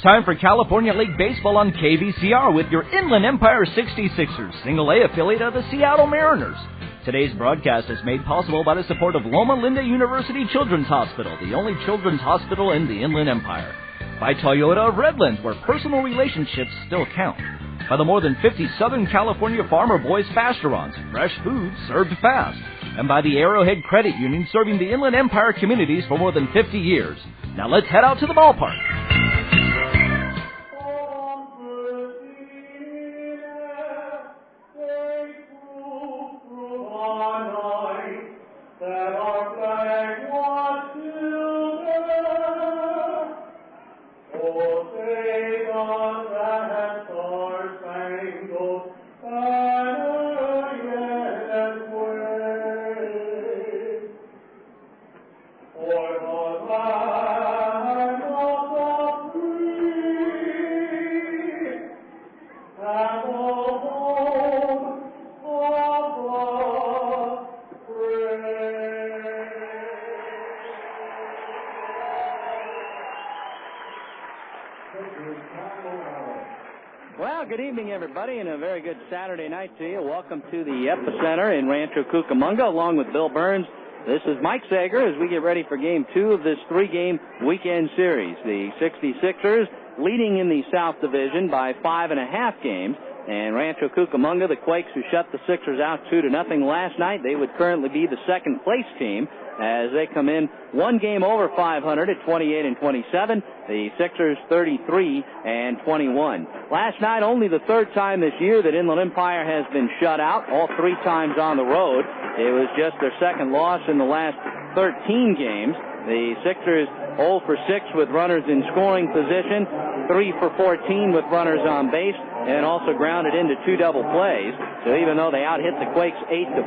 time for California League Baseball on KVCR with your Inland Empire 66ers, single-A affiliate of the Seattle Mariners. Today's broadcast is made possible by the support of Loma Linda University Children's Hospital, the only children's hospital in the Inland Empire. By Toyota of Redlands, where personal relationships still count. By the more than 50 Southern California Farmer Boys Fast-Restaurants, fresh food served fast. And by the Arrowhead Credit Union, serving the Inland Empire communities for more than 50 years. Now let's head out to the ballpark. Well, good evening, everybody, and a very good Saturday night to you. Welcome to the Epicenter in Rancho Cucamonga, along with Bill Burns. This is Mike Sager as we get ready for Game 2 of this three-game weekend series. The 66ers leading in the South Division by 5.5 games. And Rancho Cucamonga, the Quakes, who shut the Sixers out 2-0 last night, they would currently be the second-place team as they come in one game over 500 at 28-27. The Sixers 33-21. Last night, only the third time this year that Inland Empire has been shut out, all three times on the road. It was just their second loss in the last 13 games. The Sixers 0 for 6 with runners in scoring position, 3 for 14 with runners on base, and also grounded into two double plays. So even though they out-hit the Quakes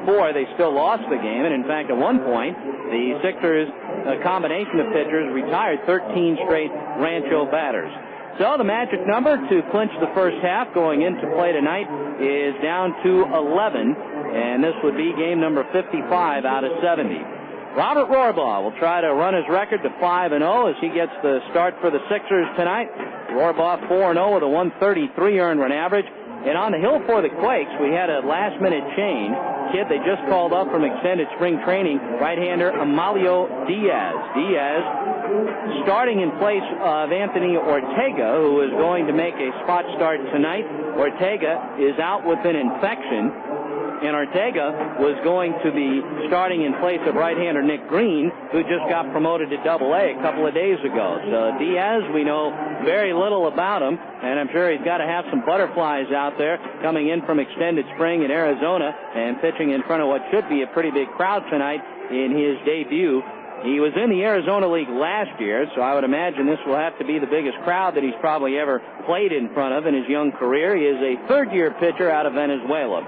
8-4, they still lost the game. And in fact, at one point, the Sixers, a combination of pitchers, retired 13 straight Rancho batters. So the magic number to clinch the first half going into play tonight is down to 11, and this would be game number 55 out of 70. Robert Rohrbaugh will try to run his record to 5-0 as he gets the start for the Sixers tonight. Rohrbaugh 4-0 with a 133 earned run average. And on the hill for the Quakes, we had a last-minute change. Kid they just called up from extended spring training, right-hander Amalio Diaz. Diaz starting in place of Anthony Ortega, who is going to make a spot start tonight. Ortega is out with an infection, and Ortega was going to be starting in place of right-hander Nick Green, who just got promoted to Double-A a couple of days ago. So Diaz, we know very little about him, and I'm sure he's got to have some butterflies out there coming in from extended spring in Arizona and pitching in front of what should be a pretty big crowd tonight in his debut. He was in the Arizona League last year, so I would imagine this will have to be the biggest crowd that he's probably ever played in front of in his young career. He is a third-year pitcher out of Venezuela.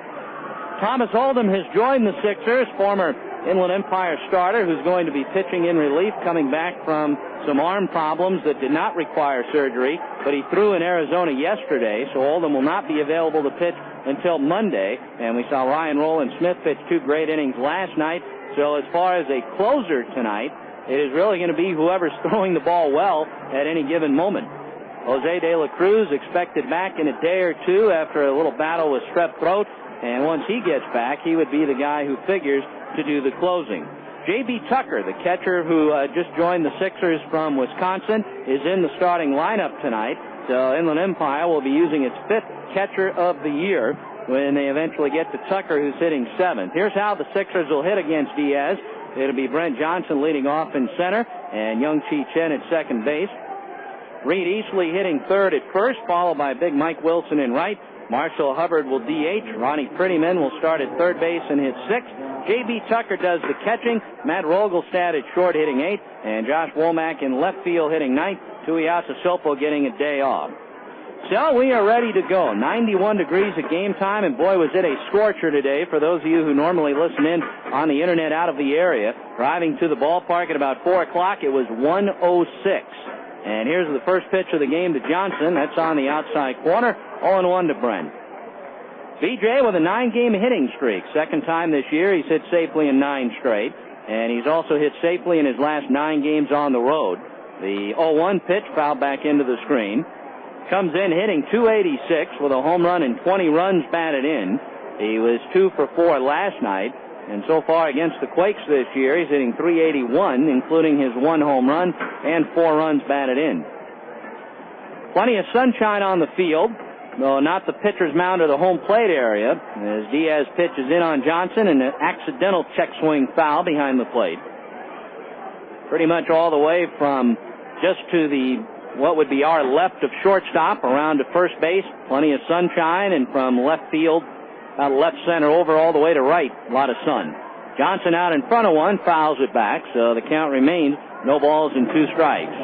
Thomas Oldham has joined the Sixers, former Inland Empire starter, who's going to be pitching in relief, coming back from some arm problems that did not require surgery, but he threw in Arizona yesterday, so Oldham will not be available to pitch until Monday. And we saw Ryan Roland Smith pitch 2 great innings last night. So as far as a closer tonight, it is really going to be whoever's throwing the ball well at any given moment. Jose de la Cruz expected back in a day or two after a little battle with strep throat. And once he gets back, he would be the guy who figures to do the closing. J.B. Tucker, the catcher who just joined the Sixers from Wisconsin, is in the starting lineup tonight. So Inland Empire will be using its 5th catcher of the year when they eventually get to Tucker, who's hitting 7th. Here's how the Sixers will hit against Diaz. It'll be Brent Johnson leading off in center and Young Chi Chen at second base. Reed Easley hitting third at first, followed by Big Mike Wilson in right. Marshall Hubbard will DH. Ronnie Prettyman will start at third base and hit 6th. J.B. Tucker does the catching. Matt Rogelstad at short hitting 8th. And Josh Womack in left field hitting 9th. Tui Asasopo getting a day off. So we are ready to go. 91 degrees at game time, and boy, was it a scorcher today for those of you who normally listen in on the internet out of the area. Driving to the ballpark at about 4 o'clock, it was 106. And here's the first pitch of the game to Johnson. That's on the outside corner. 0-1 to Brent. BJ with a 9-game hitting streak. Second time this year he's hit safely in 9 straight. And he's also hit safely in his last 9 games on the road. The 0-1 pitch fouled back into the screen. comes in hitting .286 with a home run and 20 runs batted in. He was 2 for 4 last night, and so far against the Quakes this year, he's hitting .381, including his 1 home run and 4 runs batted in. Plenty of sunshine on the field, though not the pitcher's mound or the home plate area, as Diaz pitches in on Johnson, and an accidental check swing foul behind the plate. Pretty much all the way from just to the what would be our left of shortstop around to first base. Plenty of sunshine, and from left field, left center over all the way to right, a lot of sun. Johnson out in front of one, fouls it back, so the count remains no balls and 2 strikes.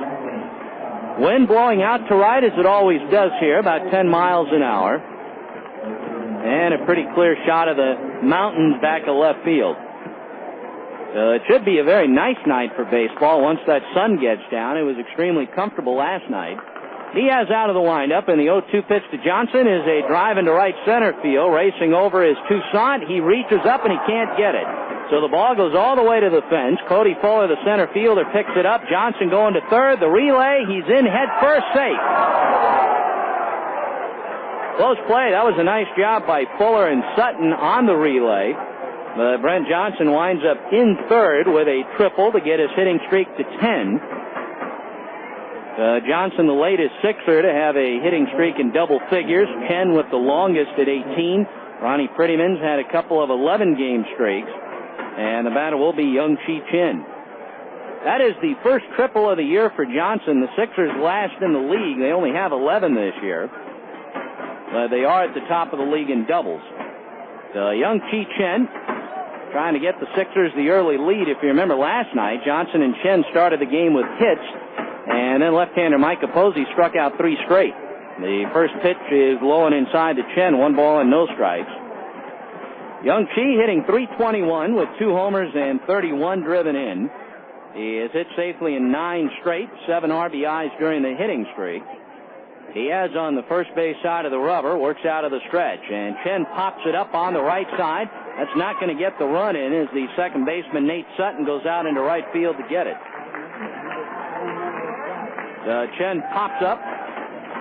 Wind blowing out to right, as it always does here, about 10 miles an hour. And a pretty clear shot of the mountains back of left field. It should be a very nice night for baseball once that sun gets down. It was extremely comfortable last night. Diaz out of the windup, and the 0-2 pitch to Johnson is a drive into right center field. Racing over is Toussaint. He reaches up, and he can't get it. So the ball goes all the way to the fence. Cody Fuller, the center fielder, picks it up. Johnson going to third. The relay, he's in head first, safe. Close play. That was a nice job by Fuller and Sutton on the relay. Brent Johnson winds up in third with a triple to get his hitting streak to 10. Johnson, the latest Sixer to have a hitting streak in double figures, 10 with the longest at 18. Ronnie Prettyman's had a couple of 11-game streaks, and the batter will be Young Chi Chin. That is the first triple of the year for Johnson. The Sixers last in the league. They only have 11 this year. They are at the top of the league in doubles. Young Chi Chen trying to get the Sixers the early lead. If you remember last night, Johnson and Chen started the game with hits, and then left-hander Micah Posey struck out 3 straight. The first pitch is low and inside to Chen, 1 ball and no strikes. Young Chi hitting .321 with 2 homers and 31 driven in. He has hit safely in 9 straight, 7 RBIs during the hitting streak. Diaz on the first base side of the rubber, works out of the stretch, and Chen pops it up on the right side. That's not going to get the run in as the second baseman Nate Sutton goes out into right field to get it. Chen pops up,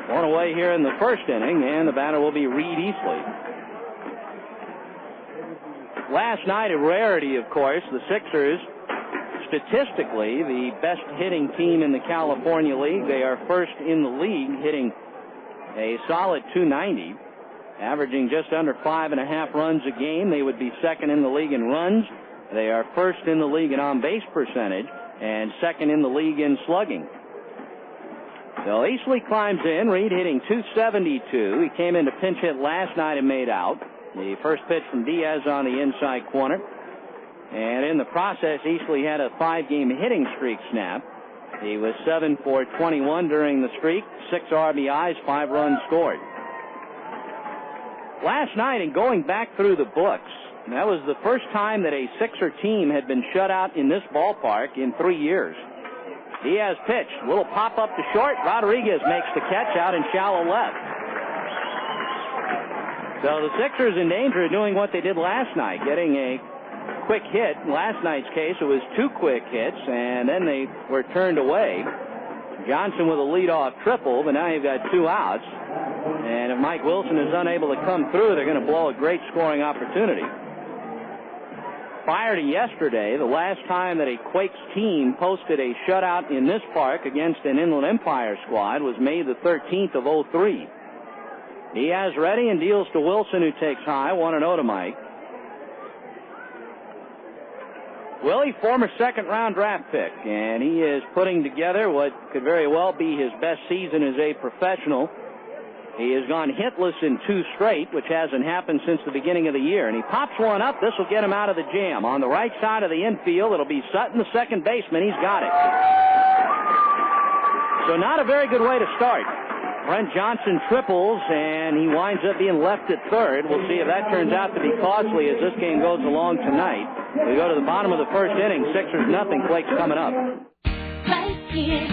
one away here in the first inning, and the batter will be Reed Easley. Last night, a rarity, of course. The Sixers, statistically, the best hitting team in the California League. They are first in the league, hitting a solid .290, averaging just under 5.5 runs a game. They would be second in the league in runs. They are first in the league in on-base percentage and second in the league in slugging. So Easley climbs in. Reed hitting .272. He came in to pinch hit last night and made out. The first pitch from Diaz on the inside corner. And in the process, Easley had a 5-game hitting streak snap. He was 7 for 21 during the streak, 6 RBIs, 5 runs scored. Last night, and going back through the books, that was the first time that a Sixer team had been shut out in this ballpark in 3 years. Diaz pitched, a little pop up to short. Rodriguez makes the catch out in shallow left. So the Sixers in danger of doing what they did last night, getting a quick hit. In last night's case, it was 2 quick hits, and then they were turned away. Johnson with a leadoff triple, but now you've got 2 outs. And if Mike Wilson is unable to come through, they're going to blow a great scoring opportunity. Prior to yesterday, the last time that a Quakes team posted a shutout in this park against an Inland Empire squad was May the 13th of '03. Diaz ready and deals to Wilson, who takes high, 1-0 to Mike. Willie, former second-round draft pick, and he is putting together what could very well be his best season as a professional. He has gone hitless in 2 straight, which hasn't happened since the beginning of the year. And he pops one up. This will get him out of the jam. On the right side of the infield, it'll be Sutton, the second baseman. He's got it. So not a very good way to start. Brent Johnson triples, and he winds up being left at third. We'll see if that turns out to be costly as this game goes along tonight. We go to the bottom of the first inning. Sixers nothing. Quakes coming up. Right here,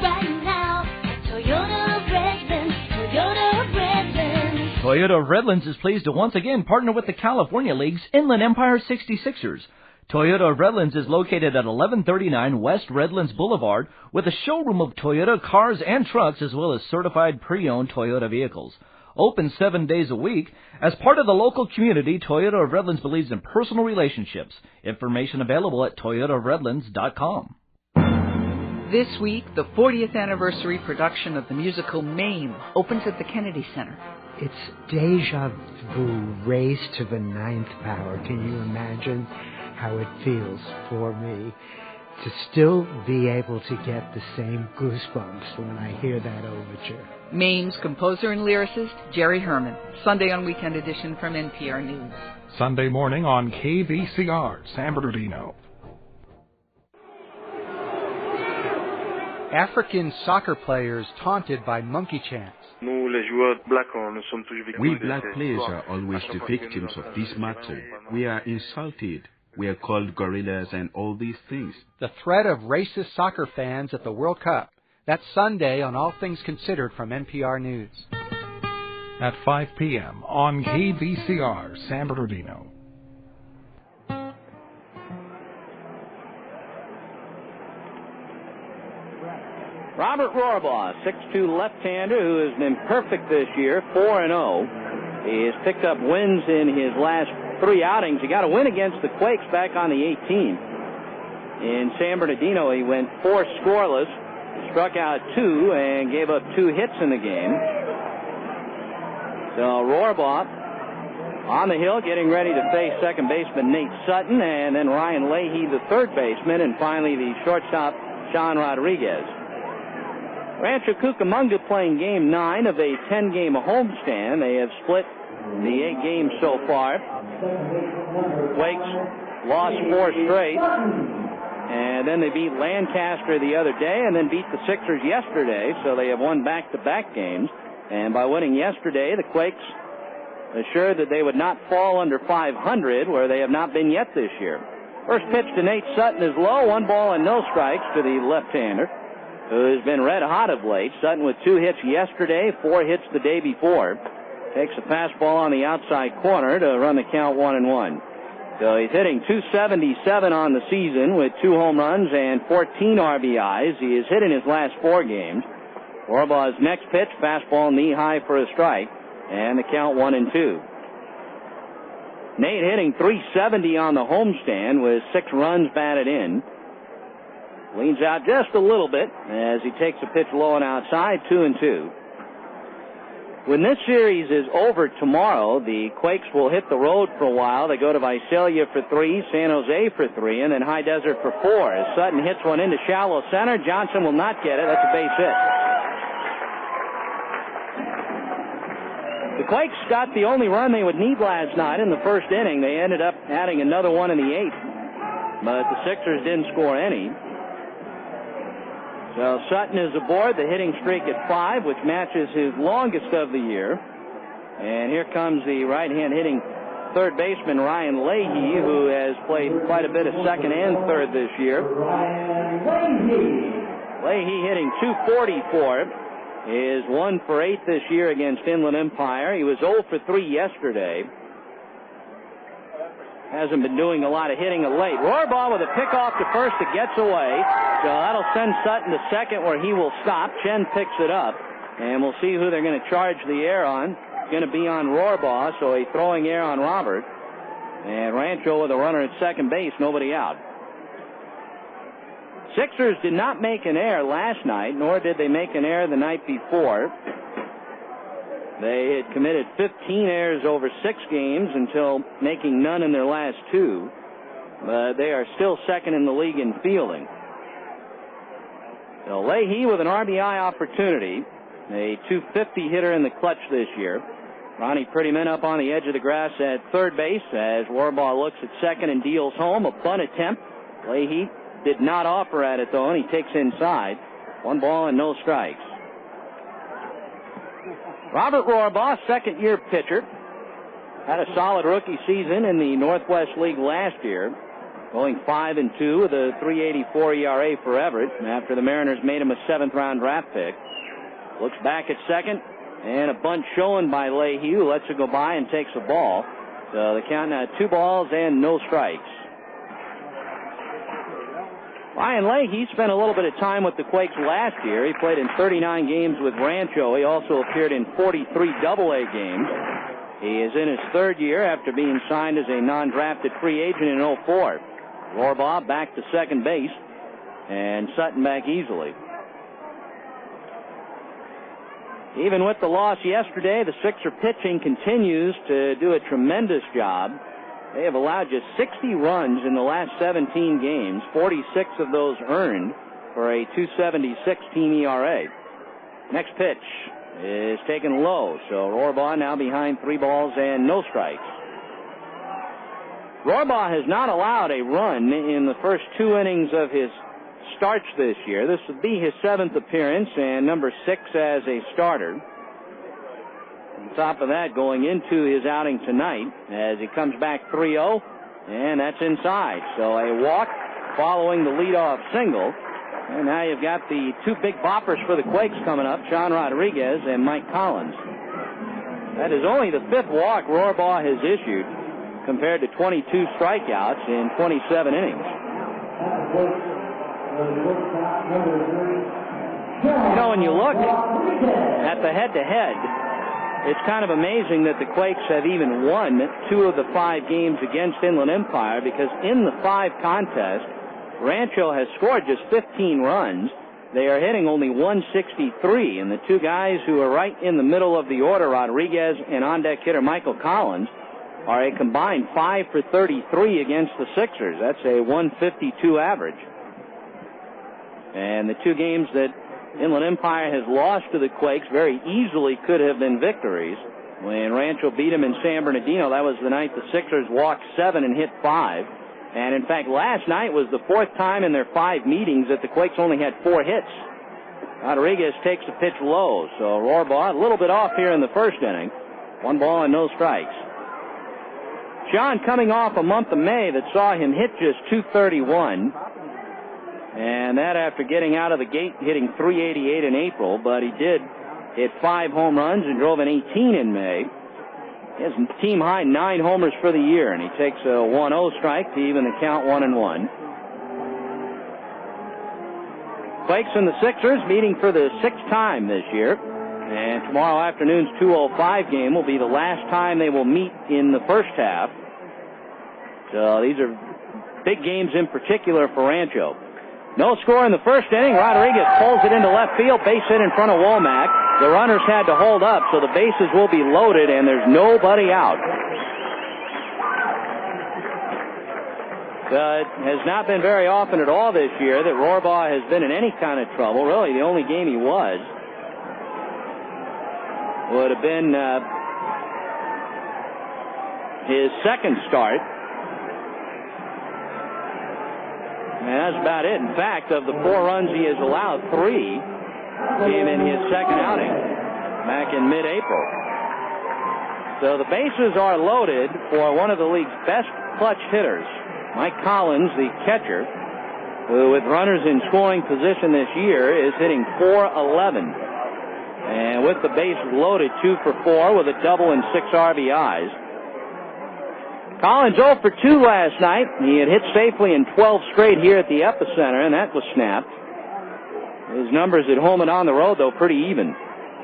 right now, Toyota of Redlands, Toyota of Redlands. Toyota of Redlands is pleased to once again partner with the California League's Inland Empire 66ers. Toyota of Redlands is located at 1139 West Redlands Boulevard with a showroom of Toyota cars and trucks as well as certified pre-owned Toyota vehicles. Open 7 days a week. As part of the local community, Toyota of Redlands believes in personal relationships. Information available at toyotaofredlands.com. This week, the 40th anniversary production of the musical Mame opens at the Kennedy Center. It's deja vu raised to the 9th power. Can you imagine how it feels for me to still be able to get the same goosebumps when I hear that overture? Mame's composer and lyricist, Jerry Herman. Sunday on Weekend Edition from NPR News. Sunday morning on KVCR, San Bernardino. African soccer players taunted by monkey chants. We black players are always the victims of this matter. We are insulted. We are called gorillas and all these things. The threat of racist soccer fans at the World Cup. That's Sunday on All Things Considered from NPR News. At 5 p.m. on KVCR, San Bernardino. Robert Rohrbaugh, 6'2" left-hander who has been perfect this year, 4-0. He has picked up wins in his last 3 outings. He got a win against the Quakes back on the 18th. In San Bernardino, he went 4 scoreless, struck out 2, and gave up 2 hits in the game. So Rohrbaugh on the hill, getting ready to face second baseman Nate Sutton, and then Ryan Leahy, the third baseman, and finally the shortstop, Sean Rodriguez. Rancho Cucamonga playing Game 9 of a 10-game homestand. They have split the 8 games so far. Quakes lost 4 straight. And then they beat Lancaster the other day and then beat the Sixers yesterday. So they have won back-to-back games. And by winning yesterday, the Quakes assured that they would not fall under 500, where they have not been yet this year. First pitch to Nate Sutton is low. 1 ball and no strikes to the left-hander, who has been red hot of late. Sutton with 2 hits yesterday, 4 hits the day before. Takes a fastball on the outside corner to run the count 1-1. So he's hitting .277 on the season with 2 home runs and 14 RBIs. He has hit in his last 4 games. Rohrbaugh's next pitch, fastball knee high for a strike, and the count 1-2. Nate hitting .370 on the homestand with 6 runs batted in. Leans out just a little bit as he takes a pitch low and outside, 2-2. When this series is over tomorrow, the Quakes will hit the road for a while. They go to Visalia for 3, San Jose for 3, and then High Desert for 4. As Sutton hits one into shallow center, Johnson will not get it. That's a base hit. The Quakes got the only run they would need last night in the first inning. They ended up adding another one in the 8th, but the Sixers didn't score any. So Sutton is aboard, the hitting streak at 5, which matches his longest of the year. And here comes the right-hand hitting third baseman Ryan Leahy, who has played quite a bit of second and third this year. Leahy hitting .244, is 1 for 8 this year against Inland Empire. He was 0 for 3 yesterday. Hasn't been doing a lot of hitting of late. Rohrbaugh with a pickoff to first that gets away. So that'll send Sutton to second, where he will stop. Chen picks it up, and we'll see who they're going to charge the air on. It's going to be on Rohrbaugh, so a throwing error on Robert. And Rancho with a runner at second base, nobody out. Sixers did not make an error last night, nor did they make an error the night before. They had committed 15 errors over 6 games until making none in their last 2. But they are still second in the league in fielding. So Leahy with an RBI opportunity, a .250 hitter in the clutch this year. Ronnie Prettyman up on the edge of the grass at third base as Rohrbaugh looks at second and deals home. A bunt attempt. Leahy did not offer at it, though, and he takes inside. 1 ball and no strikes. Robert Rohrbaugh, second-year pitcher, had a solid rookie season in the Northwest League last year, going 5-2 with a .384 ERA for Everett after the Mariners made him a 7th-round draft pick. Looks back at second, and a bunt shown by Leahy, who lets it go by and takes a ball. So the count now 2 balls and no strikes. Ryan Leahy spent a little bit of time with the Quakes last year. He played in 39 games with Rancho. He also appeared in 43 AA games. He is in his third year after being signed as a non-drafted free agent in 04. Rohrbaugh back to second base, and Sutton back easily. Even with the loss yesterday, the Sixer pitching continues to do a tremendous job. They have allowed just 60 runs in the last 17 games, 46 of those earned for a 2.76 team ERA. Next pitch is taken low, so Rohrbaugh now behind 3 balls and no strikes. Rohrbaugh has not allowed a run in the first 2 innings of his starts this year. This would be his 7th appearance and number 6 as a starter. On top of that, going into his outing tonight as he comes back 3-0, and that's inside. So a walk following the leadoff single. And now you've got the 2 big boppers for the Quakes coming up, Sean Rodriguez and Mike Collins. That is only the 5th walk Rohrbaugh has issued, compared to 22 strikeouts in 27 innings. You know, when you look at the head-to-head, it's kind of amazing that the Quakes have even won 2 of the 5 games against Inland Empire, because in the 5 contests, Rancho has scored just 15 runs. They are hitting only 163, and the 2 guys who are right in the middle of the order, Rodriguez and on-deck hitter Michael Collins, are a combined 5 for 33 against the Sixers. That's a 152 average. And the 2 games that Inland Empire has lost to the Quakes very easily could have been victories. When Rancho beat them in San Bernardino, that was the night the Sixers walked 7 and hit 5. And in fact, last night was the 4th time in their 5 meetings that the Quakes only had 4 hits. Rodriguez takes the pitch low, so Rohrbaugh a little bit off here in the first inning. 1 ball and no strikes. Sean coming off a month of May that saw him hit just .231. And that after getting out of the gate, hitting .388 in April, but he did hit 5 home runs and drove an 18 in May. He has team high 9 homers for the year, and he takes a 1-0 strike to even the count 1-1. Quakes and the Sixers meeting for the 6th time this year, and tomorrow afternoon's 2:05 game will be the last time they will meet in the first half. So these are big games in particular for Rancho. No score in the first inning. Rodriguez pulls it into left field, base hit in front of Womack. The runners had to hold up, so the bases will be loaded, and there's nobody out. It has not been very often at all this year that Rohrbaugh has been in any kind of trouble. Really, the only game he was would have been his second start. And that's about it. In fact, of the 4 runs he has allowed, 3 came in his second outing back in mid-April. So the bases are loaded for one of the league's best clutch hitters, Mike Collins, the catcher, who with runners in scoring position this year is hitting .411. And with the bases loaded, 2 for 4 with a double and 6 RBIs. Collins 0 for 2 last night. He had hit safely in 12 straight here at the Epicenter, and that was snapped. His numbers at home and on the road, though, pretty even.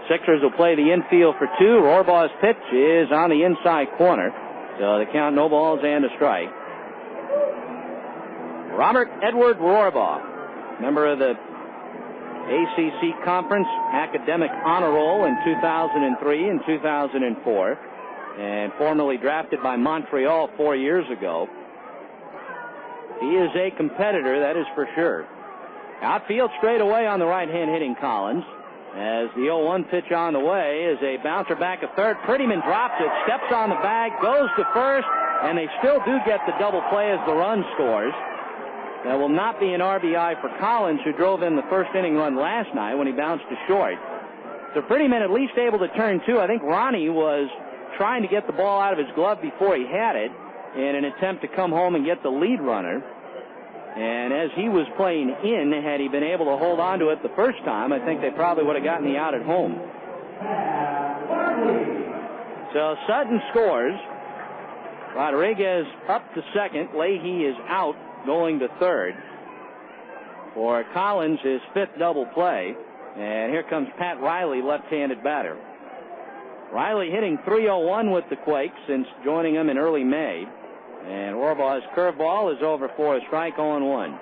Sixers will play the infield for 2. Rohrbaugh's pitch is on the inside corner. So the count, no balls and a strike. Robert Edward Rohrbaugh, member of the ACC Conference Academic Honor Roll in 2003 and 2004. And formerly drafted by Montreal 4 years ago. He is a competitor, that is for sure. Outfield straight away on the right-hand hitting Collins. As the 0-1 pitch on the way is a bouncer back at third. Prettyman drops it, steps on the bag, goes to first, and they still do get the double play as the run scores. That will not be an RBI for Collins, who drove in the first inning run last night when he bounced to short. So Prettyman at least able to turn 2. I think Ronnie was trying to get the ball out of his glove before he had it in an attempt to come home and get the lead runner. And as he was playing in, had he been able to hold on to it the first time, I think they probably would have gotten the out at home. So Sutton scores. Rodriguez up to second. Leahy is out, going to third. for Collins, his fifth double play. And here comes Pat Riley, left-handed batter. Riley hitting .301 with the Quakes since joining them in early May. And Rohrbaugh's curveball is over for a strike, 0-1.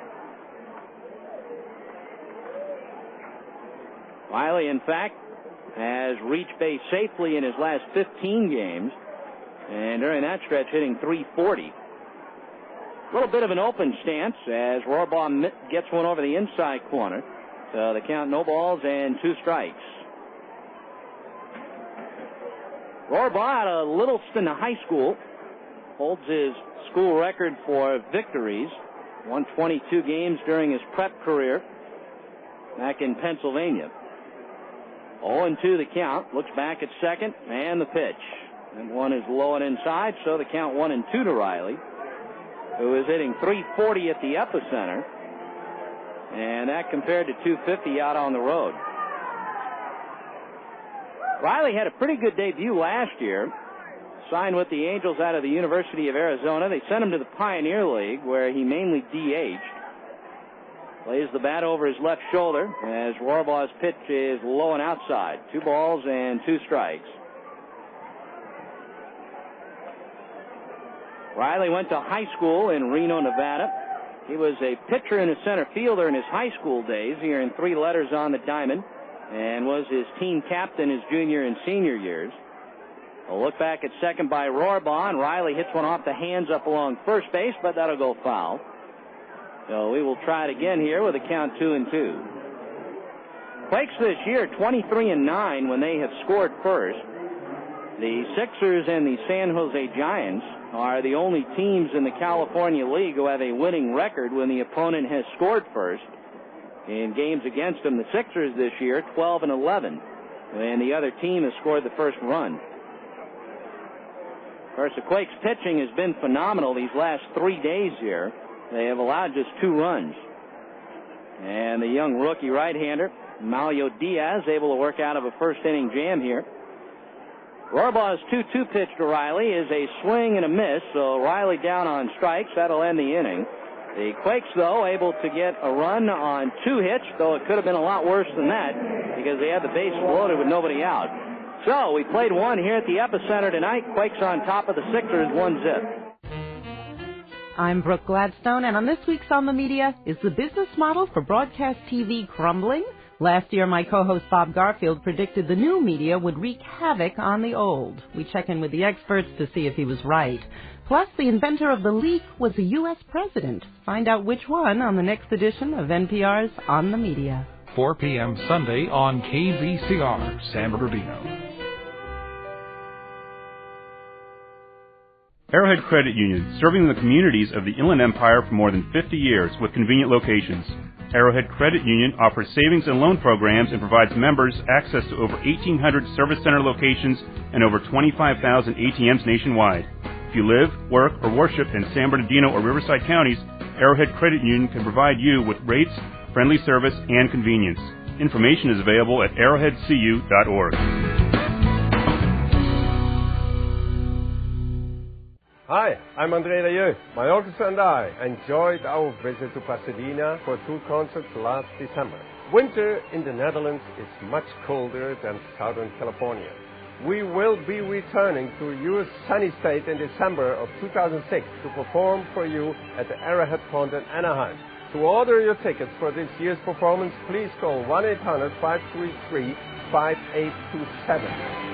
Riley, in fact, has reached base safely in his last 15 games. And during that stretch, hitting .340. A little bit of an open stance as Rohrbaugh gets one over the inside corner. So the count, no balls and 2 strikes. Rohrbaugh out of Littleton High School holds his school record for victories. Won 22 games during his prep career back in Pennsylvania. 0-2 the count. Looks back at second, and the pitch. And one is low and inside, so the count 1-2 to Riley, who is hitting .340 at the epicenter. And that compared to .250 out on the road. Riley had a pretty good debut last year. Signed with the Angels out of the University of Arizona. They sent him to the Pioneer League, where he mainly DH'd. Lays the bat over his left shoulder as Rohrbaugh's pitch is low and outside. 2 balls and 2 strikes. Riley went to high school in Reno, Nevada. He was a pitcher and a center fielder in his high school days. He earned 3 letters on the diamond and was his team captain his junior and senior years. A look back at second by Rohrbaugh, and Riley hits one off the hands up along first base, but that'll go foul. So we will try it again here with a count 2-2. Quakes this year 23-9 when they have scored first. The Sixers and the San Jose Giants are the only teams in the California League who have a winning record when the opponent has scored first. In games against them, the Sixers this year 12-11, and the other team has scored the first run. Of course, the Quakes pitching has been phenomenal these last 3 days here. They have allowed just 2 runs. And the young rookie right-hander, Mario Diaz, able to work out of a first-inning jam here. Rohrbaugh's 2-2 pitch to Riley is a swing and a miss, so Riley down on strikes. That'll end the inning. The Quakes, though, able to get a run on 2 hits, though it could have been a lot worse than that because they had the bases loaded with nobody out. So we played one here at the epicenter tonight. Quakes on top of the Sixers, 1-0. I'm Brooke Gladstone, and on this week's On the Media, is the business model for broadcast TV crumbling? Last year, my co-host Bob Garfield predicted the new media would wreak havoc on the old. We check in with the experts to see if he was right. Plus, the inventor of the leak was a U.S. president. Find out which one on the next edition of NPR's On the Media. 4 p.m. Sunday on KVCR, San Bernardino. Arrowhead Credit Union, serving the communities of the Inland Empire for more than 50 years with convenient locations. Arrowhead Credit Union offers savings and loan programs and provides members access to over 1,800 service center locations and over 25,000 ATMs nationwide. If you live, work, or worship in San Bernardino or Riverside counties, Arrowhead Credit Union can provide you with rates, friendly service, and convenience. Information is available at arrowheadcu.org. Hi, I'm André Layeux. My orchestra and I enjoyed our visit to Pasadena for 2 concerts last December. Winter in the Netherlands is much colder than Southern California. We will be returning to your sunny state in December of 2006 to perform for you at the Arrowhead Pond in Anaheim. To order your tickets for this year's performance, please call 1-800-533-5827.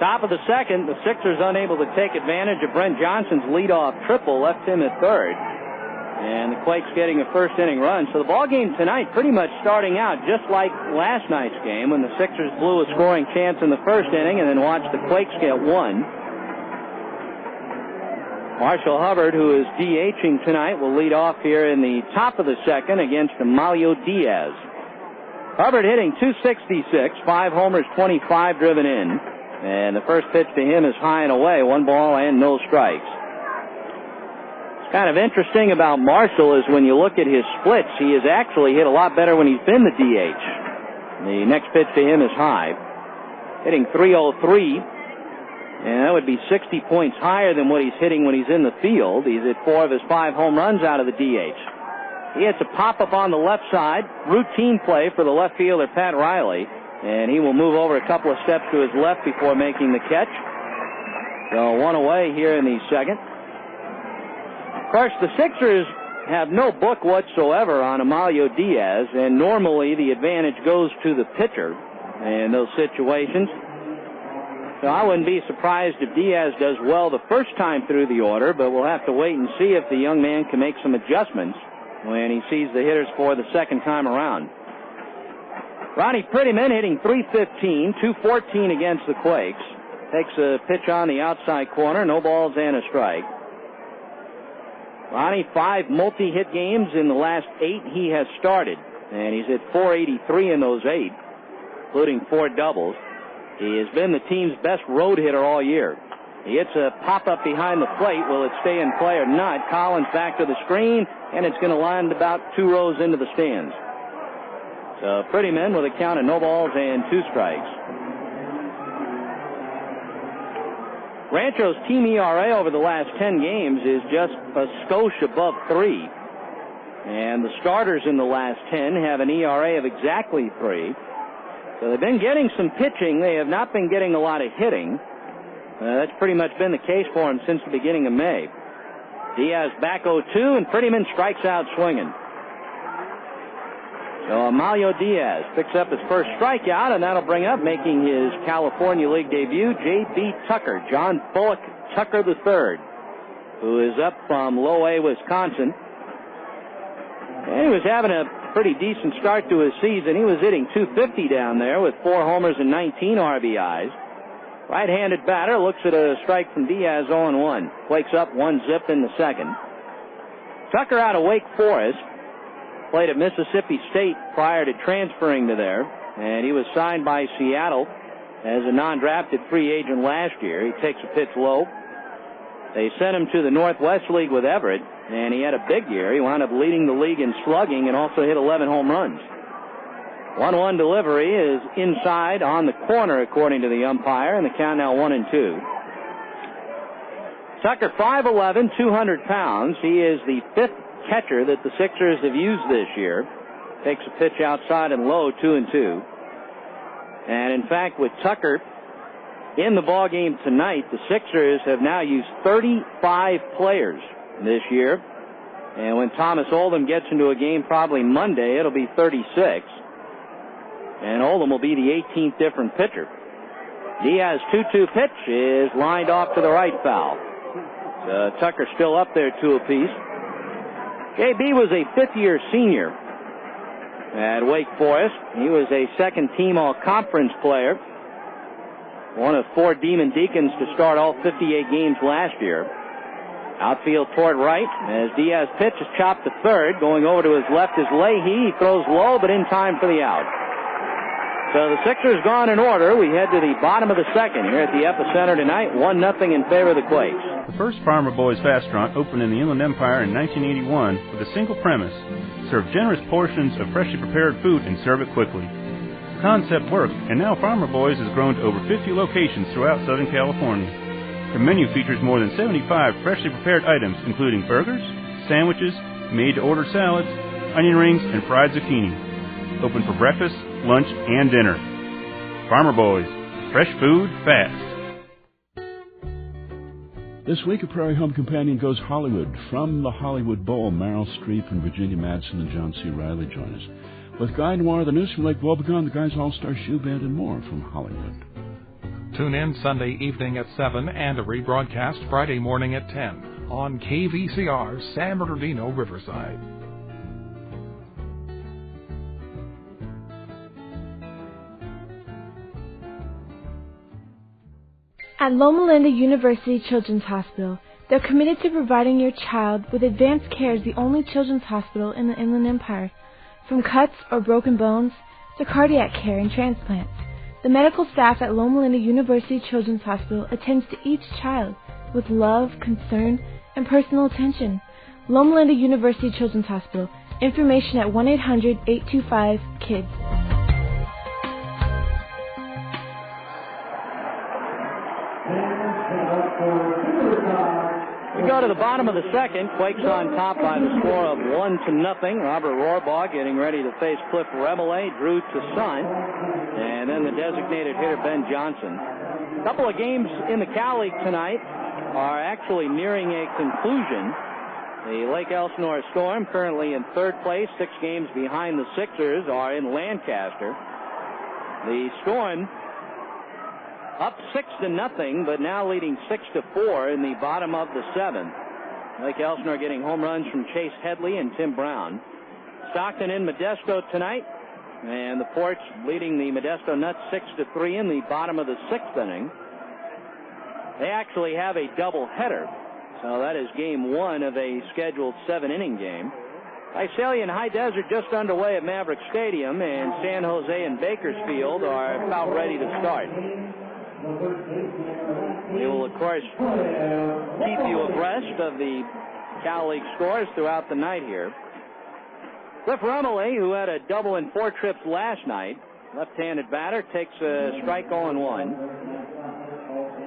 Top of the second, the Sixers unable to take advantage of Brent Johnson's leadoff triple, left him at third. And the Quakes getting a first-inning run. So the ball game tonight pretty much starting out just like last night's game when the Sixers blew a scoring chance in the first inning and then watched the Quakes get one. Marshall Hubbard, who is DHing tonight, will lead off here in the top of the second against Mario Diaz. Hubbard hitting .266, 5 homers, 25 driven in. And the first pitch to him is high and away, 1 ball and no strikes. What's kind of interesting about Marshall is when you look at his splits, he has actually hit a lot better when he's been the DH. The next pitch to him is high. Hitting .303. And that would be 60 points higher than what he's hitting when he's in the field. He's at 4 of his 5 home runs out of the DH. He hits a pop-up on the left side. Routine play for the left fielder, Pat Riley. And he will move over a couple of steps to his left before making the catch. So 1 away here in the second. Of course, the Sixers have no book whatsoever on Emilio Diaz, and normally the advantage goes to the pitcher in those situations. So I wouldn't be surprised if Diaz does well the first time through the order, but we'll have to wait and see if the young man can make some adjustments when he sees the hitters for the second time around. Ronnie Prettyman hitting .315, .214 against the Quakes. Takes a pitch on the outside corner, no balls and a strike. Ronnie, 5 multi-hit games in the last 8 he has started, and he's hit .483 in those 8, including 4 doubles. He has been the team's best road hitter all year. He hits a pop-up behind the plate. Will it stay in play or not? Collins back to the screen, and it's going to land about 2 rows into the stands. So Prettyman with a count of no balls and 2 strikes. Rancho's team ERA over the last 10 games is just a skosh above 3. And the starters in the last 10 have an ERA of exactly 3. So they've been getting some pitching. They have not been getting a lot of hitting. That's pretty much been the case for him since the beginning of May. Diaz back 0-2, and Prettyman strikes out swinging. So Emilio Diaz picks up his first strikeout, and that'll bring up, making his California League debut, J.B. Tucker, John Bullock Tucker III, who is up from Low A, Wisconsin. And he was having a pretty decent start to his season. He was hitting .250 down there with 4 homers and 19 RBIs. Right-handed batter looks at a strike from Diaz, 0-1. Quakes up 1-zip in the second. Tucker out of Wake Forest. Played at Mississippi State prior to transferring to there. And he was signed by Seattle as a non-drafted free agent last year. He takes a pitch low. They sent him to the Northwest League with Everett, and he had a big year. He wound up leading the league in slugging and also hit 11 home runs. 1-1 delivery is inside on the corner, according to the umpire, and the count now 1-2. Tucker, 5'11", 200 pounds. He is the 5th catcher that the Sixers have used this year. Takes a pitch outside and low, 2-2. And in fact, with Tucker in the ball game tonight, the Sixers have now used 35 players this year. And when Thomas Oldham gets into a game probably Monday, it'll be 36. And Oldham will be the 18th different pitcher. Diaz 2-2 pitch is lined off to the right foul. So Tucker still up there 2 apiece. JB was a 5th-year senior at Wake Forest. He was a second-team all-conference player. One of 4 Demon Deacons to start all 58 games last year. Outfield toward right as Diaz pitch is chopped to third. Going over to his left is Leahy. He throws low, but in time for the out. So the Sixers gone in order. We head to the bottom of the second here at the Epicenter tonight. 1-0 in favor of the Quakes. The first Farmer Boys restaurant opened in the Inland Empire in 1981 with a single premise: serve generous portions of freshly prepared food and serve it quickly. The concept worked, and now Farmer Boys has grown to over 50 locations throughout Southern California. The menu features more than 75 freshly prepared items, including burgers, sandwiches, made-to-order salads, onion rings, and fried zucchini. Open for breakfast, lunch, and dinner. Farmer Boys, fresh food, fast. This week, a Prairie Home Companion goes Hollywood. From the Hollywood Bowl, Meryl Streep and Virginia Madsen and John C. Reilly join us. With Guy Noir, the news from Lake Wobegon, the Guys All-Star Shoe Band, and more from Hollywood. Tune in Sunday evening at 7 and a rebroadcast Friday morning at 10 on KVCR, San Bernardino, Riverside. At Loma Linda University Children's Hospital, they're committed to providing your child with advanced care as the only children's hospital in the Inland Empire. From cuts or broken bones to cardiac care and transplants, the medical staff at Loma Linda University Children's Hospital attends to each child with love, concern, and personal attention. Loma Linda University Children's Hospital. Information at 1-800-825-KIDS. We go to the bottom of the second. Quakes on top by the score of 1-0. Robert Rohrbaugh getting ready to face Cliff Remole, Drew Toussaint, and then the designated hitter Ben Johnson. A couple of games in the Cal League tonight are actually nearing a conclusion. The Lake Elsinore Storm, currently in third place, 6 games behind the Sixers, are in Lancaster. The Storm up 6-0, but now leading 6-4 in the bottom of the 7th. Lake Elsinore getting home runs from Chase Headley and Tim Brown. Stockton in Modesto tonight, and the Ports leading the Modesto Nuts 6-3 in the bottom of the 6th inning. They actually have a doubleheader, so that is game 1 of a scheduled 7-inning game. Visalia and High Desert just underway at Maverick Stadium, and San Jose and Bakersfield are about ready to start. We will, of course, keep you abreast of the Cal League scores throughout the night here. Cliff Remole, who had a double in 4 trips last night, left-handed batter, takes a strike 0-1.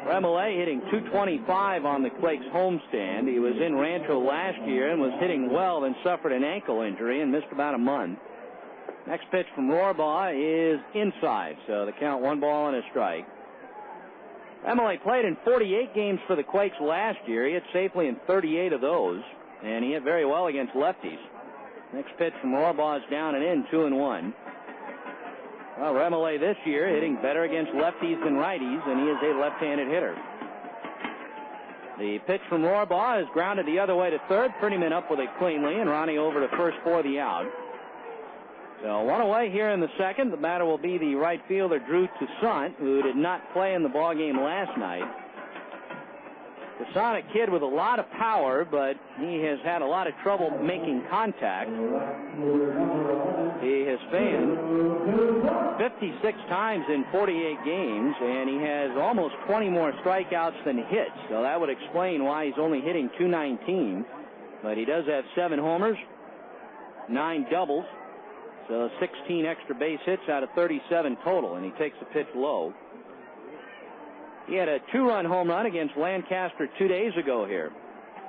Remole hitting .225 on the Quakes homestand. He was in Rancho last year and was hitting well, then suffered an ankle injury and missed about a month. Next pitch from Rohrbaugh is inside, so the count 1 ball and a strike. Remole played in 48 games for the Quakes last year. He hit safely in 38 of those, and he hit very well against lefties. Next pitch from Rohrbaugh is down and in, 2-1. Well, Remole this year hitting better against lefties than righties, and he is a left-handed hitter. The pitch from Rohrbaugh is grounded the other way to third. Prettyman up with it cleanly, and Ronnie over to first for the out. So 1 away here in the second. The batter will be the right fielder Drew Toussaint, who did not play in the ballgame last night. Toussaint, a kid with a lot of power, but he has had a lot of trouble making contact. He has fanned 56 times in 48 games, and he has almost 20 more strikeouts than hits. So that would explain why he's only hitting .219. But he does have 7 homers, 9 doubles. So 16 extra base hits out of 37 total, and he takes the pitch low. He had a 2-run home run against Lancaster 2 days ago here.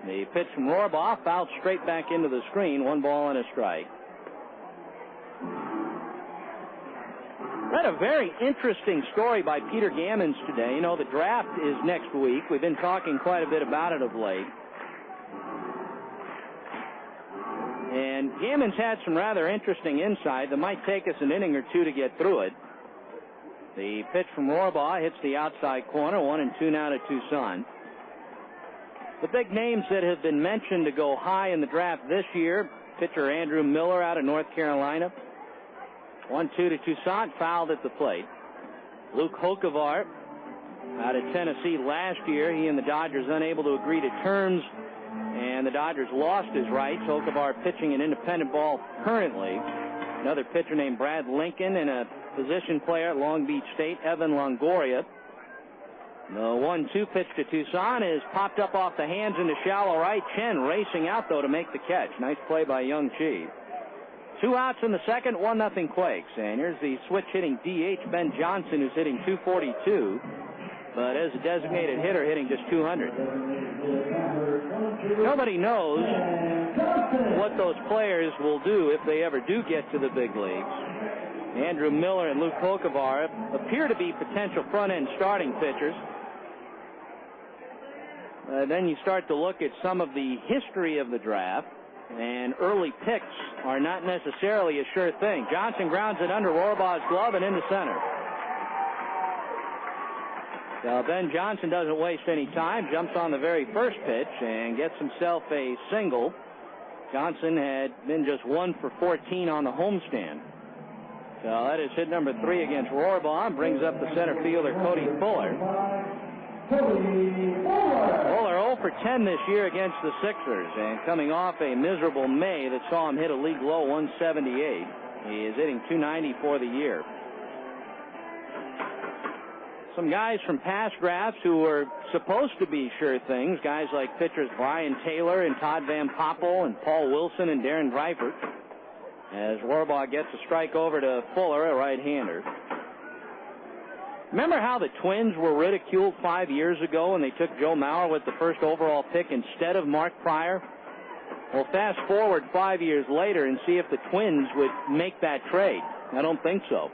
The pitch from Rohrbaugh fouled straight back into the screen, 1 ball and a strike. Read a very interesting story by Peter Gammons today. You know, the draft is next week. We've been talking quite a bit about it of late. And Gammons had some rather interesting insight that might take us an inning or 2 to get through it. The pitch from Rohrbaugh hits the outside corner, 1-2 now to Toussaint. The big names that have been mentioned to go high in the draft this year, pitcher Andrew Miller out of North Carolina. 1-2 to Toussaint, fouled at the plate. Luke Hokevar out of Tennessee last year. He and the Dodgers unable to agree to terms, and the Dodgers lost his rights. Hokevar pitching an independent ball currently. Another pitcher named Brad Lincoln and a position player at Long Beach State, Evan Longoria. The 1-2 pitch to Toussaint is popped up off the hands into shallow right. Chen racing out, though, to make the catch. Nice play by Young Chi. 2 outs in the second, 1-0 Quakes. And here's the switch hitting DH, Ben Johnson, who's hitting .242. But as a designated hitter, hitting just .200. Nobody knows what those players will do if they ever do get to the big leagues. Andrew Miller and Luke Hokevar appear to be potential front-end starting pitchers. Then you start to look at some of the history of the draft, and early picks are not necessarily a sure thing. Johnson grounds it under Rohrbaugh's glove and into center. So Ben Johnson doesn't waste any time, jumps on the very first pitch and gets himself a single. Johnson had been just 1 for 14 on the homestand. So that is hit number 3 against Rohrbaugh, brings up the center fielder Cody Fuller. Fuller 0 for 10 this year against the Sixers, and coming off a miserable May that saw him hit a league low 178. He is hitting .290 for the year. Some guys from past drafts who were supposed to be sure things, guys like pitchers Brian Taylor and Todd Van Poppel and Paul Wilson and Darren Dreifert, as Rohrbaugh gets a strike over to Fuller, a right-hander. Remember how the Twins were ridiculed 5 years ago when they took Joe Mauer with the first overall pick instead of Mark Pryor? Well, fast forward 5 years later and see if the Twins would make that trade. I don't think so.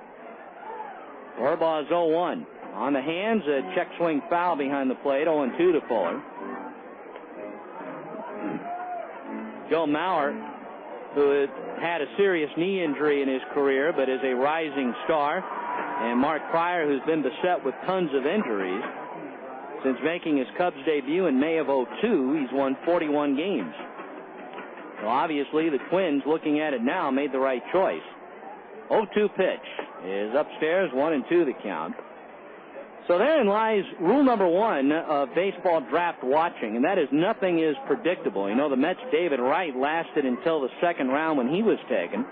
Orbaugh's 0-1. On the hands, a check swing foul behind the plate, 0-2 to Fuller. Joe Mauer, who had a serious knee injury in his career but is a rising star, and Mark Pryor, who's been beset with tons of injuries. Since making his Cubs debut in May of 2002, he's won 41 games. So obviously the Twins, looking at it now, made the right choice. 0-2 pitch is upstairs, 1-2 the count. So therein lies rule number one of baseball draft watching, and that is nothing is predictable. You know, the Mets' David Wright lasted until the second round when he was taken.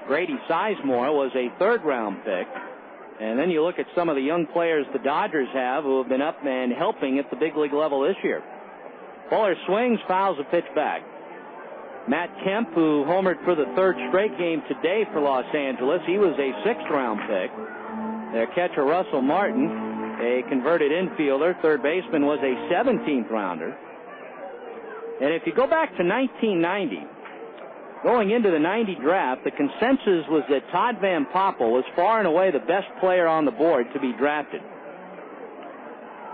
Grady Sizemore was a third-round pick. And then you look at some of the young players the Dodgers have who have been up and helping at the big league level this year. Fuller swings, fouls a pitch back. Matt Kemp, who homered for the third straight game today for Los Angeles, he was a sixth-round pick. Their catcher, Russell Martin, a converted infielder, third baseman, was a 17th-rounder. And if you go back to 1990, going into the 90 draft, the consensus was that Todd Van Poppel was far and away the best player on the board to be drafted.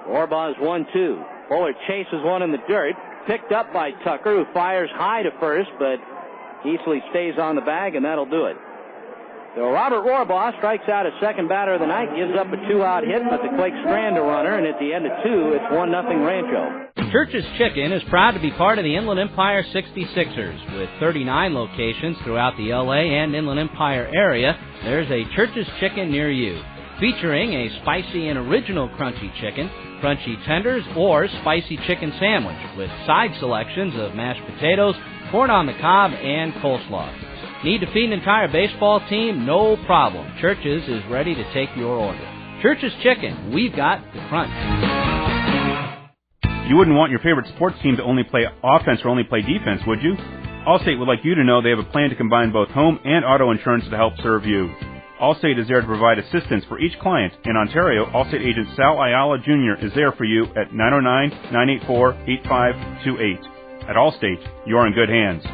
Orbaugh's 1-2. Fuller chases one in the dirt, picked up by Tucker, who fires high to first, but Easley stays on the bag, and that'll do it. So Robert Orbaugh strikes out his second batter of the night, gives up a two-out hit, but the Quakes strand a runner, and at the end of two, it's 1-0 Rancho. Church's Chicken is proud to be part of the Inland Empire 66ers. With 39 locations throughout the LA and Inland Empire area, there's a Church's Chicken near you. Featuring a spicy and original crunchy chicken, crunchy tenders, or spicy chicken sandwich with side selections of mashed potatoes, corn on the cob, and coleslaw. Need to feed an entire baseball team? No problem. Church's is ready to take your order. Church's Chicken, we've got the crunch. You wouldn't want your favorite sports team to only play offense or only play defense, would you? Allstate would like you to know they have a plan to combine both home and auto insurance to help serve you. Allstate is there to provide assistance for each client. In Ontario, Allstate agent Sal Ayala Jr. is there for you at 909-984-8528. At Allstate, you're in good hands.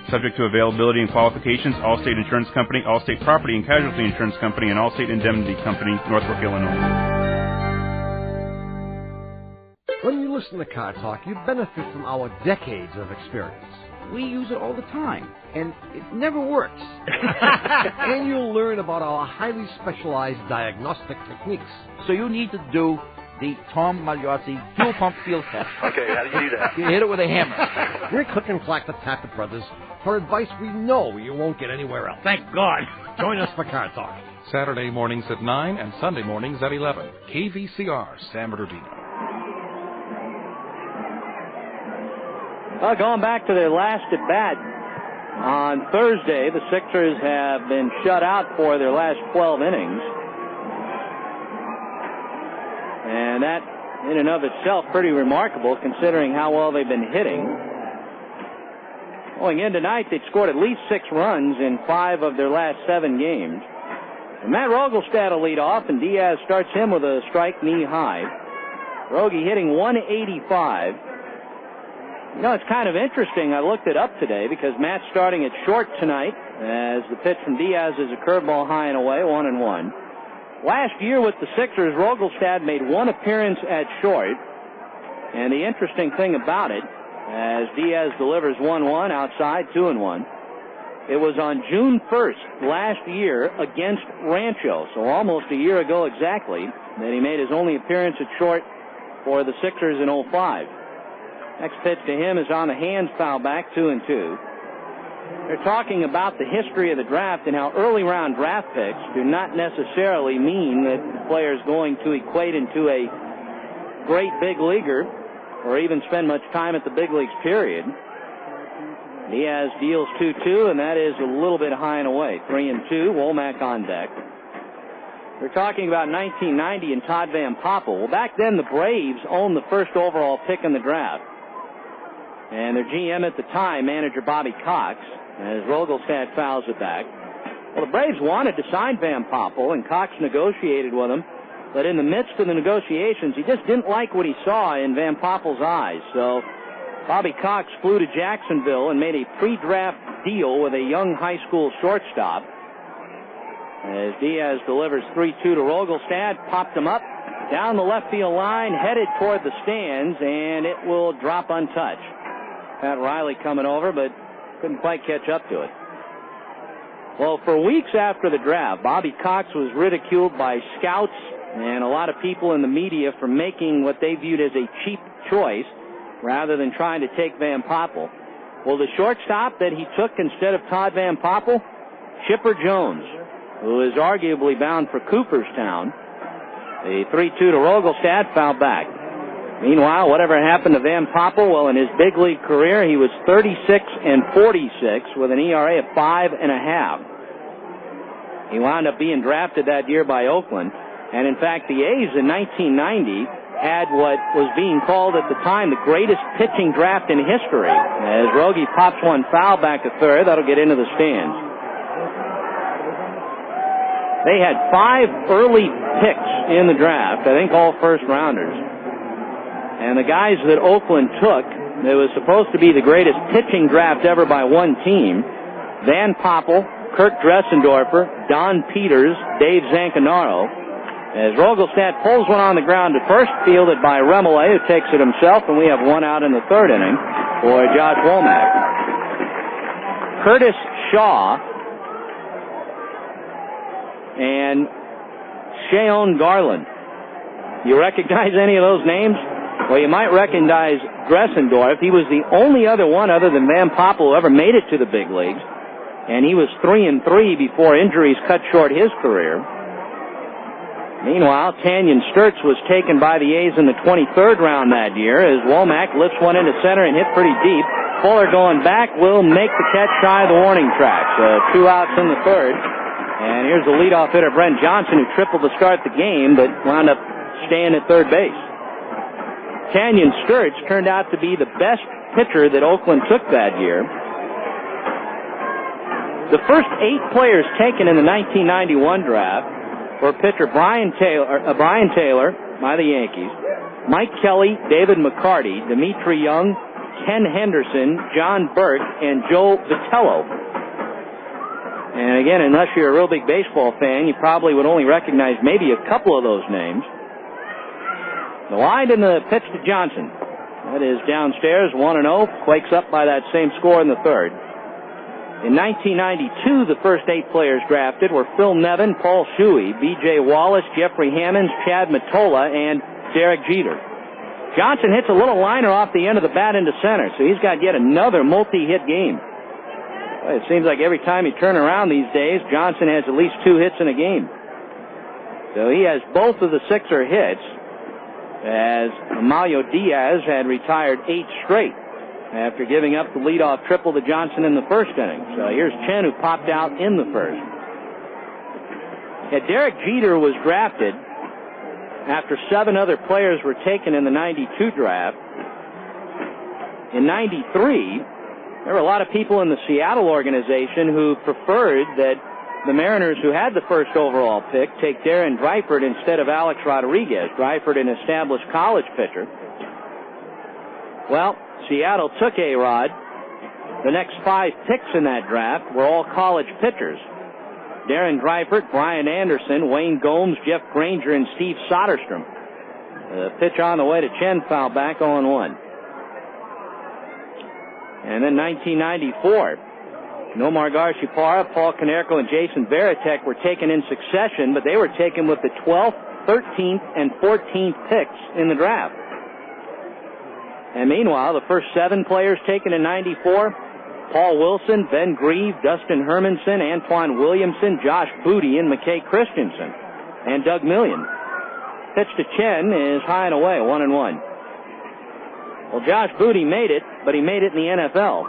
Subject to availability and qualifications, Allstate Insurance Company, Allstate Property and Casualty Insurance Company, and Allstate Indemnity Company, Northbrook, Illinois. When you listen to Car Talk, you benefit from our decades of experience. We use it all the time, and it never works. And you'll learn about our highly specialized diagnostic techniques. So you need to do the Tom Magliozzi fuel pump field test. Okay, how do you do that? You hit it with a hammer. We're Click and Clack the Tappet Brothers for advice we know you won't get anywhere else. Thank God. Join us for Car Talk. Saturday mornings at 9 and Sunday mornings at 11. KVCR, San Bernardino. Well, going back to their last at-bat on Thursday, the Sixers have been shut out for their last 12 innings. And that, in and of itself, pretty remarkable considering how well they've been hitting. Going in tonight, they'd scored at least 6 runs in 5 of their last 7 games. And Matt Rogelstad will lead off, and Diaz starts him with a strike knee high. Rogie hitting 185. You know, it's kind of interesting. I looked it up today because Matt's starting at short tonight as the pitch from Diaz is a curveball high and away, 1-1. Last year with the Sixers, Rogelstad made 1 appearance at short. And the interesting thing about it, as Diaz delivers 1-1 outside, 2-1, it was on June 1st last year against Rancho, so almost a year ago exactly, that he made his only appearance at short for the Sixers in 05. Next pitch to him is on the hands, foul back, 2-2. They're talking about the history of the draft and how early round draft picks do not necessarily mean that the player is going to equate into a great big leaguer or even spend much time at the big leagues, period. Diaz deals 2-2, and that is a little bit high and away. 3-2, Womack on deck. They're talking about 1990 and Todd Van Poppel. Well, back then the Braves owned the first overall pick in the draft. And their GM at the time, manager Bobby Cox, as Rogelstad fouls it back. Well, the Braves wanted to sign Van Poppel, and Cox negotiated with him. But in the midst of the negotiations, he just didn't like what he saw in Van Poppel's eyes. So Bobby Cox flew to Jacksonville and made a pre-draft deal with a young high school shortstop. As Diaz delivers 3-2 to Rogelstad, popped him up, down the left field line, headed toward the stands, and it will drop untouched. Pat Riley coming over, but couldn't quite catch up to it. Well, for weeks after the draft, Bobby Cox was ridiculed by scouts and a lot of people in the media for making what they viewed as a cheap choice rather than trying to take Van Poppel. Well, the shortstop that he took instead of Todd Van Poppel, Chipper Jones, who is arguably bound for Cooperstown. The 3-2 to Rogelstad, fouled back. Meanwhile, whatever happened to Van Poppel? Well, in his big league career, he was 36-46 with an ERA of 5.5. He wound up being drafted that year by Oakland. And in fact, the A's in 1990 had what was being called at the time the greatest pitching draft in history. As Rogie pops one foul back to third, that'll get into the stands. They had 5 early picks in the draft, I think all first-rounders. And the guys that Oakland took, it was supposed to be the greatest pitching draft ever by one team: Van Poppel, Kirk Dressendorfer, Don Peters, Dave Zancanaro. As Rogelstad pulls one on the ground to first, fielded by Remolay, who takes it himself, and we have one out in the third inning for Josh Womack. Curtis Shaw and Sheon Garland. You recognize any of those names? Well, you might recognize Dressendorf. He was the only other one other than Van Poppel who ever made it to the big leagues, and he was 3-3 before injuries cut short his career. Meanwhile, Tanyan Sturtz was taken by the A's in the 23rd round that year as Womack lifts one into center and hit pretty deep. Fuller going back will make the catch shy of the warning track. So 2 outs in the third. And here's the leadoff hitter, Brent Johnson, who tripled to start the game, but wound up staying at third base. Tanyan Sturtz turned out to be the best pitcher that Oakland took that year. The first 8 players taken in the 1991 draft were pitcher Brian Taylor by the Yankees, Mike Kelly, David McCarty, Dimitri Young, Ken Henderson, John Burke, and Joe Vitello. And again, unless you're a real big baseball fan, you probably would only recognize maybe a couple of those names. The wind and the pitch to Johnson. That is downstairs, 1-0. Quakes up by that same score in the third. In 1992, the first 8 players drafted were Phil Nevin, Paul Shuey, B.J. Wallace, Jeffrey Hammonds, Chad Mottola, and Derek Jeter. Johnson hits a little liner off the end of the bat into center, so he's got yet another multi-hit game. Well, it seems like every time you turn around these days, Johnson has at least 2 hits in a game. So he has both of the Sixer hits, as Amalio Diaz had retired 8 straight after giving up the leadoff triple to Johnson in the first inning. So here's Chen, who popped out in the first. Yeah, Derek Jeter was drafted after 7 other players were taken in the 92 draft. In 93, there were a lot of people in the Seattle organization who preferred that the Mariners, who had the first overall pick, take Darren Dreifert instead of Alex Rodriguez. Dreifert, an established college pitcher. Well, Seattle took A-Rod. The next 5 picks in that draft were all college pitchers: Darren Dreifert, Brian Anderson, Wayne Gomes, Jeff Granger, and Steve Soderstrom. The pitch on the way to Chen, foul back, 0-1. And then 1994, Nomar Garciaparra, Paul Konerko, and Jason Varitek were taken in succession, but they were taken with the 12th, 13th, and 14th picks in the draft. And meanwhile, the first 7 players taken in 94, Paul Wilson, Ben Grieve, Dustin Hermanson, Antoine Williamson, Josh Booty, and McKay Christensen, and Doug Million. Pitch to Chen is high and away, 1-1. Well, Josh Booty made it, but he made it in the NFL.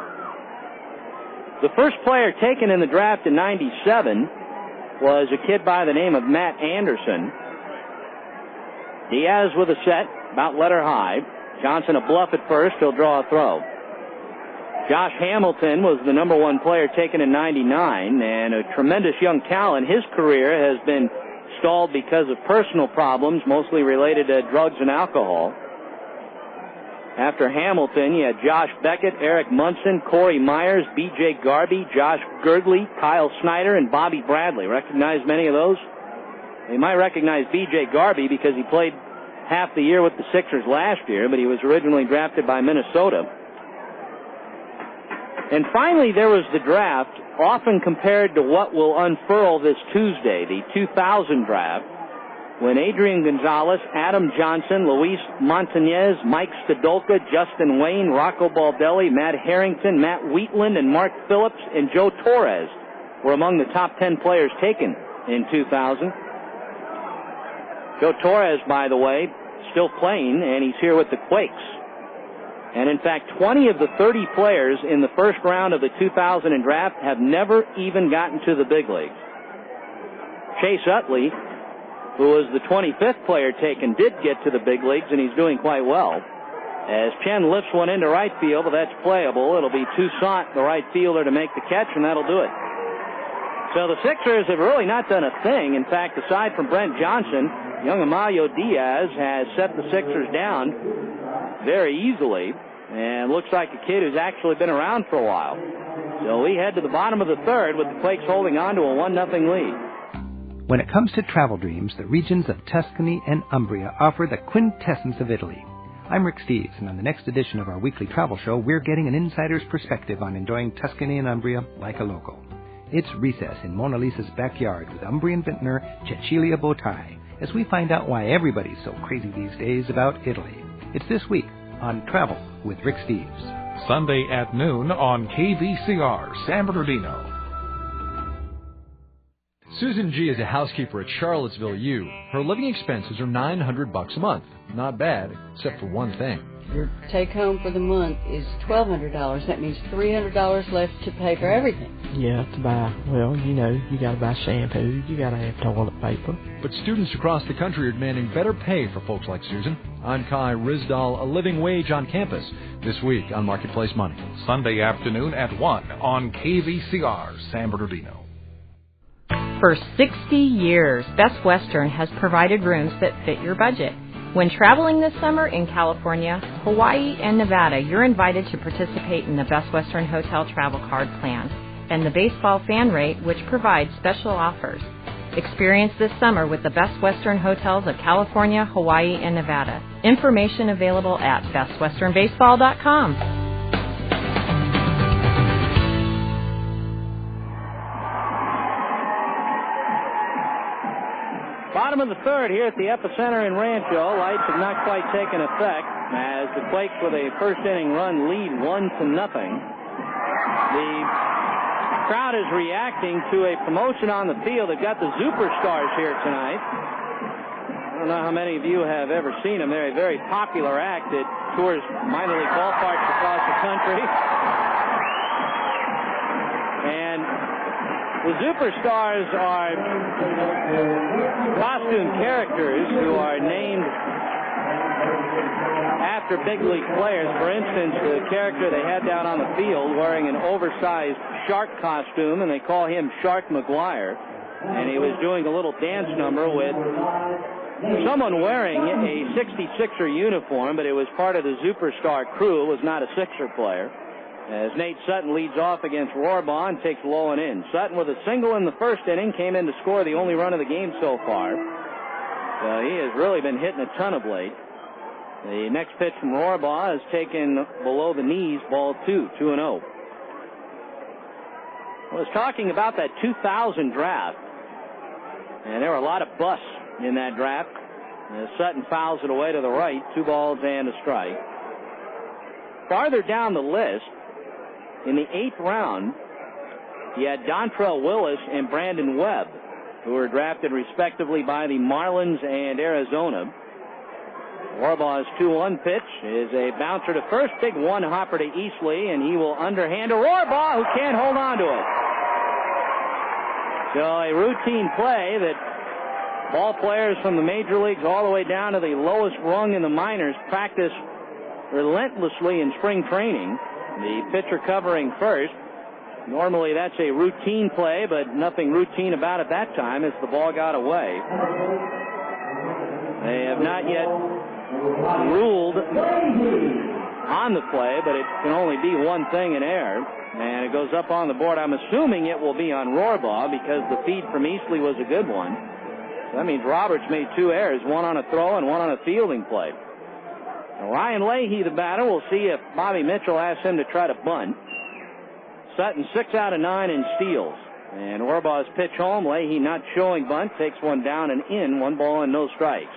The first player taken in the draft in 97 was a kid by the name of Matt Anderson. Diaz with a set, about letter high. Johnson a bluff at first. He'll draw a throw. Josh Hamilton was the number 1 player taken in 99, and a tremendous young talent. His career has been stalled because of personal problems, mostly related to drugs and alcohol. After Hamilton, you had Josh Beckett, Eric Munson, Corey Myers, B.J. Garby, Josh Girdley, Kyle Snyder, and Bobby Bradley. Recognize many of those? You might recognize B.J. Garby because he played half the year with the Sixers last year, but he was originally drafted by Minnesota. And finally, there was the draft, often compared to what will unfurl this Tuesday, the 2000 draft, when Adrian Gonzalez, Adam Johnson, Luis Montañez, Mike Stadolka, Justin Wayne, Rocco Baldelli, Matt Harrington, Matt Wheatland, and Mark Phillips and Joe Torres were among the top 10 players taken in 2000. Joe Torres, by the way, still playing, and he's here with the Quakes. And in fact, 20 of the 30 players in the first round of the 2000 draft have never even gotten to the big leagues. Chase Utley, who was the 25th player taken, did get to the big leagues, and he's doing quite well. As Chen lifts one into right field, but that's playable. It'll be Toussaint, the right fielder, to make the catch, and that'll do it. So the Sixers have really not done a thing. In fact, aside from Brent Johnson, young Amalio Diaz has set the Sixers down very easily, and looks like a kid who's actually been around for a while. So we head to the bottom of the third with the Quakes holding on to a 1-0 lead. When it comes to travel dreams, the regions of Tuscany and Umbria offer the quintessence of Italy. I'm Rick Steves, and on the next edition of our weekly travel show, we're getting an insider's perspective on enjoying Tuscany and Umbria like a local. It's Recess in Mona Lisa's backyard with Umbrian vintner Cecilia Botai, as we find out why everybody's so crazy these days about Italy. It's this week on Travel with Rick Steves. Sunday at noon on KVCR, San Bernardino. Susan G. is a housekeeper at Charlottesville U. Her living expenses are $900 a month. Not bad, except for one thing. Your take home for the month is $1,200. That means $300 left to pay for everything. Yeah, to buy, well, you know, you got to buy shampoo, you got to have toilet paper. But students across the country are demanding better pay for folks like Susan. I'm Kai Rizdal, a living wage on campus, this week on Marketplace Money. Sunday afternoon at 1 on KVCR, San Bernardino. For 60 years, Best Western has provided rooms that fit your budget. When traveling this summer in California, Hawaii, and Nevada, you're invited to participate in the Best Western Hotel Travel Card Plan and the Baseball Fan Rate, which provides special offers. Experience this summer with the Best Western Hotels of California, Hawaii, and Nevada. Information available at bestwesternbaseball.com. Bottom of the third here at the Epicenter in Rancho. Lights have not quite taken effect as the Quakes with a first inning run lead 1-0. The crowd is reacting to a promotion on the field. They've got the Superstars here tonight. I don't know how many of you have ever seen them. They're a very popular act that tours minor league ballparks across the country. And the Superstars are costume characters who are named after big league players. For instance, the character they had down on the field wearing an oversized shark costume, and they call him Shark McGuire. And he was doing a little dance number with someone wearing a 66er uniform, but it was part of the Superstar crew. It was not a Sixer player. As Nate Sutton leads off against Rohrbaugh and takes low and in. Sutton with a single in the first inning came in to score the only run of the game so far. So he has really been hitting a ton of late. The next pitch from Rohrbaugh is taken below the knees, ball 2-0. I was talking about that 2000 draft, and there were a lot of busts in that draft. As Sutton fouls it away to the right, 2 balls and a strike. Farther down the list, in the 8th round, you had Dontrell Willis and Brandon Webb, who were drafted respectively by the Marlins and Arizona. Rohrbaugh's 2-1 pitch is a bouncer to first, big one-hopper to Easley, and he will underhand to Rohrbaugh, who can't hold on to it. So a routine play that ball players from the major leagues all the way down to the lowest rung in the minors practice relentlessly in spring training. The pitcher covering first. Normally that's a routine play, but nothing routine about it that time as the ball got away. They have not yet ruled on the play, but it can only be one thing in air. And it goes up on the board. I'm assuming it will be on Rohrbaugh because the feed from Eastley was a good one. That means Roberts made 2 errors, one on a throw and one on a fielding play. Now, Ryan Leahy, the batter, will see if Bobby Mitchell asks him to try to bunt. Sutton 6 out of 9 in steals. And Rohrbaugh's pitch home. Leahy not showing bunt, takes one down and in, 1 ball and no strikes.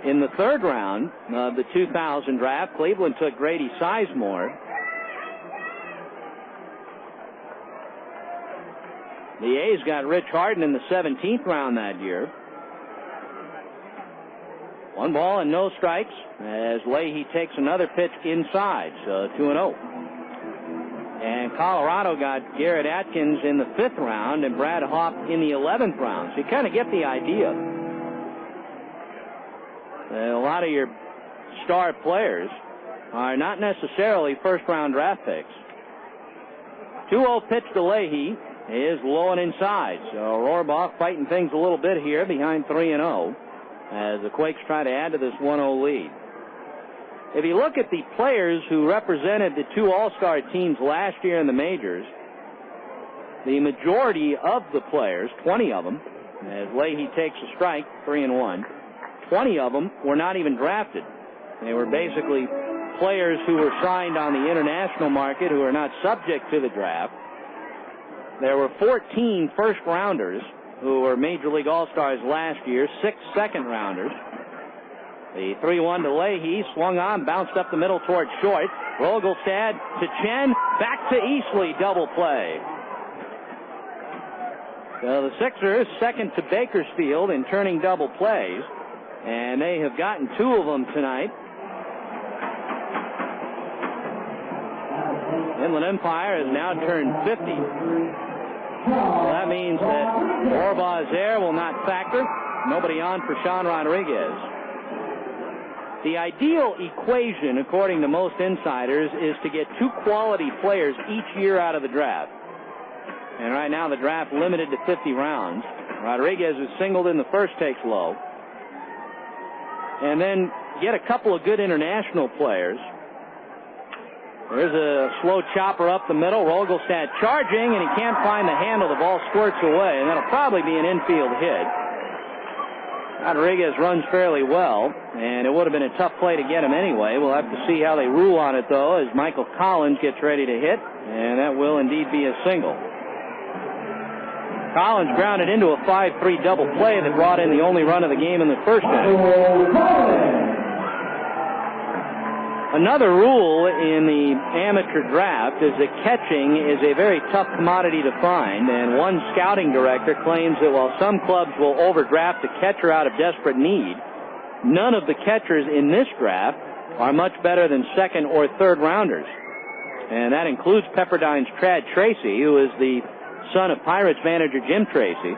In the third round of the 2000 draft, Cleveland took Grady Sizemore. The A's got Rich Harden in the 17th round that year. 1 ball and no strikes as Leahy takes another pitch inside, so 2-0. And Colorado got Garrett Atkins in the 5th round and Brad Hopp in the 11th round. So you kind of get the idea. A lot of your star players are not necessarily first-round draft picks. 2-0 pitch to Leahy is low and inside. So Rohrbaugh fighting things a little bit here behind 3-0 as the Quakes try to add to this 1-0 lead. If you look at the players who represented the 2 All-Star teams last year in the majors, the majority of the players, 20 of them, as Leahy takes a strike, 3-1, 20 of them were not even drafted. They were basically players who were signed on the international market who are not subject to the draft. There were 14 first-rounders who were Major League All-Stars last year, 6 second-rounders. The 3-1 to Leahy, swung on, bounced up the middle toward short. Rogelstad to Chen, back to Eastley, double play. So the Sixers second to Bakersfield in turning double plays, and they have gotten 2 of them tonight. Inland Empire has now turned 50. So that means that Rohrbaugh's error will not factor. Nobody on for Sean Rodriguez. The ideal equation, according to most insiders, is to get 2 quality players each year out of the draft. And right now the draft limited to 50 rounds. Rodriguez is singled in the first, takes low. And then get a couple of good international players. There's a slow chopper up the middle. Rogelstad charging, and he can't find the handle. The ball squirts away, and that'll probably be an infield hit. Rodriguez runs fairly well, and it would have been a tough play to get him anyway. We'll have to see how they rule on it, though, as Michael Collins gets ready to hit, and that will indeed be a single. Collins grounded into a 5-3 double play that brought in the only run of the game in the first inning. Another rule in the amateur draft is that catching is a very tough commodity to find, and one scouting director claims that while some clubs will overdraft a catcher out of desperate need, none of the catchers in this draft are much better than second or third rounders. And that includes Pepperdine's Trad Tracy, who is the son of Pirates manager Jim Tracy.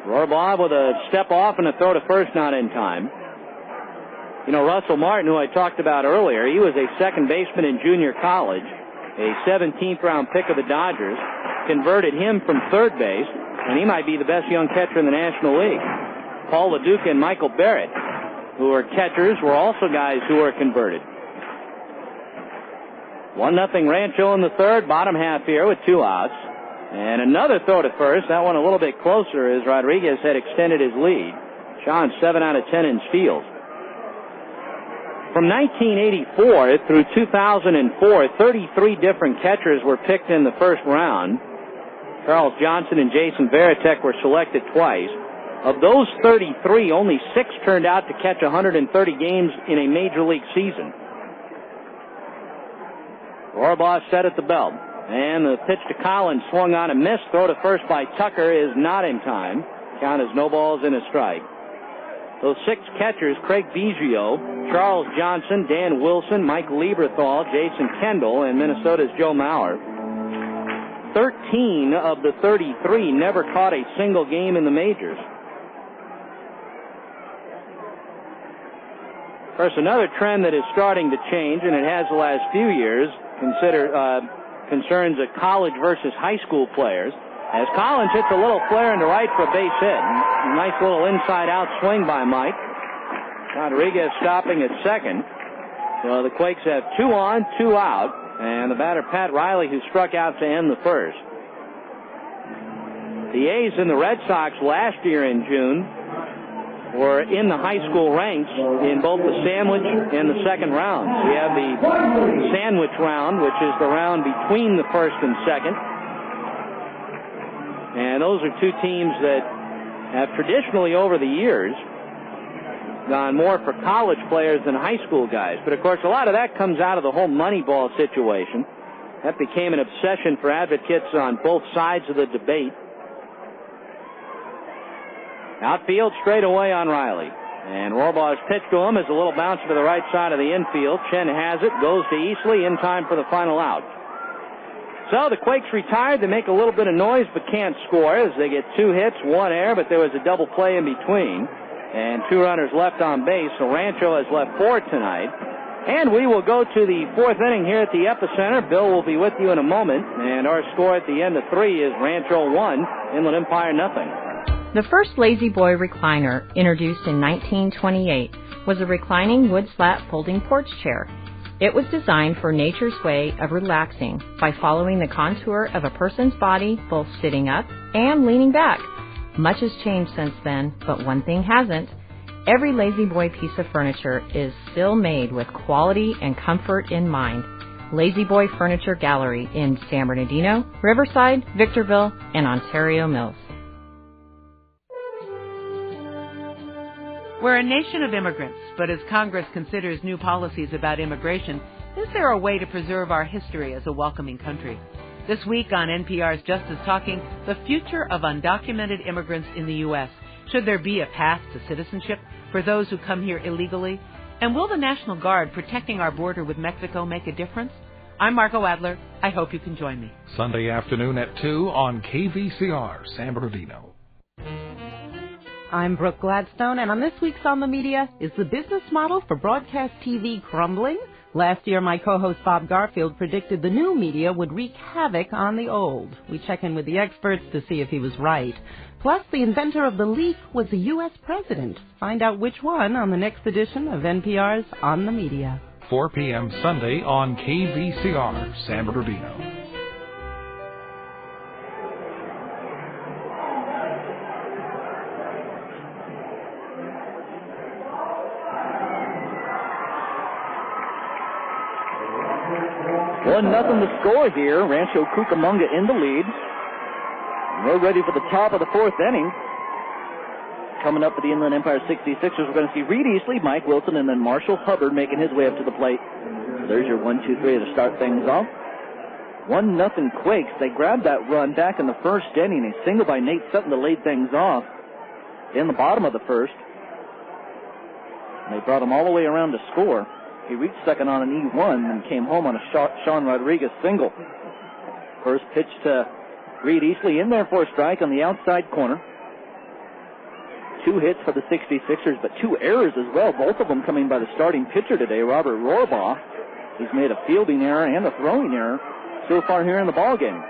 Rohrbaugh with a step off and a throw to first, not in time. You know, Russell Martin, who I talked about earlier, he was a second baseman in junior college, a 17th round pick of the Dodgers, converted him from third base, and he might be the best young catcher in the National League. Paul LaDuca and Michael Barrett, who are catchers, were also guys who were converted. 1-0 Rancho in the third, bottom half here with 2 outs. And another throw to first, that one a little bit closer as Rodriguez had extended his lead. Sean 7 out of 10 in steals. From 1984 through 2004, 33 different catchers were picked in the first round. Charles Johnson and Jason Varitek were selected twice. Of those 33, only 6 turned out to catch 130 games in a major league season. Rohrbaugh set at the belt, and the pitch to Collins swung on and missed. Throw to first by Tucker is not in time. Count is no balls and a strike. Those 6 catchers, Craig Biggio, Charles Johnson, Dan Wilson, Mike Lieberthal, Jason Kendall, and Minnesota's Joe Mauer. 13 of the 33 never caught a single game in the majors. Of course, another trend that is starting to change, and it has the last few years, concerns college versus high school players. As Collins hits a little flare into right for a base hit. Nice little inside-out swing by Mike. Rodriguez stopping at second. So the Quakes have 2 on, 2 out. And the batter, Pat Riley, who struck out to end the first. The A's and the Red Sox last year in June were in the high school ranks in both the sandwich and the second rounds. We have the sandwich round, which is the round between the first and second. And those are two teams that have traditionally over the years gone more for college players than high school guys. But, of course, a lot of that comes out of the whole Moneyball situation. That became an obsession for advocates on both sides of the debate. Outfield straight away on Riley. And Rohrbaugh's pitch to him is a little bounce to the right side of the infield. Chen has it, goes to Easley in time for the final out. So the Quakes retired. They make a little bit of noise but can't score as they get 2 hits, 1 error, but there was a double play in between. And 2 runners left on base, so Rancho has left 4 tonight. And we will go to the 4th inning here at the Epicenter. Bill will be with you in a moment. And our score at the end of 3 is Rancho 1, Inland Empire nothing. The first Lazy Boy recliner, introduced in 1928, was a reclining wood slat folding porch chair. It was designed for nature's way of relaxing by following the contour of a person's body, both sitting up and leaning back. Much has changed since then, but one thing hasn't. Every Lazy Boy piece of furniture is still made with quality and comfort in mind. Lazy Boy Furniture Gallery in San Bernardino, Riverside, Victorville, and Ontario Mills. We're a nation of immigrants, but as Congress considers new policies about immigration, is there a way to preserve our history as a welcoming country? This week on NPR's Justice Talking, the future of undocumented immigrants in the U.S. Should there be a path to citizenship for those who come here illegally? And will the National Guard protecting our border with Mexico make a difference? I'm Margot Adler. I hope you can join me. Sunday afternoon at 2 on KVCR, San Bernardino. I'm Brooke Gladstone, and on this week's On the Media, is the business model for broadcast TV crumbling? Last year, my co-host Bob Garfield predicted the new media would wreak havoc on the old. We check in with the experts to see if he was right. Plus, the inventor of the leak was a U.S. president. Find out which one on the next edition of NPR's On the Media. 4 p.m. Sunday on KVCR, San Bernardino. Nothing to score here. Rancho Cucamonga in the lead. We're ready for the top of the 4th inning. Coming up for the Inland Empire 66ers, we're going to see Reed Easley, Mike Wilson, and then Marshall Hubbard making his way up to the plate. So there's your 1, 2, 3 to start things off. 1-0 Quakes. They grabbed that run back in the first inning. A single by Nate Sutton to lead things off in the bottom of the first. And they brought him all the way around to score. He reached second on an E1 and came home on a Sean Rodriguez single. First pitch to Reed Easley in there for a strike on the outside corner. 2 hits for the 66ers, but 2 errors as well, both of them coming by the starting pitcher today, Robert Rohrbaugh. He's made a fielding error and a throwing error so far here in the ballgame.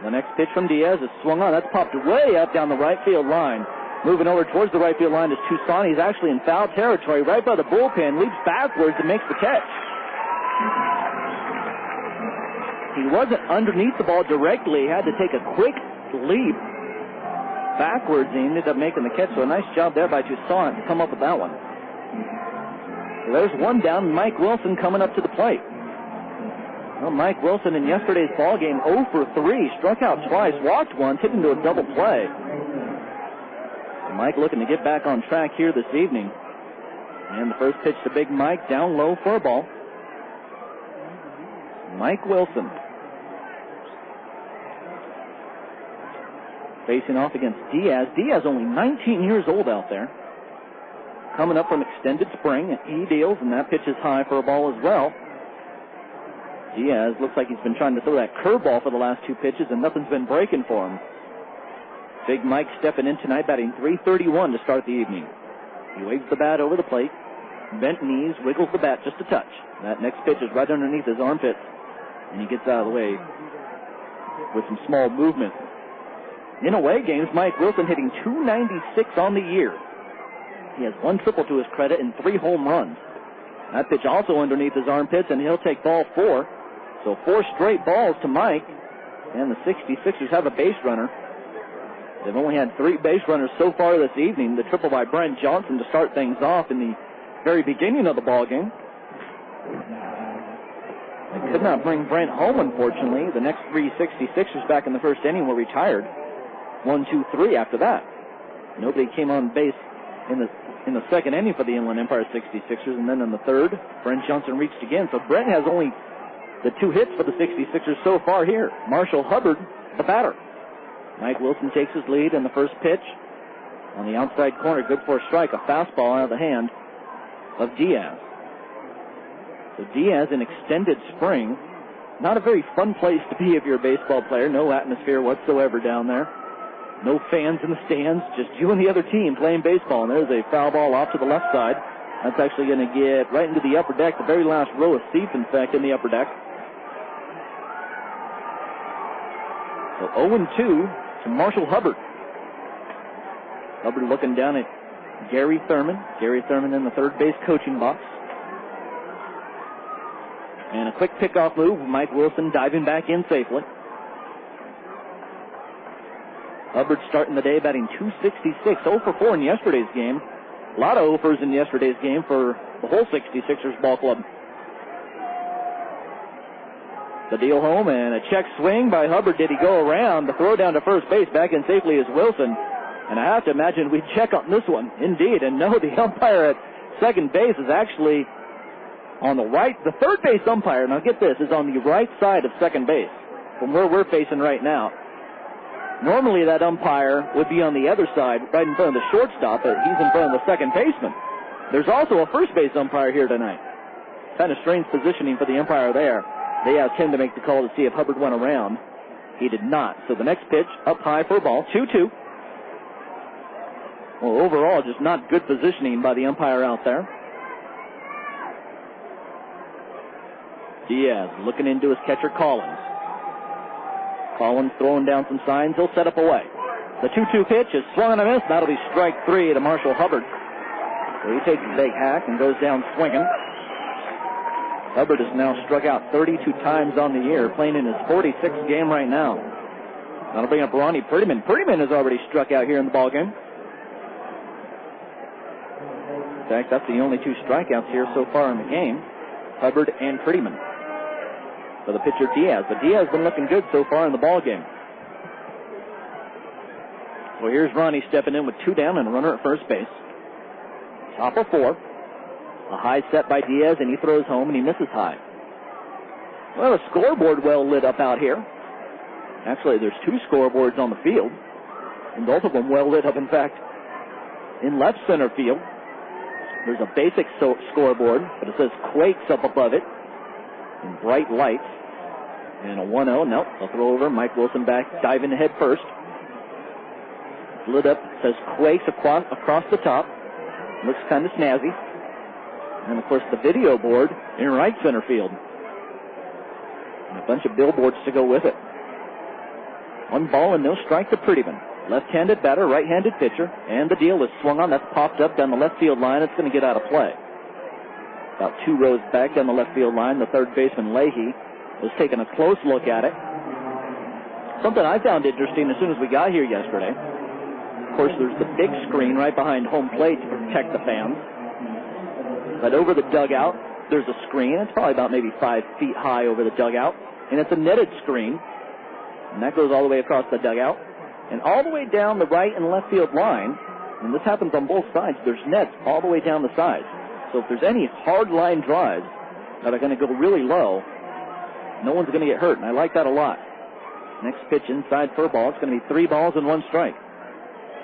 The next pitch from Diaz is swung on. That's popped way up down the right field line. Moving over towards the right field line is Tucson. He's actually in foul territory right by the bullpen. Leaps backwards and makes the catch. He wasn't underneath the ball directly. He had to take a quick leap backwards. He ended up making the catch. So a nice job there by Tucson to come up with that one. So there's one down. Mike Wilson coming up to the plate. Well, Mike Wilson in yesterday's ball game 0 for 3. Struck out twice, walked once, hit into a double play. Mike looking to get back on track here this evening. And the first pitch to Big Mike, down low for a ball. Mike Wilson facing off against Diaz. Diaz only 19 years old out there. Coming up from extended spring. He deals, and that pitch is high for a ball as well. Diaz looks like he's been trying to throw that curveball for the last 2 pitches, and nothing's been breaking for him. Big Mike stepping in tonight, batting .331 to start the evening. He waves the bat over the plate. Bent knees, wiggles the bat just a touch. That next pitch is right underneath his armpit, and he gets out of the way with some small movement. In away games, Mike Wilson hitting .296 on the year. He has 1 triple to his credit and 3 home runs. That pitch also underneath his armpits, and he'll take ball 4. So 4 straight balls to Mike, and the 66ers have a base runner. They've only had 3 base runners so far this evening. The triple by Brent Johnson to start things off in the very beginning of the ball game. They could not bring Brent home, unfortunately. The next 3 66ers back in the first inning were retired. 1, 2, 3 after that. Nobody came on base in the second inning for the Inland Empire 66ers, and then in the third, Brent Johnson reached again. So Brent has only the 2 hits for the 66ers so far here. Marshall Hubbard, the batter. Mike Wilson takes his lead in the first pitch. On the outside corner, good for a strike, a fastball out of the hand of Diaz. So Diaz in extended spring. Not a very fun place to be if you're a baseball player. No atmosphere whatsoever down there. No fans in the stands, just you and the other team playing baseball. And there's a foul ball off to the left side. That's actually going to get right into the upper deck, the very last row of seats, in fact, in the upper deck. So 0-2 to Marshall Hubbard. Hubbard looking down at Gary Thurman. Gary Thurman in the third base coaching box. And a quick pickoff move. Mike Wilson diving back in safely. Hubbard starting the day batting .266, 0 for 4 in yesterday's game. A lot of 0-fers in yesterday's game for the whole 66ers ball club. The deal home and a check swing by Hubbard. Did he go around? The throw down to first base. Back in safely is Wilson. And I have to imagine we'd check on this one. Indeed. And no, the umpire at second base is actually on the right. The third base umpire, now get this, is on the right side of second base from where we're facing right now. Normally that umpire would be on the other side, right in front of the shortstop, but he's in front of the second baseman. There's also a first base umpire here tonight. Kind of strange positioning for the umpire there. They asked him to make the call to see if Hubbard went around. He did not. So the next pitch, up high for a ball, 2-2. Well, overall, just not good positioning by the umpire out there. Diaz looking into his catcher, Collins. Collins throwing down some signs. He'll set up away. The 2-2 pitch is swung and a miss. That'll be strike 3 to Marshall Hubbard. So he takes a big hack and goes down swinging. Hubbard has now struck out 32 times on the year, playing in his 46th game right now. That'll bring up Ronnie Prettyman. Prettyman has already struck out here in the ballgame. In fact, that's the only 2 strikeouts here so far in the game. Hubbard and Prettyman. For the pitcher, Diaz. But Diaz has been looking good so far in the ballgame. So here's Ronnie stepping in with 2 down and a runner at first base. Top of 4. A high set by Diaz, and he throws home, and he misses high. Well, a scoreboard well lit up out here. Actually, there's 2 scoreboards on the field, and both of them well lit up, in fact, in left center field. There's a basic scoreboard, but it says Quakes up above it in bright lights. And a 1-0. Nope, they'll throw over. Mike Wilson back, diving head first. Lit up, says Quakes across the top. Looks kind of snazzy. And, of course, the video board in right center field. And a bunch of billboards to go with it. 1 ball and no strike to Prettyman. Left-handed batter, right-handed pitcher. And the deal is swung on. That's popped up down the left field line. It's going to get out of play. About 2 rows back down the left field line, the third baseman, Leahy, was taking a close look at it. Something I found interesting as soon as we got here yesterday. Of course, there's the big screen right behind home plate to protect the fans. But over the dugout, there's a screen. It's probably about maybe 5 feet high over the dugout. And it's a netted screen. And that goes all the way across the dugout. And all the way down the right and left field line, and this happens on both sides, there's nets all the way down the sides. So if there's any hard line drives that are going to go really low, no one's going to get hurt. And I like that a lot. Next pitch inside for a ball. It's going to be 3 balls and 1 strike.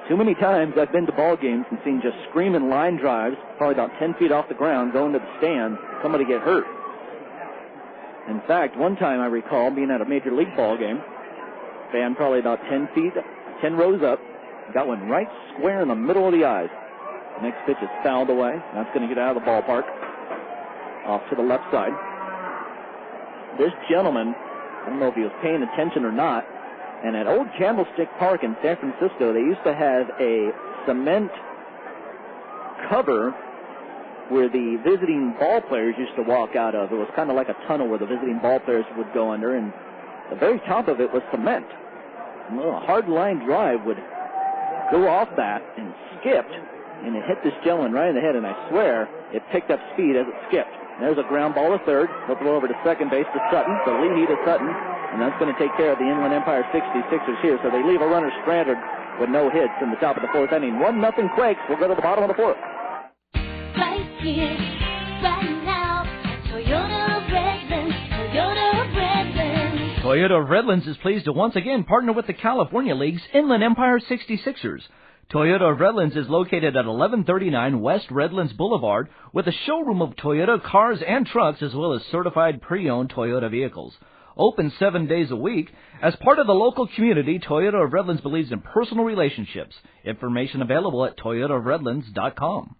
Too many times I've been to ball games and seen just screaming line drives, probably about 10 feet off the ground, going to the stand, somebody get hurt. In fact, one time I recall being at a major league ball game, fan probably about 10 feet, 10 rows up, got one right square in the middle of the eyes. Next pitch is fouled away. That's going to get out of the ballpark. Off to the left side. This gentleman, I don't know if he was paying attention or not, and at Old Candlestick Park in San Francisco, they used to have a cement cover where the visiting ball players used to walk out of. It was kind of like a tunnel where the visiting ball players would go under, and the very top of it was cement. And a hard line drive would go off that and skipped, and it hit this gentleman right in the head, and I swear it picked up speed as it skipped. There's a ground ball to third. They'll throw over to second base to Sutton. So Leahy to Sutton, and that's going to take care of the Inland Empire 66ers here. So they leave a runner stranded with no hits in the top of the fourth inning. 1-0 Quakes. We'll go to the bottom of the fourth. Right here, right now, Toyota Redlands, Toyota Redlands. Toyota of Redlands is pleased to once again partner with the California League's Inland Empire 66ers. Toyota of Redlands is located at 1139 West Redlands Boulevard with a showroom of Toyota cars and trucks as well as certified pre-owned Toyota vehicles. Open 7 days a week. As part of the local community, Toyota of Redlands believes in personal relationships. Information available at toyotaofredlands.com.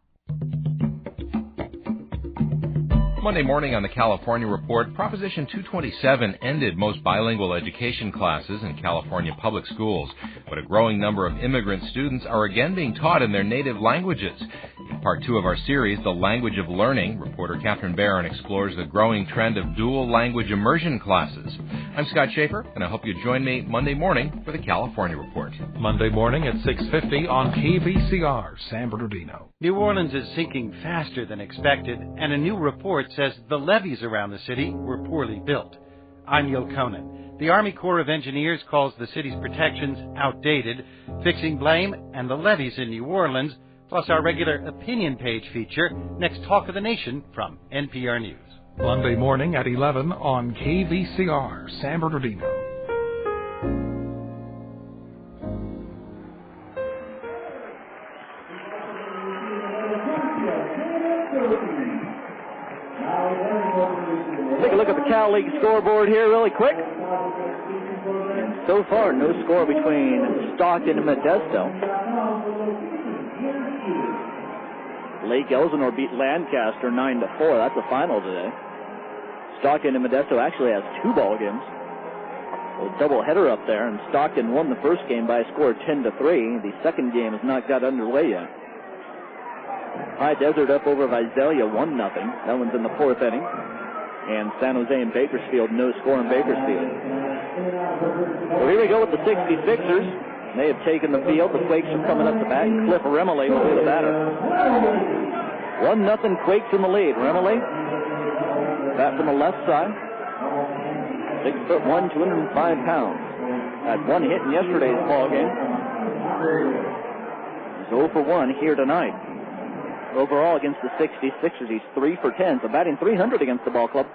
Monday morning on the California Report, Proposition 227 ended most bilingual education classes in California public schools, but a growing number of immigrant students are again being taught in their native languages. In part 2 of our series, The Language of Learning, reporter Catherine Barron explores the growing trend of dual language immersion classes. I'm Scott Schaefer, and I hope you join me Monday morning for the California Report. Monday morning at 6:50 on KVCR, San Bernardino. New Orleans is sinking faster than expected, and a new report says the levees around the city were poorly built. I'm Neil Conan. The Army Corps of Engineers calls the city's protections outdated, fixing blame, and the levees in New Orleans, plus our regular opinion page feature, Next Talk of the Nation from NPR News. Monday morning at 11 on KVCR, San Bernardino. Take a look at the Cal League scoreboard here really quick. And so far, no score between Stockton and Modesto. Lake Elsinore beat Lancaster 9-4. That's the final today. Stockton and Modesto actually has 2 ball games. A doubleheader up there, and Stockton won the first game by a score of 10-3. The second game has not got underway yet. High Desert up over Visalia 1-0. That one's in the fourth inning. And San Jose and Bakersfield, no score in Bakersfield. Well, here we go with the 66ers. They have taken the field. The Quakes are coming up to bat, and Cliff Remele will be the batter. 1-0 Quakes in the lead. Remele, bat from the left side. 6'1", 205 pounds. Had 1 hit in yesterday's ball game. He's 0 for 1 here tonight. Overall against the 66ers, he's 3 for 10, so batting .300 against the ball club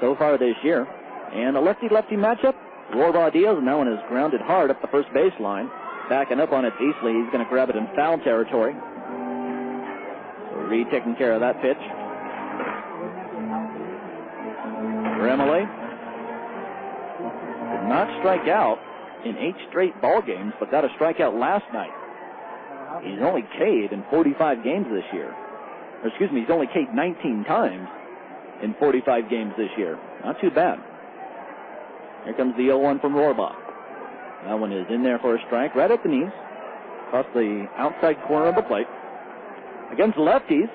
so far this year. And a lefty-lefty matchup. Warbaugh Diaz, and that one is grounded hard up the first baseline. Backing up on it easily. He's going to grab it in foul territory. So Reed taking care of that pitch. Remele did not strike out in 8 straight ball games, but got a strikeout last night. He's only K'd in 45 games this year. Or excuse me, he's only K'd 19 times in 45 games this year. Not too bad. Here comes the 0-1 from Rohrbach. That one is in there for a strike, right at the knees, across the outside corner of the plate. Against lefties,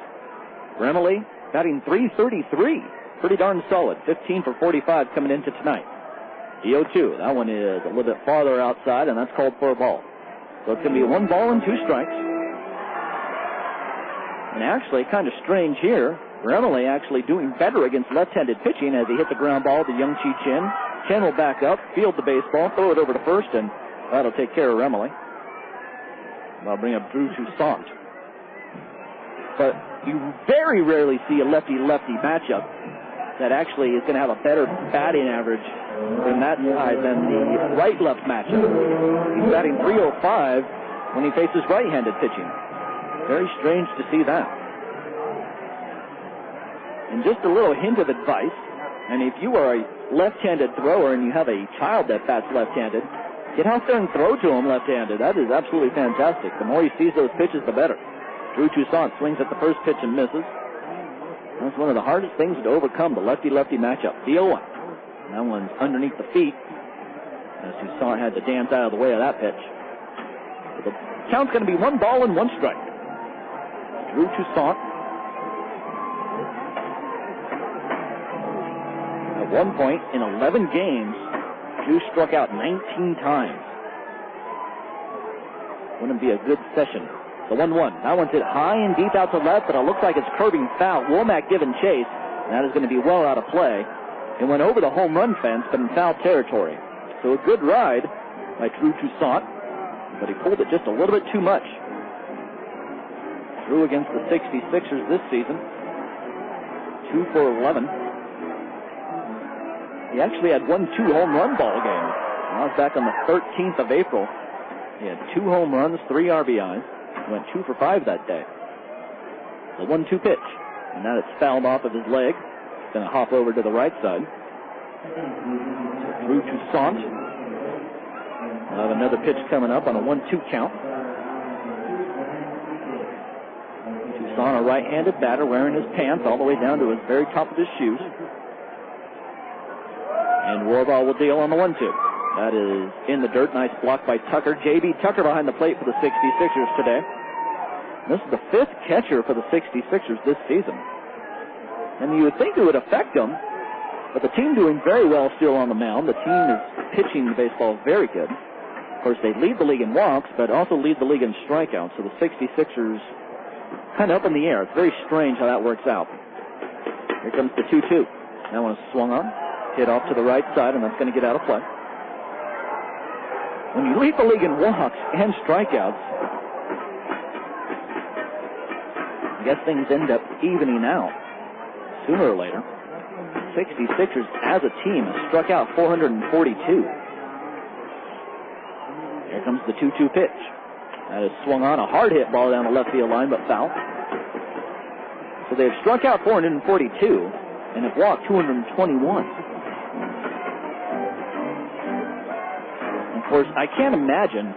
Remele batting .333. Pretty darn solid. 15 for 45 coming into tonight. The 0-2. That one is a little bit farther outside, and that's called for a ball. So it's going to be 1 ball and 2 strikes. And actually, kind of strange here, Remele actually doing better against left-handed pitching as he hit the ground ball to Young-Chi Chen. Chen will back up, field the baseball, throw it over to first, and that'll take care of Remele. I'll bring up Drew Toussaint. But you very rarely see a lefty-lefty matchup that actually is going to have a better batting average from that side than the right-left matchup. He's batting .305 when he faces right-handed pitching. Very strange to see that. And just a little hint of advice, and if you are a left-handed thrower and you have a child that bats left-handed, get out there and throw to him left-handed. That is absolutely fantastic. The more he sees those pitches, the better. Drew Toussaint swings at the first pitch and misses. That's one of the hardest things to overcome, the lefty-lefty matchup. The 0-1. That one's underneath the feet, as Toussaint had to dance out of the way of that pitch. So the count's going to be 1 ball and 1 strike. Drew Toussaint. At one point in 11 games, Drew struck out 19 times. Wouldn't be a good session. The 1-1. That one's hit high and deep out to left, but it looks like it's curving foul. Womack giving chase, and that is going to be well out of play. It went over the home run fence, but in foul territory. So a good ride by Drew Toussaint, but he pulled it just a little bit too much. Drew against the 66ers this season, 2 for 11. He actually had 1 2-home run ball game. That was back on the 13th of April. He had 2 home runs, 3 RBIs. He went 2 for 5 that day. The 1-2 pitch, and now it's fouled off of his leg. It's going to hop over to the right side. So Drew Toussaint. We'll have another pitch coming up on a 1-2 count. Toussaint, a right-handed batter, wearing his pants all the way down to his very top of his shoes. And Warbaugh will deal on the 1-2. That is in the dirt. Nice block by Tucker. J.B. Tucker behind the plate for the 66ers today. This is the 5th catcher for the 66ers this season. And you would think it would affect them, but the team doing very well still on the mound. The team is pitching the baseball very good. Of course, they lead the league in walks, but also lead the league in strikeouts. So the 66ers kind of up in the air. It's very strange how that works out. Here comes the 2-2. That one is swung on. Hit off to the right side, and that's going to get out of play. When you lead the league in walks and strikeouts, I guess things end up evening out sooner or later. 66ers as a team has struck out 442. Here comes the 2-2 pitch. That is swung on, a hard hit ball down the left field line, but foul. So they've struck out 442 and have walked 221. Of course, I can't imagine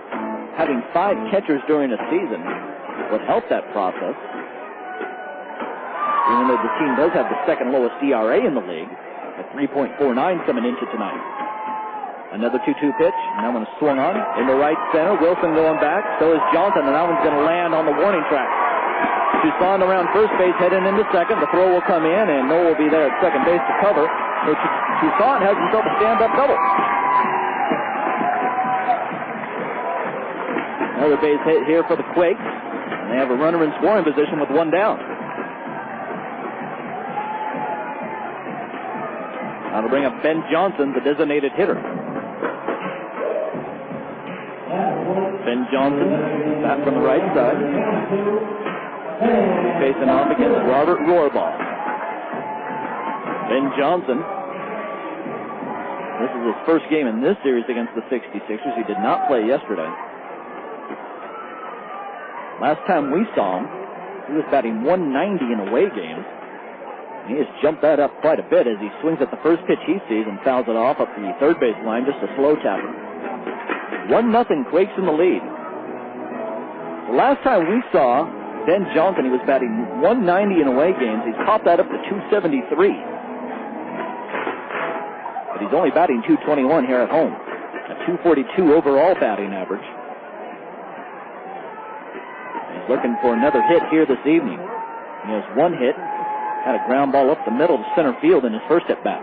having 5 catchers during a season would help that process. Even though the team does have the second lowest ERA in the league at 3.49 coming into tonight. Another 2-2 pitch, and that one is swung on into right center. Wilson going back, so is Johnson, and that one's going to land on the warning track. Toussaint around first base, heading into second. The throw will come in, and Noel will be there at second base to cover. So Toussaint has himself a stand-up double. Another base hit here for the Quakes, and they have a runner in scoring position with 1 down. Now to bring up Ben Johnson, the designated hitter. Ben Johnson, back from the right side. He's facing off against Robert Rohrbaugh. Ben Johnson, this is his first game in this series against the 66ers. He did not play yesterday. Last time we saw him, he was batting 190 in away games. He has jumped that up quite a bit as he swings at the first pitch he sees and fouls it off up the third base line, just a slow tapper. 1-0 Quakes in the lead. The last time we saw Ben Johnson, he was batting 190 in away games. He's popped that up to 273. But he's only batting 221 here at home. A 242 overall batting average. He's looking for another hit here this evening. He has 1 hit. Had a ground ball up the middle to center field in his first at-bat.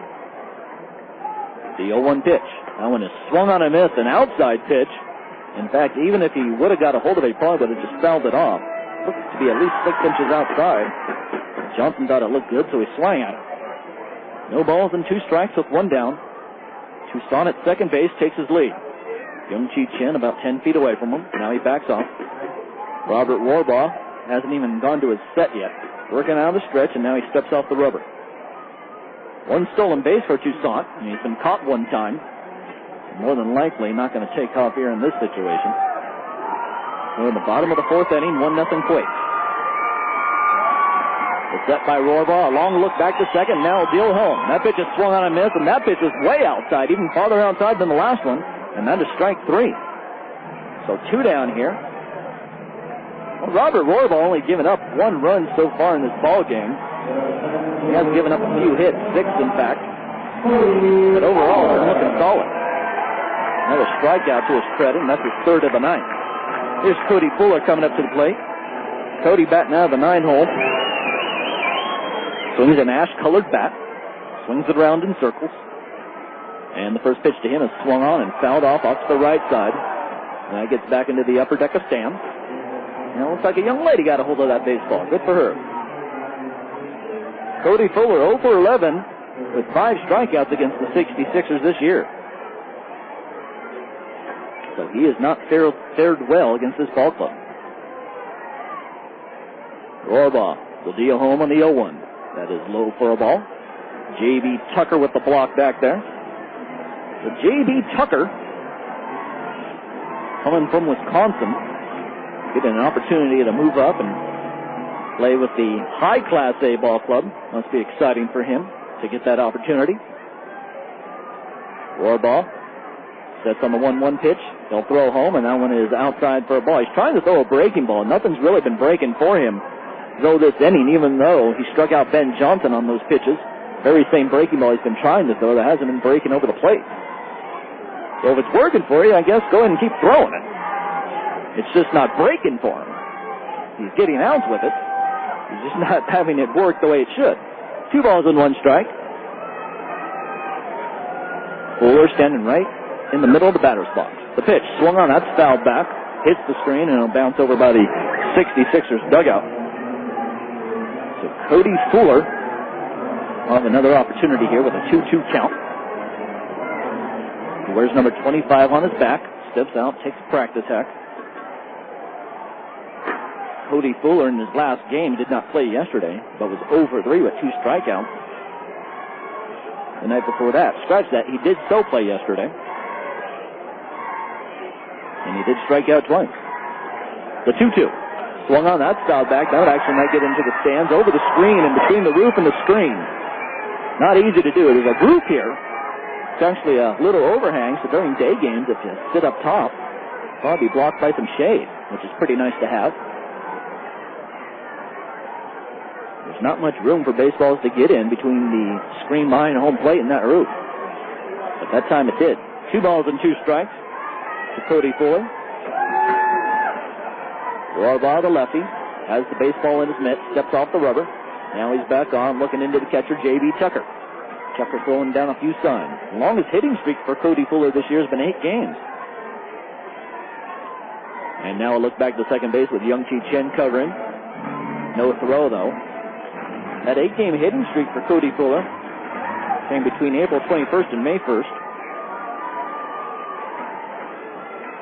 The 0-1 pitch. That one is swung on a miss, an outside pitch. In fact, even if he would have got a hold of it, he probably would have just fouled it off. Looked to be at least 6 inches outside. Johnson thought it looked good, so he swung at it. No balls and 2 strikes with 1 down. Toussaint at second base takes his lead. Young Chi Chin about 10 feet away from him. Now he backs off. Robert Rohrbaugh hasn't even gone to his set yet. Working out of the stretch, and now he steps off the rubber. 1 stolen base for Toussaint, and he's been caught 1 time. More than likely not going to take off here in this situation. We're in the bottom of the 4th inning, 1-0 Quakes. The set by Rohrbaugh, a long look back to second, now a deal home. That pitch is swung on a miss, and that pitch is way outside, even farther outside than the last one, and that is strike 3. So 2 down here. Well, Robert Rohrbaugh only given up 1 run so far in this ball game. He has given up a few hits, 6 in fact. But overall, he's looking solid. Another strikeout to his credit, and that's his 3rd of the night. Here's Cody Fuller coming up to the plate. Cody batting out of the 9-hole. Swings an ash-colored bat. Swings it around in circles. And the first pitch to him is swung on and fouled off to the right side. And that gets back into the upper deck of stands. And it looks like a young lady got a hold of that baseball. Good for her. Cody Fuller 0 for 11 with 5 strikeouts against the 66ers this year. So he has not fared well against this ball club. Rohrbaugh will deal home on the 0-1. That is low for a ball. J.B. Tucker with the block back there. So J.B. Tucker, coming from Wisconsin, getting an opportunity to move up and play with the high Class A ball club. Must be exciting for him to get that opportunity. Rohrbaugh sets on the 1-1 pitch. He'll throw home, and that one is outside for a ball. He's trying to throw a breaking ball. Nothing's really been breaking for him though this inning, even though he struck out Ben Johnson on those pitches. Very same breaking ball he's been trying to throw that hasn't been breaking over the plate. So if it's working for you, I guess go ahead and keep throwing it. It's just not breaking for him. He's getting outs with it. He's just not having it work the way it should. 2 balls and 1 strike. Fuller standing right in the middle of the batter's box. The pitch swung on, that's fouled back, hits the screen, and it'll bounce over by the 66ers dugout. So Cody Fuller will have another opportunity here with a 2-2 count. He wears number 25 on his back, steps out, takes a practice hack. Cody Fuller in his last game did not play yesterday, but was 0 for 3 with 2 strikeouts. The night before that, scratch that, he did so play yesterday. And he did strike out twice. The 2-2. Swung on, that's fouled back. That would actually might get into the stands, over the screen, and between the roof and the screen. Not easy to do. There's a roof here. It's actually a little overhang, so during day games, if you sit up top, it'll probably be blocked by some shade, which is pretty nice to have. There's not much room for baseballs to get in between the screen behind home plate and that roof. But that time it did. 2 balls and 2 strikes to Cody Fuller. Rohrbaugh, the lefty, has the baseball in his mitt, steps off the rubber. Now he's back on, looking into the catcher, J.B. Tucker. Tucker throwing down a few signs. The longest hitting streak for Cody Fuller this year has been 8 games. And now a look back to second base with Young Chi Chen covering. No throw, though. That 8-game hitting streak for Cody Fuller came between April 21st and May 1st.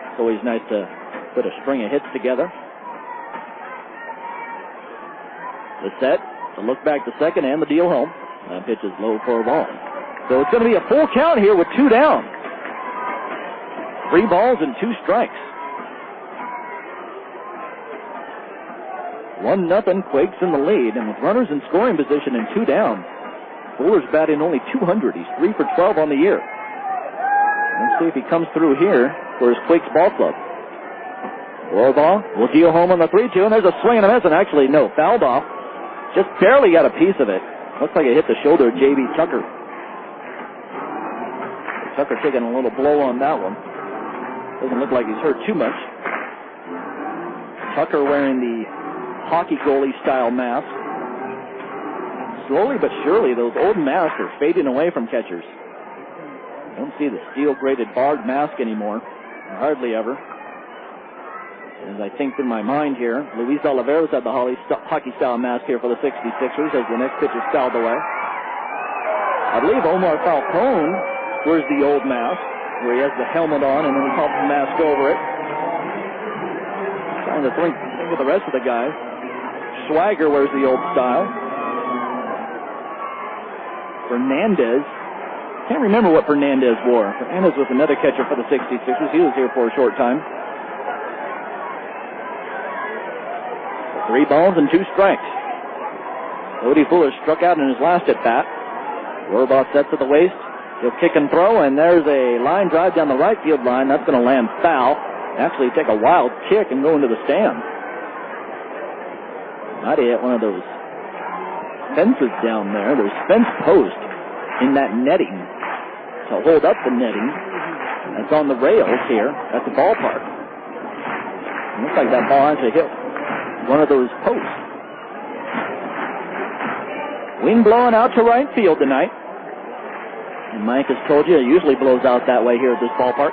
It's always nice to put a string of hits together. The set, the look back to second, and the deal home. That pitch is low for a ball. So it's going to be a full count here with 2 down. 3 balls and 2 strikes. 1-0, Quakes in the lead, and with runners in scoring position and 2 down, Fuller's batting only .200. He's 3 for 12 on the year. Let's see if he comes through here for his Quakes ball club. Rohrbaugh will deal home on the 3-2, and there's a swing and a miss, and actually, no, fouled off. Just barely got a piece of it. Looks like it hit the shoulder of J.B. Tucker. Tucker taking a little blow on that one. Doesn't look like he's hurt too much. Tucker wearing the hockey goalie style mask. Slowly but surely, those old masks are fading away from catchers. I don't see the steel-grated barred mask anymore. Hardly ever. As I think in my mind here, Luis Oliveros had the hockey-style mask here for the 66ers as the next pitch is fouled away. I believe Omar Falcone wears the old mask, where he has the helmet on and then he pops the mask over it. Trying to think of the rest of the guys. Swagger wears the old style. Fernandez. Can't remember what Fernandez wore. Fernandez was another catcher for the 66ers. He was here for a short time. 3 balls and 2 strikes. Cody Fuller struck out in his last at-bat. Rohrbaugh sets at the waist. He'll kick and throw, and there's a line drive down the right field line. That's going to land foul. Actually take a wild kick and go into the stand. Might have hit one of those fences down there. There's fence post in that netting to hold up the netting that's on the rails here at the ballpark. It looks like that ball actually hit one of those posts. Wind blowing out to right field tonight. And Mike has told you it usually blows out that way here at this ballpark.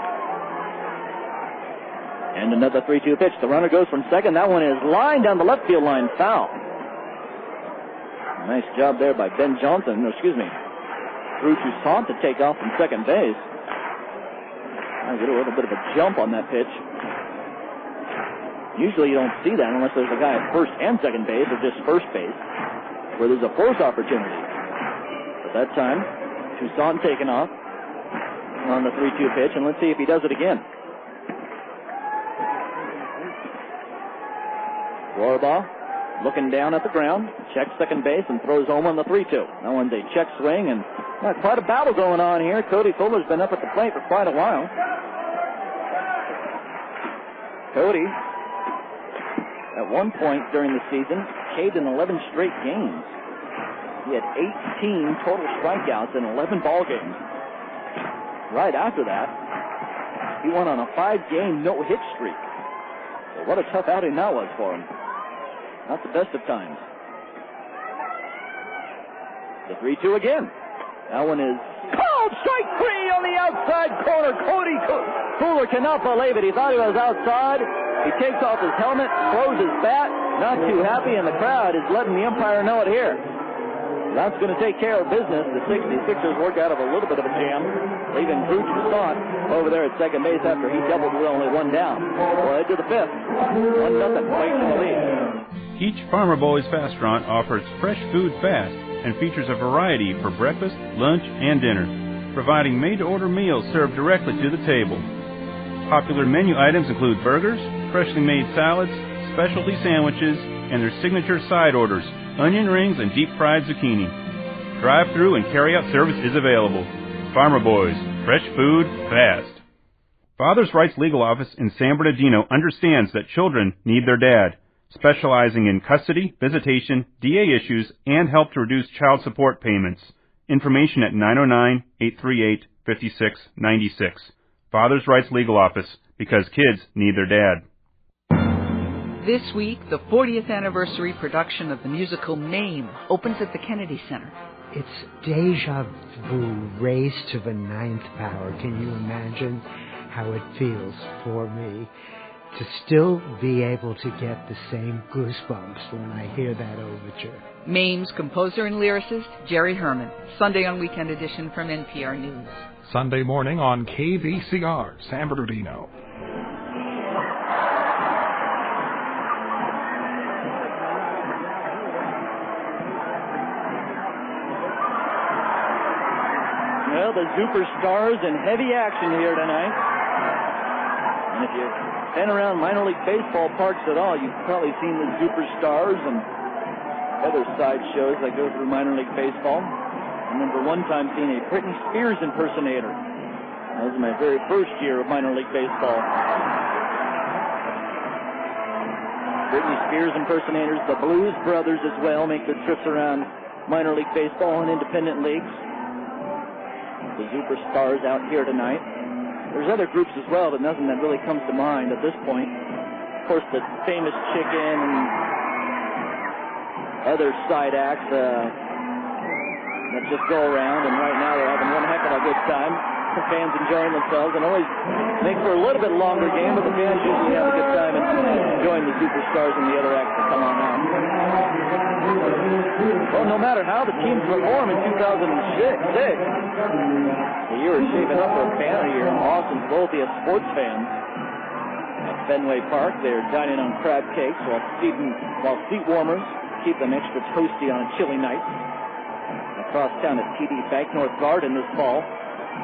And another 3-2 pitch. The runner goes from second. That one is lined down the left field line, foul. Nice job there by Ben Johnson. Drew Toussaint to take off from second base. I get a little bit of a jump on that pitch. Usually you don't see that unless there's a guy at first and second base or just first base where there's a force opportunity. But that time, Toussaint taking off on the 3-2 pitch, and let's see if he does it again. Rohrbaugh looking down at the ground, checks second base and throws home on the 3-2. That one's a check swing, and quite a battle going on here. Cody Fuller's been up at the plate for quite a while. Cody, at one point during the season, caved in 11 straight games. He had 18 total strikeouts in 11 ball games. Right after that, he went on a 5-game no-hit streak. So what a tough outing that was for him. Not the best of times. The 3-2 again. That one is called strike 3 on the outside corner. Cody Fuller cannot believe it. He thought he was outside. He takes off his helmet, throws his bat. Not too happy, and the crowd is letting the umpire know it here. That's going to take care of business. The 66ers work out of a little bit of a jam, leaving Drew Toussaint over there at second base after he doubled with only one down. Well, into the fifth. 1-0, Quakes in the lead. Each Farmer Boys Fastrant offers fresh food fast and features a variety for breakfast, lunch, and dinner, providing made-to-order meals served directly to the table. Popular menu items include burgers, freshly made salads, specialty sandwiches, and their signature side orders, onion rings and deep-fried zucchini. Drive-through and carry-out service is available. Farmer Boys, fresh food, fast. Father's Rights Legal Office in San Bernardino understands that children need their dad, specializing in custody, visitation, DA issues, and help to reduce child support payments. Information at 909-838-5696. Father's Rights Legal Office, because kids need their dad. This week, the 40th anniversary production of the musical Mame opens at the Kennedy Center. It's deja vu raised to the 9th power. Can you imagine how it feels for me to still be able to get the same goosebumps when I hear that overture? Mame's composer and lyricist, Jerry Herman. Sunday on Weekend Edition from NPR News. Sunday morning on KVCR, San Bernardino. Well, the Superstars in heavy action here tonight. And if you've been around minor league baseball parks at all, you've probably seen the Superstars and other side shows that go through minor league baseball. I remember one time seeing a Britney Spears impersonator. That was my very first year of minor league baseball. Britney Spears impersonators, the Blues Brothers as well, make their trips around minor league baseball and independent leagues. The Superstars out here tonight. There's other groups as well, but nothing that really comes to mind at this point. Of course, the Famous Chicken and other side acts that just go around, and right now they're having one heck of a good time. The fans enjoying themselves, and always make for a little bit longer game, but the fans usually have a good time and enjoying the Superstars and the other acts that come on out. Well, no matter how the teams perform in 2006, the year is shaping up for a banner year. Austin's Lothian sports fans at Fenway Park. They're dining on crab cakes while seat warmers keep them extra toasty on a chilly night. Across town at TD Bank North Garden this fall,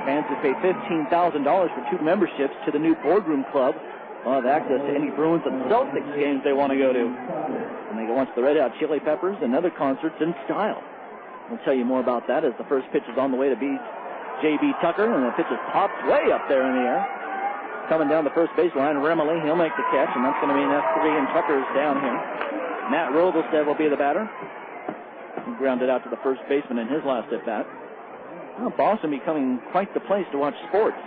fans who pay $15,000 for 2 memberships to the new Boardroom Club will have access to any Bruins and Celtics games they want to go to. And they can watch the Red Hot Chili Peppers and other concerts in style. We'll tell you more about that as the first pitch is on the way to J.B. Tucker, and the pitch is popped way up there in the air. Coming down the first baseline, Remily, he'll make the catch, and that's going to be an F3, and Tucker's down here. Matt Rogelstead will be the batter. He grounded out to the first baseman in his last at-bat. Well, Boston becoming quite the place to watch sports.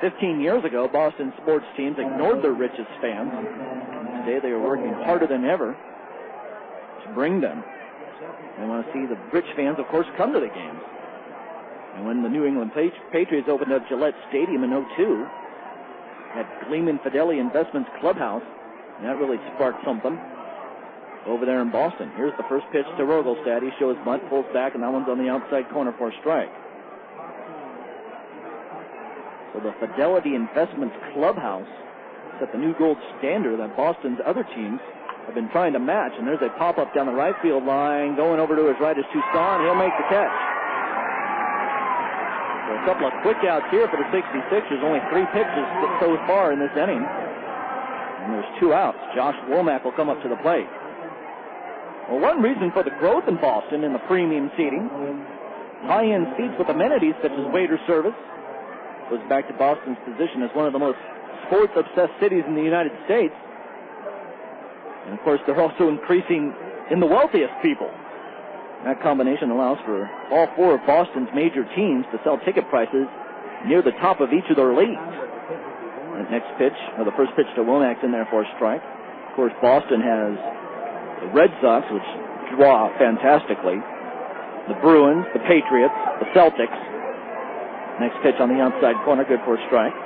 15 years ago, Boston sports teams ignored their richest fans. Today they are working harder than ever to bring them. They want to see the rich fans, of course, come to the games. And when the New England Patriots opened up Gillette Stadium in 2002 at Gleeman Fidelity Investments Clubhouse, that really sparked something over there in Boston. Here's the first pitch to Rogelstad. He shows bunt, pulls back, and that one's on the outside corner for a strike. So the Fidelity Investments Clubhouse set the new gold standard that Boston's other teams have been trying to match. And there's a pop-up down the right field line. Going over to his right is Toussaint. He'll make the catch. So a couple of quick outs here for the 66ers. Only 3 pitches so far in this inning. And there's 2 outs. Josh Womack will come up to the plate. Well, one reason for the growth in Boston in the premium seating, high-end seats with amenities such as waiter service, goes back to Boston's position as one of the most sports-obsessed cities in the United States. And, of course, they're also increasing in the wealthiest people. That combination allows for all 4 of Boston's major teams to sell ticket prices near the top of each of their leagues. That next pitch, or the first pitch to Womack's in there for a strike. Of course, Boston has the Red Sox, which draw fantastically, the Bruins, the Patriots, the Celtics. Next pitch on the outside corner, good for a strike.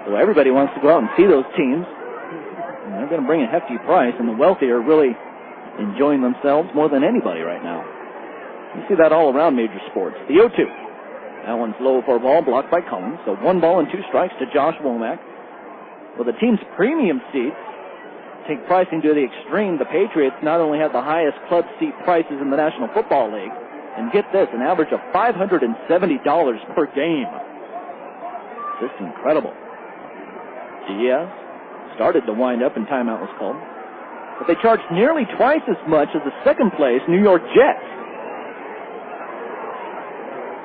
So everybody wants to go out and see those teams. And they're going to bring a hefty price, and the wealthy are really enjoying themselves more than anybody right now. You see that all around major sports. The 0-2. That one's low for a ball, blocked by Collins. So 1 ball and 2 strikes to Josh Womack. Well, the team's premium seats take pricing to the extreme. The Patriots not only have the highest club seat prices in the National Football League, and get this, an average of $570 per game. Just incredible. Diaz started to wind up and timeout was called. But they charged nearly twice as much as the second place New York Jets.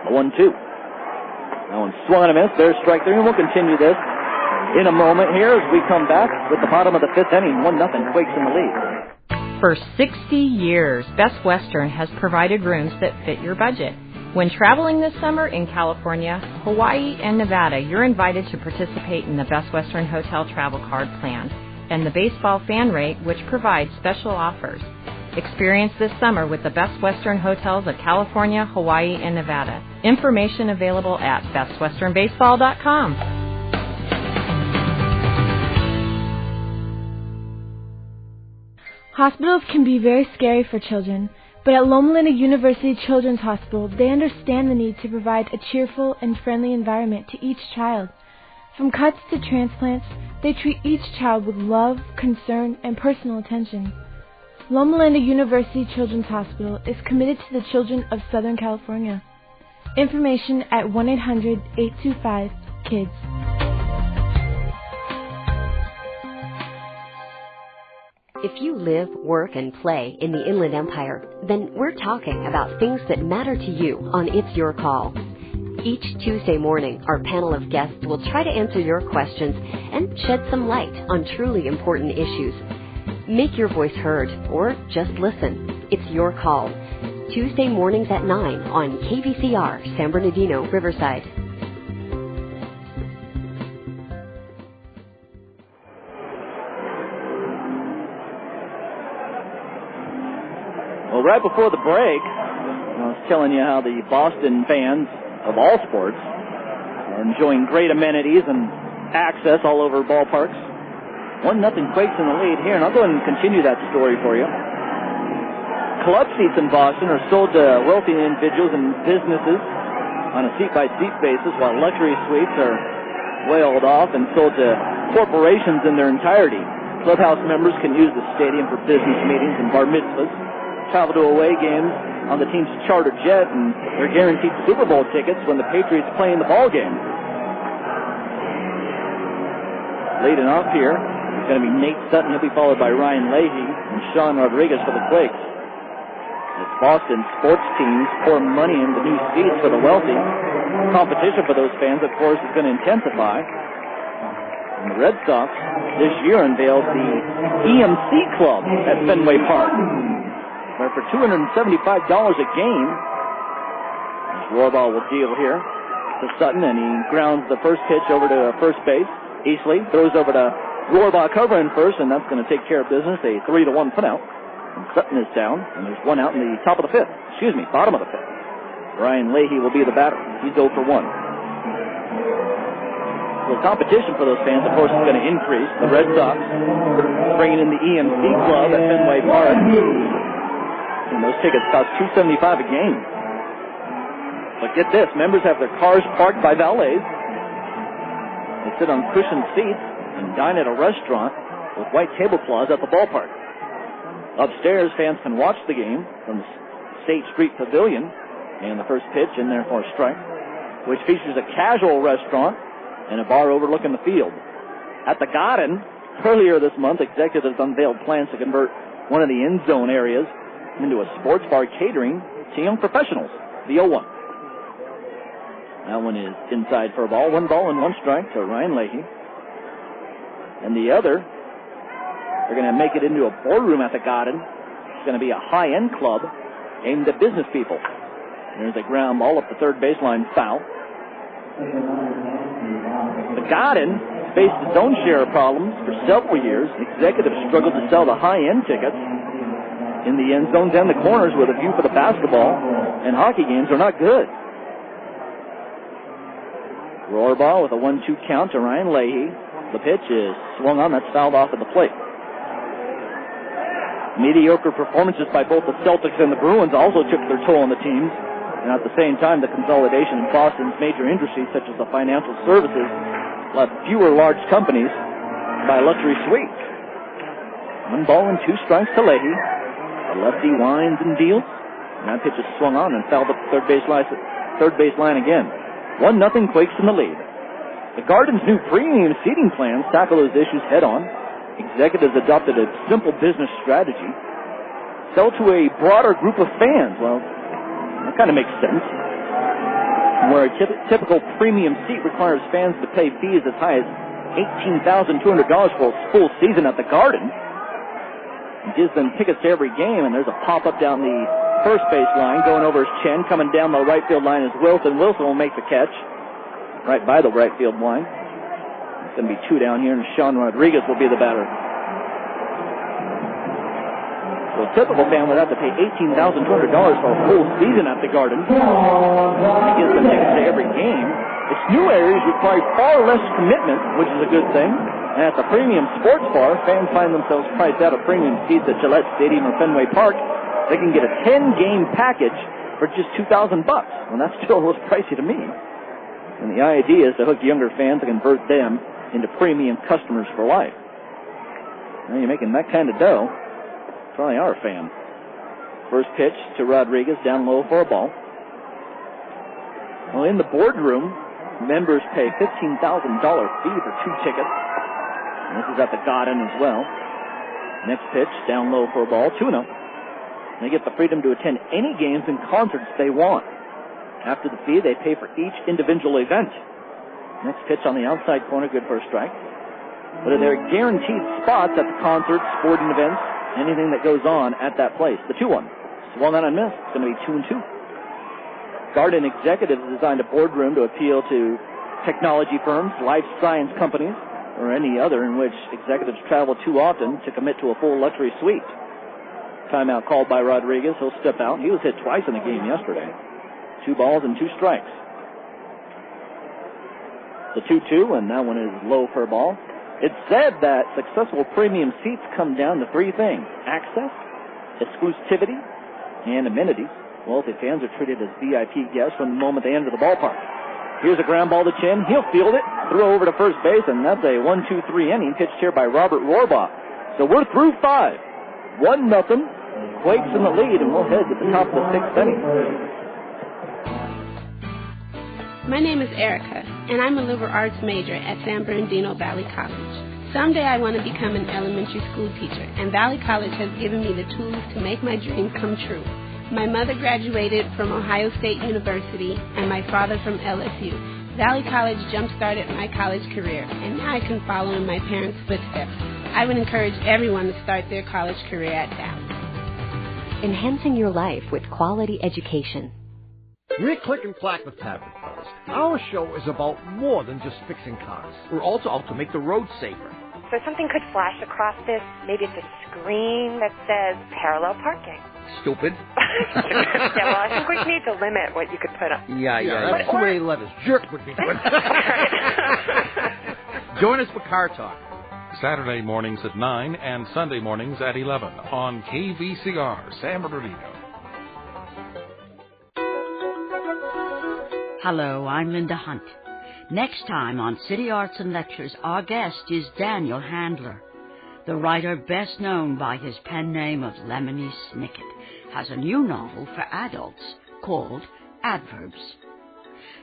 A 1-2. That one swung and a miss. There's strike 3, and we'll continue this in a moment here as we come back with the bottom of the 5th inning. 1-0, Quakes in the lead. For 60 years, Best Western has provided rooms that fit your budget. When traveling this summer in California, Hawaii, and Nevada, you're invited to participate in the Best Western Hotel Travel Card Plan and the Baseball Fan Rate, which provides special offers. Experience this summer with the Best Western Hotels of California, Hawaii, and Nevada. Information available at bestwesternbaseball.com. Hospitals can be very scary for children, but at Loma Linda University Children's Hospital, they understand the need to provide a cheerful and friendly environment to each child. From cuts to transplants, they treat each child with love, concern, and personal attention. Loma Linda University Children's Hospital is committed to the children of Southern California. Information at 1-800-825-KIDS. If you live, work, and play in the Inland Empire, then we're talking about things that matter to you on It's Your Call. Each Tuesday morning, our panel of guests will try to answer your questions and shed some light on truly important issues. Make your voice heard, or just listen. It's your call. Tuesday mornings at 9 on KVCR, San Bernardino, Riverside. Well, right before the break, I was telling you how the Boston fans of all sports are enjoying great amenities and access all over ballparks. 1-0 Quakes in the lead here, and I'll go ahead and continue that story for you. Club seats in Boston are sold to wealthy individuals and businesses on a seat-by-seat basis, while luxury suites are whaled off and sold to corporations in their entirety. Clubhouse members can use the stadium for business meetings and bar mitzvahs, travel to away games on the team's charter jet, and they're guaranteed Super Bowl tickets when the Patriots play in the ball game. Leading off here is going to be Nate Sutton. He'll be followed by Ryan Leahy and Sean Rodriguez for the Quakes. As Boston sports teams pour money into new seats for the wealthy, competition for those fans, of course, is going to intensify. And the Red Sox this year unveiled the EMC Club at Fenway Park. Where for $275 a game, Rohrbach will deal here to Sutton, and he grounds the first pitch over to first base. Easley throws over to Rohrbach covering first, and that's going to take care of business. A 3-1 put out. And Sutton is down, and there's one out in the bottom of the fifth. Ryan Leahy will be the batter. He's 0 for 1. The competition for those fans, of course, is going to increase. The Red Sox bringing in the EMC Club at Fenway Park. And those tickets cost $275 a game. But get this, members have their cars parked by valets. They sit on cushioned seats and dine at a restaurant with white tablecloths at the ballpark. Upstairs, fans can watch the game from the State Street Pavilion, and the first pitch in there for a strike, which features a casual restaurant and a bar overlooking the field. At the Garden, earlier this month, executives unveiled plans to convert one of the end zone areas into a sports bar catering to young professionals. The 0-1. That one is inside for a ball. 1 ball and 1 strike to Ryan Leahy. And the other, they're going to make it into a boardroom at the Garden. It's going to be a high-end club aimed at business people. There's a ground ball up the third baseline, foul. The Garden faced its own share of problems for several years. Executives struggled to sell the high-end tickets in the end zones and the corners with a view for the basketball, and hockey games are not good. Rohrbach with a 1-2 count to Ryan Leahy. The pitch is swung on. That's fouled off at the plate. Mediocre performances by both the Celtics and the Bruins also took their toll on the teams. And at the same time, the consolidation in Boston's major industries, such as the financial services, left fewer large companies by luxury suites. 1 ball and 2 strikes to Leahy. The lefty winds and deals. And that pitch is swung on and fouled up the third base line again. 1-0 Quakes in the lead. The Garden's new premium seating plans tackle those issues head-on. Executives adopted a simple business strategy. Sell to a broader group of fans. Well, that kind of makes sense. Where a typical premium seat requires fans to pay fees as high as $18,200 for a full season at the Garden. It gives them tickets to every game, and there's a pop-up down the first base line going over his chin. Coming down the right field line is Wilson. Wilson will make the catch right by the right field line. It's going to be 2 down here, and Sean Rodriguez will be the batter. So a typical fan would have to pay $18,200 for a full season at the Garden. It gives them tickets to every game. Its new areas require far less commitment, which is a good thing. And at the premium sports bar, fans find themselves priced out of premium seats at Gillette Stadium or Fenway Park. They can get a 10-game package for just $2,000. Well, that still looks pricey to me. And the idea is to hook younger fans and convert them into premium customers for life. Now you're making that kind of dough. Probably are a fan. First pitch to Rodriguez, down low for a ball. Well, in the boardroom, members pay $15,000 fee for 2 tickets. And this is at the Garden as well. Next pitch, down low for a ball, 2-0. They get the freedom to attend any games and concerts they want. After the fee, they pay for each individual event. Next pitch on the outside corner, good for a strike. But they're guaranteed spots at the concerts, sporting events, anything that goes on at that place. The 2-1. Swung on and missed. It's going to be 2-2. Garden executives designed a boardroom to appeal to technology firms, life science companies, or any other in which executives travel too often to commit to a full luxury suite. Timeout called by Rodriguez. He'll step out. He was hit twice in the game yesterday. 2 balls and 2 strikes. The 2-2, and that one is low for a ball. It's said that successful premium seats come down to 3 things: access, exclusivity, and amenities. Well, the fans are treated as VIP guests from the moment they enter the ballpark. Here's a ground ball to Chin. He'll field it, throw over to first base, and that's a 1-2-3 inning pitched here by Robert Rohrbach. So we're through 5. 1-0. Quakes in the lead, and we'll head to the top of the 6th inning. My name is Erica, and I'm a liberal arts major at San Bernardino Valley College. Someday I want to become an elementary school teacher, and Valley College has given me the tools to make my dream come true. My mother graduated from Ohio State University, and my father from LSU. Valley College jump-started my college career, and now I can follow in my parents' footsteps. I would encourage everyone to start their college career at Valley. Enhancing your life with quality education. We're Click and Clack with Tavern Fellas. Our show is about more than just fixing cars. We're also out to make the road safer. So something could flash across this. Maybe it's a screen that says parallel parking. Stupid. Yeah, well, I think we need to limit what you could put on. Yeah. That's too many letters. Jerk would be good. Join us for Car Talk. Saturday mornings at 9 and Sunday mornings at 11 on KVCR San Bernardino. Hello, I'm Linda Hunt. Next time on City Arts and Lectures, our guest is Daniel Handler. The writer best known by his pen name of Lemony Snicket has a new novel for adults called Adverbs.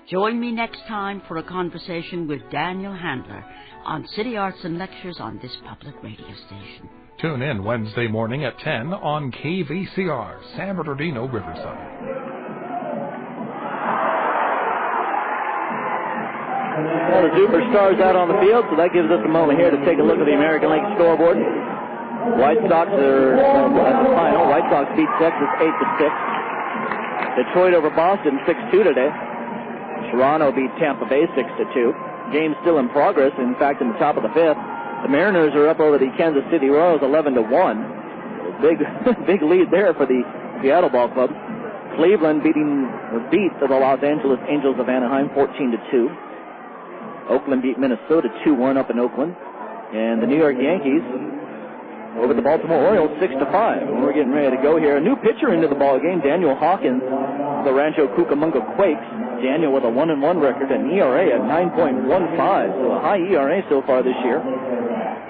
Join me next time for a conversation with Daniel Handler on City Arts and Lectures on this public radio station. Tune in Wednesday morning at 10 on KVCR San Bernardino Riverside. Well, the Superstars out on the field, so that gives us a moment here to take a look at the American League scoreboard. White Sox are at the final. White Sox beat Texas 8-6. Detroit over Boston 6-2 today. Toronto beat Tampa Bay 6-2. Game still in progress. In fact, in the top of the fifth, the Mariners are up over the Kansas City Royals 11-1. Big lead there for the Seattle Ball Club. Cleveland beat the Los Angeles Angels of Anaheim 14-2. Oakland beat Minnesota 2-1 up in Oakland. And the New York Yankees over the Baltimore Orioles 6-5. And we're getting ready to go here. A new pitcher into the ball game, Daniel Hawkins, the Rancho Cucamonga Quakes. Daniel with a 1-1 record, an ERA at 9.15, so a high ERA so far this year.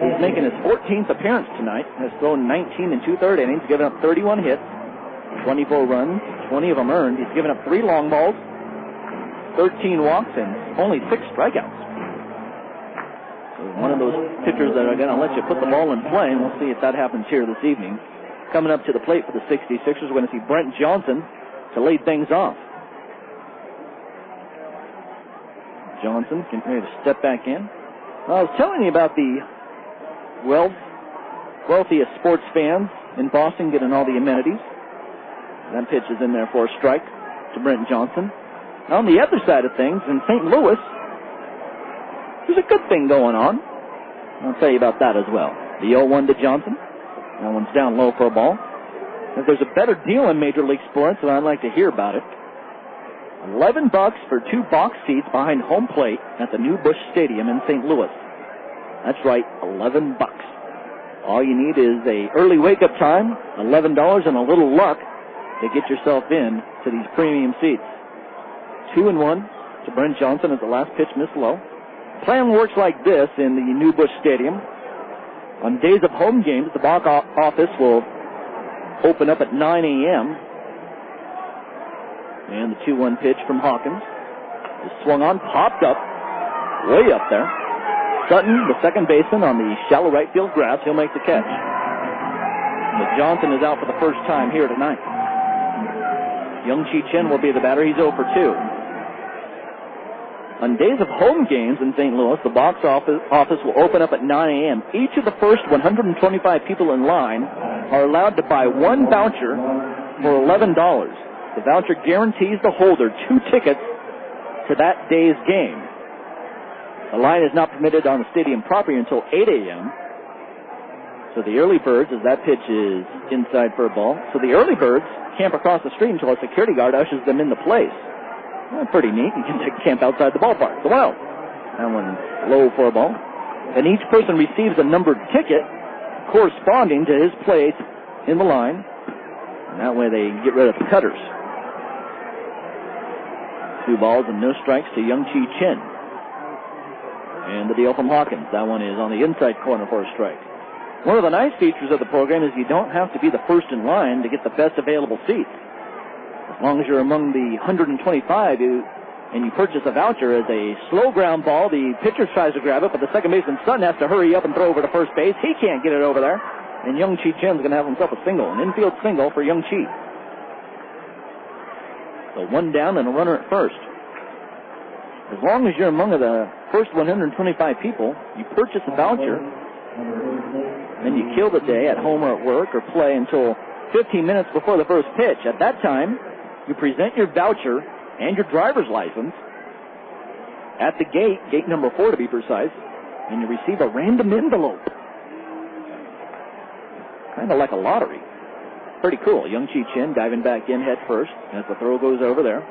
He's making his 14th appearance tonight. Has thrown 19 and 2/3 innings, given up 31 hits, 24 runs, 20 of them earned. He's given up 3 long balls, 13 walks, and only 6 strikeouts. So one of those pitchers that are going to let you put the ball in play, and we'll see if that happens here this evening. Coming up to the plate for the 66ers, we're going to see Brent Johnson to lead things off. Johnson getting ready to step back in. I was telling you about the wealthiest sports fans in Boston getting all the amenities. That pitch is in there for a strike to Brent Johnson. On the other side of things, in St. Louis, there's a good thing going on. I'll tell you about that as well. The 0-1 to Johnson. That one's down low for a ball. If there's a better deal in Major League Sports, then I'd like to hear about it. $11 for 2 box seats behind home plate at the new Busch Stadium in St. Louis. That's right, $11. All you need is a early wake-up time, $11, and a little luck to get yourself in to these premium seats. 2-1 to Brent Johnson as the last pitch missed low. Plan works like this in the new Busch Stadium. On days of home games, the box office will open up at 9 a.m. And the 2-1 pitch from Hawkins is swung on, popped up, way up there. Sutton, the second baseman, on the shallow right field grass, he'll make the catch. But Johnson is out for the first time here tonight. Young-Chi Chen will be the batter. He's 0 for 2. On days of home games in St. Louis, the box office will open up at 9 a.m. Each of the first 125 people in line are allowed to buy one voucher for $11. The voucher guarantees the holder 2 tickets to that day's game. The line is not permitted on the stadium property until 8 a.m. So the early birds, as that pitch is inside for a ball, so the early birds camp across the street until a security guard ushers them into place. Well, pretty neat. You can camp outside the ballpark. The Wild. That one low for a ball. And each person receives a numbered ticket corresponding to his place in the line. And that way they get rid of the cutters. 2 balls and no strikes to Young-Chi Chen. And the deal from Hawkins. That one is on the inside corner for a strike. One of the nice features of the program is you don't have to be the first in line to get the best available seats. As long as you're among the 125 and you purchase a voucher as a slow ground ball, the pitcher tries to grab it, but the second baseman Sutton has to hurry up and throw over to first base. He can't get it over there. And Young-Chi Chen's going to have himself a single, an infield single for Young-Chi. So 1 down and a runner at first. As long as you're among the first 125 people, you purchase a voucher, then you kill the day at home or at work or play until 15 minutes before the first pitch. At that time, you present your voucher and your driver's license at the gate number 4 to be precise, and you receive a random envelope. Kind of like a lottery. Pretty cool. Young Chi Chen diving back in head first as the throw goes over there.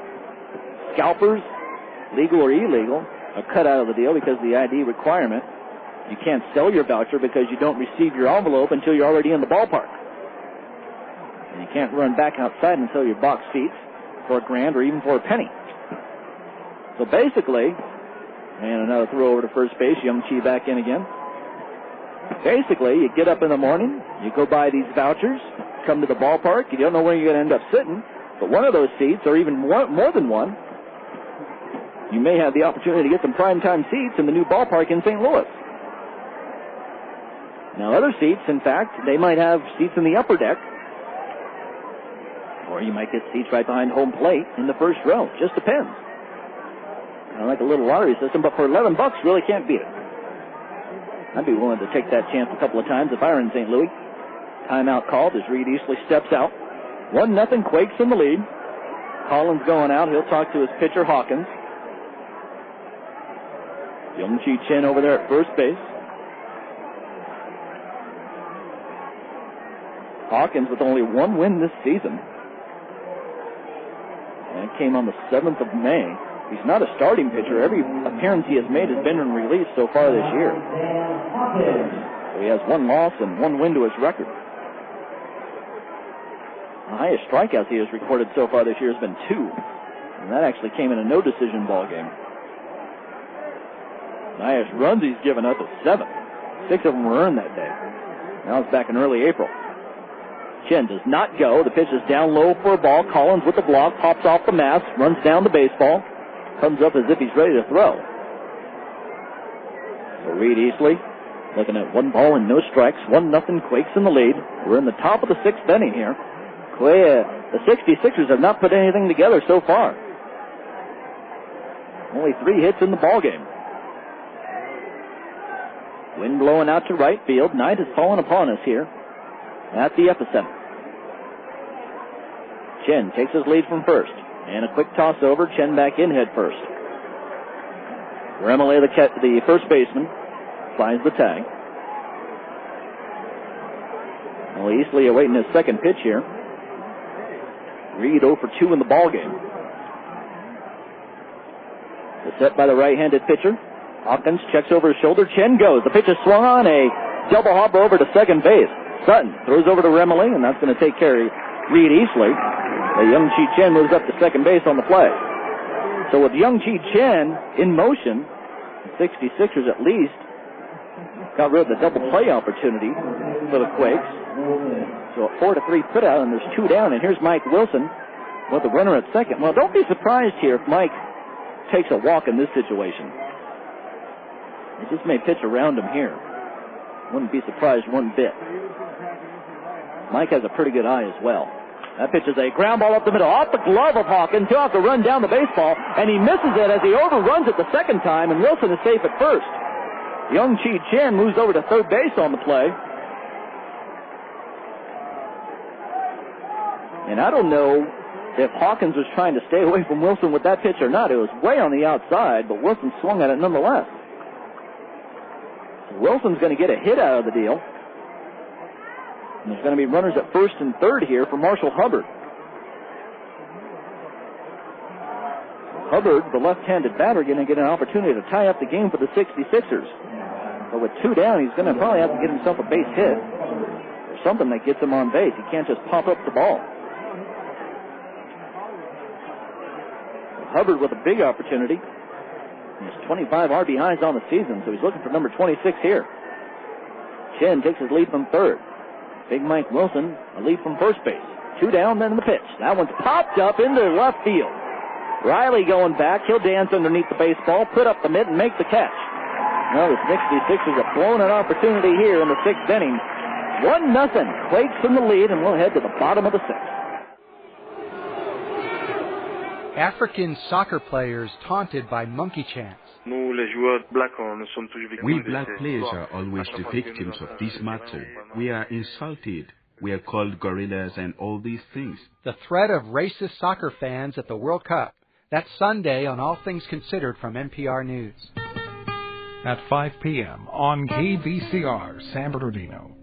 Scalpers, legal or illegal, are cut out of the deal because of the ID requirement. You can't sell your voucher because you don't receive your envelope until you're already in the ballpark. And you can't run back outside and sell your box seats for $1,000 or even for a penny. So basically, and another throw over to first base, Young Chi back in again. Basically, you get up in the morning, you go buy these vouchers, come to the ballpark, you don't know where you're going to end up sitting, but one of those seats, or even more than one, you may have the opportunity to get some primetime seats in the new ballpark in St. Louis. Now, other seats, in fact, they might have seats in the upper deck, or you might get seats right behind home plate in the first row. Just depends. I like a little lottery system, but for $11, really can't beat it. I'd be willing to take that chance a couple of times if I were in St. Louis. Timeout called as Reed Easley steps out. 1-0 Quakes in the lead. Collins going out. He'll talk to his pitcher, Hawkins. Young Chi Chen over there at first base. Hawkins with only one win this season. And it came on the 7th of May. He's not a starting pitcher. Every appearance he has made has been in relief so far this year. So he has 1 loss and 1 win to his record. The highest strikeouts he has recorded so far this year has been 2. And that actually came in a no-decision ball game. The highest runs he's given up is 7. 6 of them were earned that day. Now it's back in early April. Chen does not go. The pitch is down low for a ball. Collins with the block, pops off the mask, runs down the baseball, comes up as if he's ready to throw. So Reed Easley looking at 1 ball and no strikes. 1-0 Quakes in the lead. We're in the top of the 6th inning here. The 66ers have not put anything together so far. Only 3 hits in the ball game. Wind blowing out to right field. Night has fallen upon us here at the epicenter. Chen takes his lead from first. And a quick toss over. Chen back in head first. Remele, the first baseman, flies the tag. Well, Easley awaiting his second pitch here. Reed 0 for 2 in the ball game. The set by the right-handed pitcher. Hawkins checks over his shoulder. Chen goes. The pitch is swung on. A double hop over to second base. Sutton throws over to Remele, and that's going to take care of Reed Easley. Young Chi Chen moves up to second base on the play. So with Young Chi Chen in motion, the 66ers at least got rid of the double play opportunity for the Quakes. So a 4-3 put out, and there's 2 down. And here's Mike Wilson with the runner at second. Well, don't be surprised here if Mike takes a walk in this situation. He just may pitch around him here. Wouldn't be surprised one bit. Mike has a pretty good eye as well. That pitch is a ground ball up the middle, off the glove of Hawkins. He'll have to run down the baseball, and he misses it as he overruns it the second time, and Wilson is safe at first. Young Chi Chen moves over to third base on the play. And I don't know if Hawkins was trying to stay away from Wilson with that pitch or not. It was way on the outside, but Wilson swung at it nonetheless. So Wilson's going to get a hit out of the deal. And there's going to be runners at first and third here for Marshall Hubbard. Hubbard, the left-handed batter, going to get an opportunity to tie up the game for the 66ers. But with 2 down, he's going to probably have to get himself a base hit or something that gets him on base. He can't just pop up the ball. Hubbard with a big opportunity. He has 25 RBIs on the season, so he's looking for number 26 here. Chen takes his lead from third. Big Mike Wilson, a lead from first base. 2 down, then the pitch. That one's popped up into left field. Riley going back. He'll dance underneath the baseball, put up the mitt, and make the catch. Well, the 66ers have blown an opportunity here in the 6th inning. 1-0. Quakes in the lead, and we'll head to the bottom of the 6th. African soccer players taunted by monkey chants. We black players are always the victims of this matter. We are insulted. We are called gorillas and all these things. The threat of racist soccer fans at the World Cup. That's Sunday on All Things Considered from NPR News. At 5 p.m. on KVCR, San Bernardino.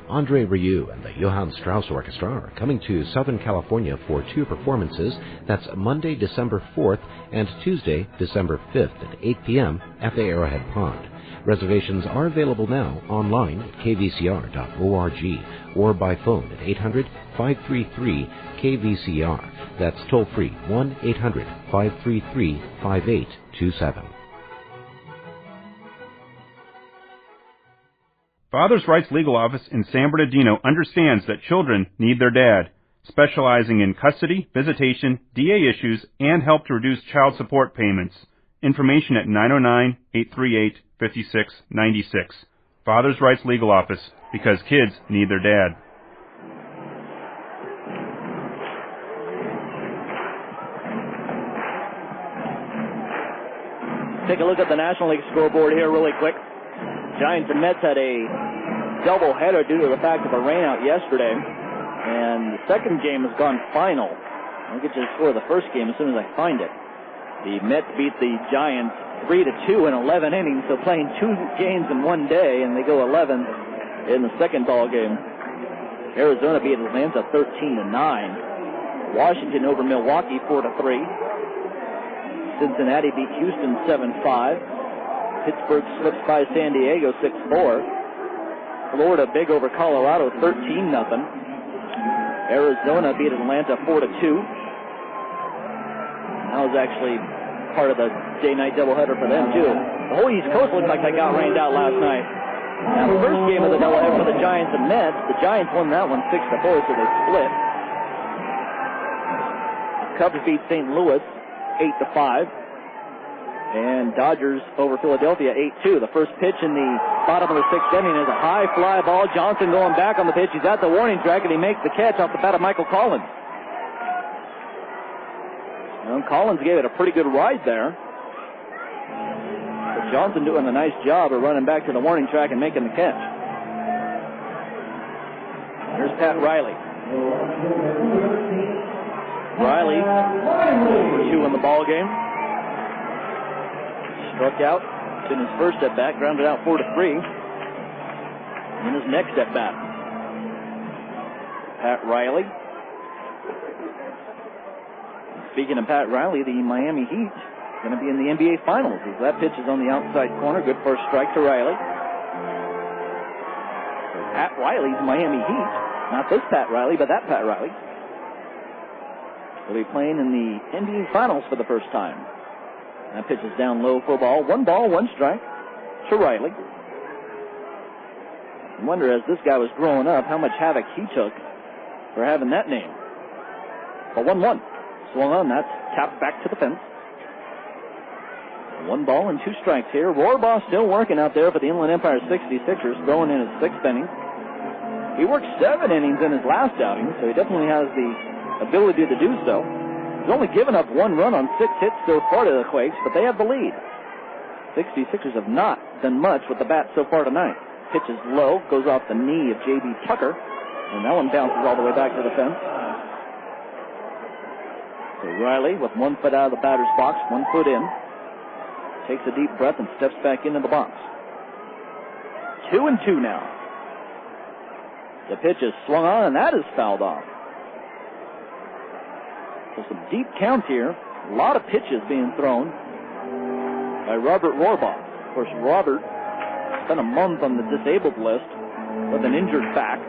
Andre Rieu and the Johann Strauss Orchestra are coming to Southern California for 2 performances. That's Monday, December 4th and Tuesday, December 5th at 8 p.m. at the Arrowhead Pond. Reservations are available now online at kvcr.org or by phone at 800-533-KVCR. That's toll-free 1-800-533-5827. Father's Rights Legal Office in San Bernardino understands that children need their dad, specializing in custody, visitation, DA issues, and help to reduce child support payments. Information at 909-838-5696. Father's Rights Legal Office, because kids need their dad. Take a look at the National League scoreboard here really quick. Giants and Mets had a doubleheader due to the fact of a rainout yesterday, and the second game has gone final. I'll get you the score of the first game as soon as I find it. The Mets beat the Giants 3-2 in 11 innings, so playing 2 games in one day, and they go 11 in the second ball game. Arizona beat Atlanta 13-9. Washington over Milwaukee 4-3. Cincinnati beat Houston 7-5. Pittsburgh slips by San Diego 6-4. Florida big over Colorado 13-0. Arizona beat Atlanta 4-2. That was actually part of the day-night doubleheader for them, too. The whole East Coast looked like they got rained out last night. Now, the first game of the doubleheader for the Giants and Mets, the Giants won that one 6-4, so they split. Cubs beat St. Louis 8-5. And Dodgers over Philadelphia 8-2. The first pitch in the bottom of the 6th inning is a high fly ball. Johnson going back on the pitch. He's at the warning track, and he makes the catch off the bat of Michael Collins. Well, Collins gave it a pretty good ride there. But Johnson doing a nice job of running back to the warning track and making the catch. Here's Pat Riley. Riley, 2 in the ball game. Struck out in his first at-bat, grounded out 4-3 in his next at-bat. Pat Riley. Speaking of Pat Riley, the Miami Heat going to be in the NBA Finals as that pitch is on the outside corner. Good first strike to Riley. So Pat Riley's Miami Heat. Not this Pat Riley, but that Pat Riley. Will be playing in the NBA Finals for the first time. That pitch is down low for a ball. 1 ball, 1 strike to Riley. I wonder, as this guy was growing up, how much havoc he took for having that name. A 1-1. Swung on, that's tapped back to the fence. 1 ball and 2 strikes here. Rohrbaugh still working out there for the Inland Empire 66ers, throwing in his 6th inning. He worked 7 innings in his last outing, so he definitely has the ability to do so. He's only given up 1 run on 6 hits so far to the Quakes, but they have the lead. 66ers have not done much with the bat so far tonight. Pitch is low, goes off the knee of J.B. Tucker, and that one bounces all the way back to the fence. So Riley, with 1 foot out of the batter's box, 1 foot in, takes a deep breath and steps back into the box. 2-2 now. The pitch is swung on, and that is fouled off. So some deep counts here. A lot of pitches being thrown by Robert Rohrbaugh. Of course, Robert spent a month on the disabled list with an injured back.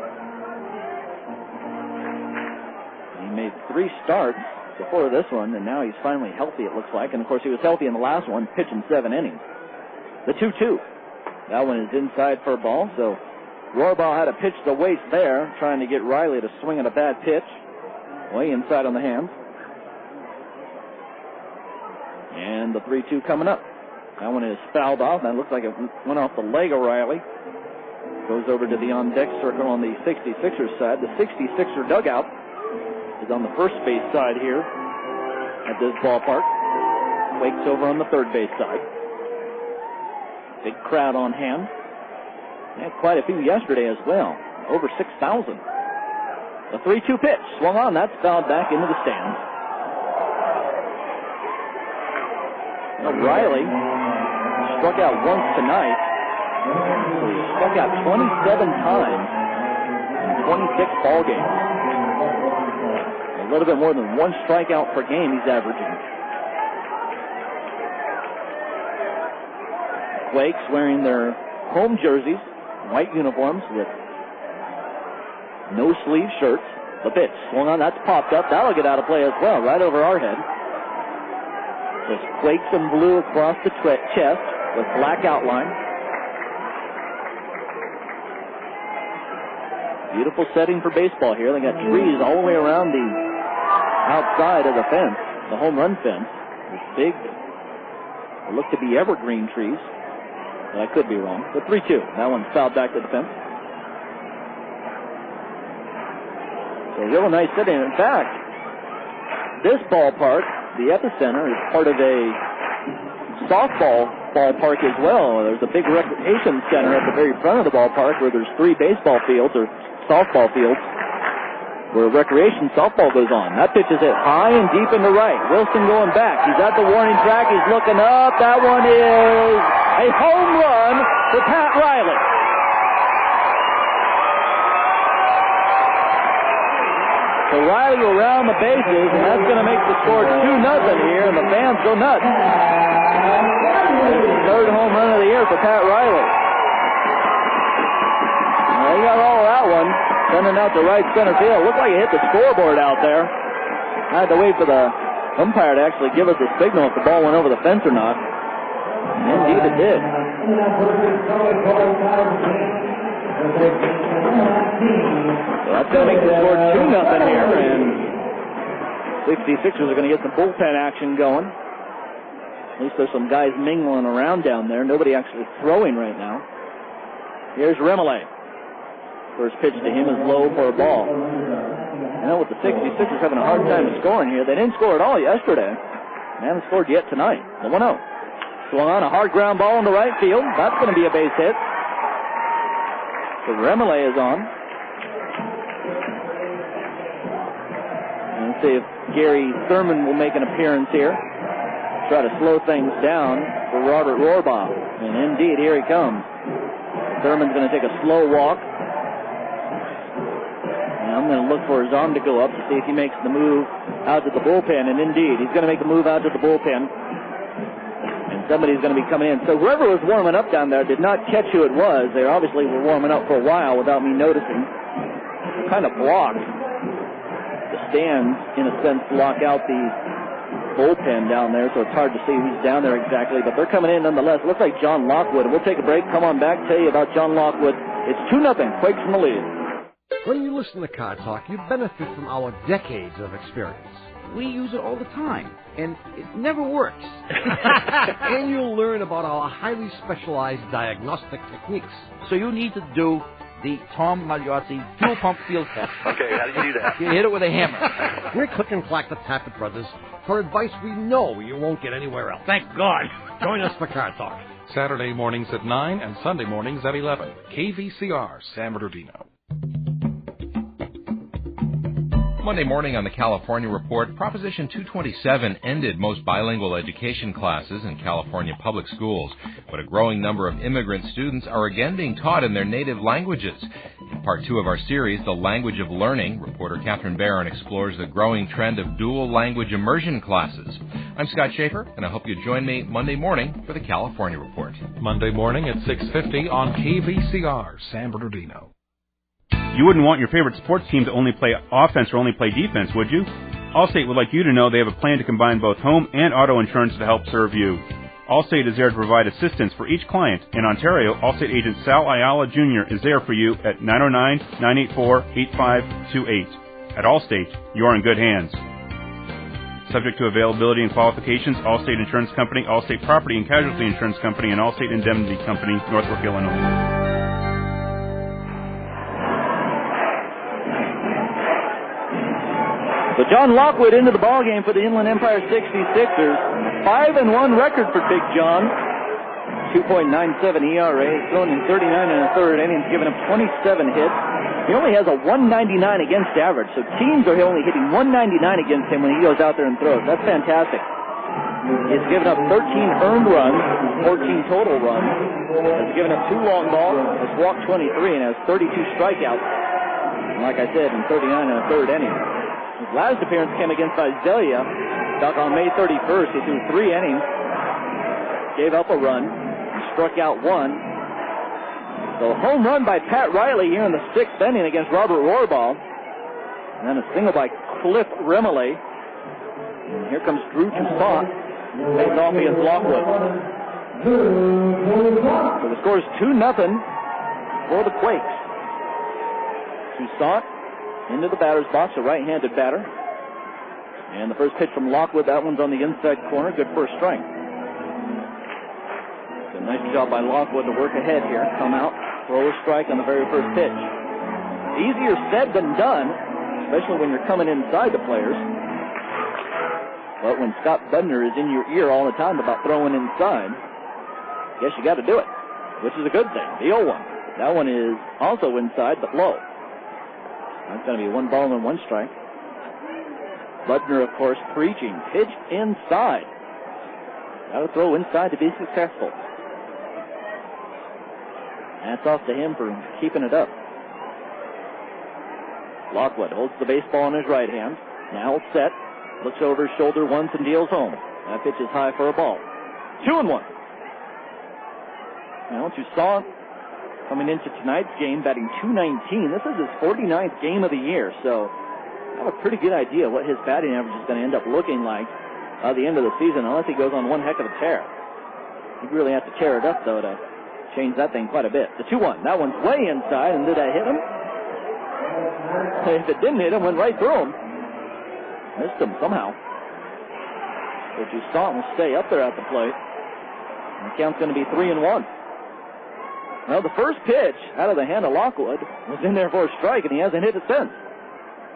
He made 3 starts before this one, and now he's finally healthy, it looks like. And, of course, he was healthy in the last one, pitching 7 innings. The 2-2. That one is inside for a ball, so Rohrbaugh had to pitch the waste there, trying to get Riley to swing at a bad pitch. Way inside on the hands. And the 3-2 coming up. That one is fouled off. That looks like it went off the leg of Riley. goes over to the on-deck circle on the 66ers side. The 66er dugout is on the first base side here at this ballpark. Quakes over on the third base side. Big crowd on hand. They had quite a few yesterday as well. Over 6,000. The 3-2 pitch. Swung on. That's fouled back into the stands. Riley struck out once tonight. So he struck out 27 times in 26 ball games. A little bit more than one strikeout per game he's averaging. Quakes wearing their home jerseys, white uniforms with no sleeve shirts. The pitch swung on. That's popped up. That'll get out of play as well, right over our head. There's Quakes in blue across the chest with black outline. Beautiful setting for baseball here. They got trees all the way around the outside of the fence, the home run fence. It's big, they look to be evergreen trees, but I could be wrong. But 3-2. That one's fouled back to the fence. So real nice setting. In fact, this ballpark, the Epicenter, is part of a softball ballpark as well. There's a big recreation center at the very front of the ballpark where there's 3 baseball fields or softball fields where recreation softball goes on. That pitch is hit high and deep into right. Wilson going back. He's at the warning track. He's looking up. That one is a home run for Pat Riley. So Riley will round the bases, and that's going to make the score 2-0 here, and the fans go nuts. His third home run of the year for Pat Riley. He got all of that one, sending out to right center field. Looked like he hit the scoreboard out there. I had to wait for the umpire to actually give us a signal if the ball went over the fence or not. Indeed it did. So that's going to make the score 2-0 here, and 66ers are going to get some bullpen action going. At least there's some guys mingling around down there. Nobody actually throwing right now. Here's Remele. First pitch to him is low for a ball. I know with the 66ers having a hard time scoring here. They didn't score at all yesterday. They haven't scored yet tonight. The 1-0. Swung on a hard ground ball in the right field. That's going to be a base hit. So Remele is on. And let's see if Gary Thurman will make an appearance here. Try to slow things down for Robert Rohrbaugh. And indeed, here he comes. Thurman's going to take a slow walk. And I'm going to look for his arm to go up to see if he makes the move out to the bullpen. And indeed, he's going to make the move out to the bullpen. And somebody's going to be coming in. So whoever was warming up down there did not catch who it was. They obviously were warming up for a while without me noticing. They kind of blocked. The stands, in a sense, block out the bullpen down there, so it's hard to see who's down there exactly. But they're coming in nonetheless. Looks like John Lockwood. We'll take a break. Come on back. Tell you about John Lockwood. It's 2-0. Quakes in the lead. When you listen to Car Talk, you benefit from our decades of experience. We use it all the time, and it never works. And you'll learn about our highly specialized diagnostic techniques. So you need to do the Tom Magliozzi fuel pump field test. Okay, how do you do that? You hit it with a hammer. We're Click and Clack the Tappet Brothers for advice we know you won't get anywhere else. Thank God. Join us for Car Talk. Saturday mornings at 9 and Sunday mornings at 11. KVCR, San Bernardino. Monday morning on the California Report, Proposition 227 ended most bilingual education classes in California public schools, but a growing number of immigrant students are again being taught in their native languages. In Part 2 of our series, The Language of Learning, reporter Catherine Barron explores the growing trend of dual language immersion classes. I'm Scott Schaefer, and I hope you join me Monday morning for the California Report. Monday morning at 6:50 on KVCR, San Bernardino. You wouldn't want your favorite sports team to only play offense or only play defense, would you? Allstate would like you to know they have a plan to combine both home and auto insurance to help serve you. Allstate is there to provide assistance for each client. In Ontario, Allstate agent Sal Ayala Jr. is there for you at 909-984-8528. At Allstate, you are in good hands. Subject to availability and qualifications, Allstate Insurance Company, Allstate Property and Casualty Insurance Company, and Allstate Indemnity Company, Northbrook, Illinois. So John Lockwood into the ballgame for the Inland Empire 66ers. 5-1 record for Big John. 2.97 ERA. He's thrown in 39 1/3 innings, given up 27 hits. He only has a 199 against average, so teams are only hitting 199 against him when he goes out there and throws. That's fantastic. He's given up 13 earned runs, 14 total runs. Has given up 2 long balls, has walked 23, and has 32 strikeouts. And like I said, in 39 1/3 innings. His last appearance came against Visalia back on May 31st. He threw 3 innings, gave up a run, and struck out 1. So a home run by Pat Riley here in the 6th inning against Robert Rohrbal. And then a single by Cliff Remele. And here comes Drew Toussaint. Face off against Lockwood. So the score is 2-0 for the Quakes. Toussaint into the batter's box, a right-handed batter. And the first pitch from Lockwood, that one's on the inside corner, good for a strike. So nice job by Lockwood to work ahead here, come out, throw a strike on the very first pitch. Easier said than done, especially when you're coming inside the players. But when Scott Budner is in your ear all the time about throwing inside, I guess you got to do it, which is a good thing. The 0-1. That one is also inside, but low. That's going to be 1 ball and 1 strike. Budner, of course, preaching. Pitch inside. Got to throw inside to be successful. Hats off to him for keeping it up. Lockwood holds the baseball in his right hand. Now set. Looks over his shoulder once and deals home. That pitch is high for a ball. 2-1. Now Toussaint coming into tonight's game batting .219. This is his 49th game of the year, so I have a pretty good idea what his batting average is going to end up looking like by the end of the season, unless he goes on one heck of a tear. He'd really have to tear it up, though, to change that thing quite a bit. The 2-1. That one's way inside, and did I hit him? If it didn't hit him, it went right through him. Missed him somehow. So Toussaint will stay up there at the plate. And the count's going to be 3-1. Well, the first pitch out of the hand of Lockwood was in there for a strike, and he hasn't hit it since.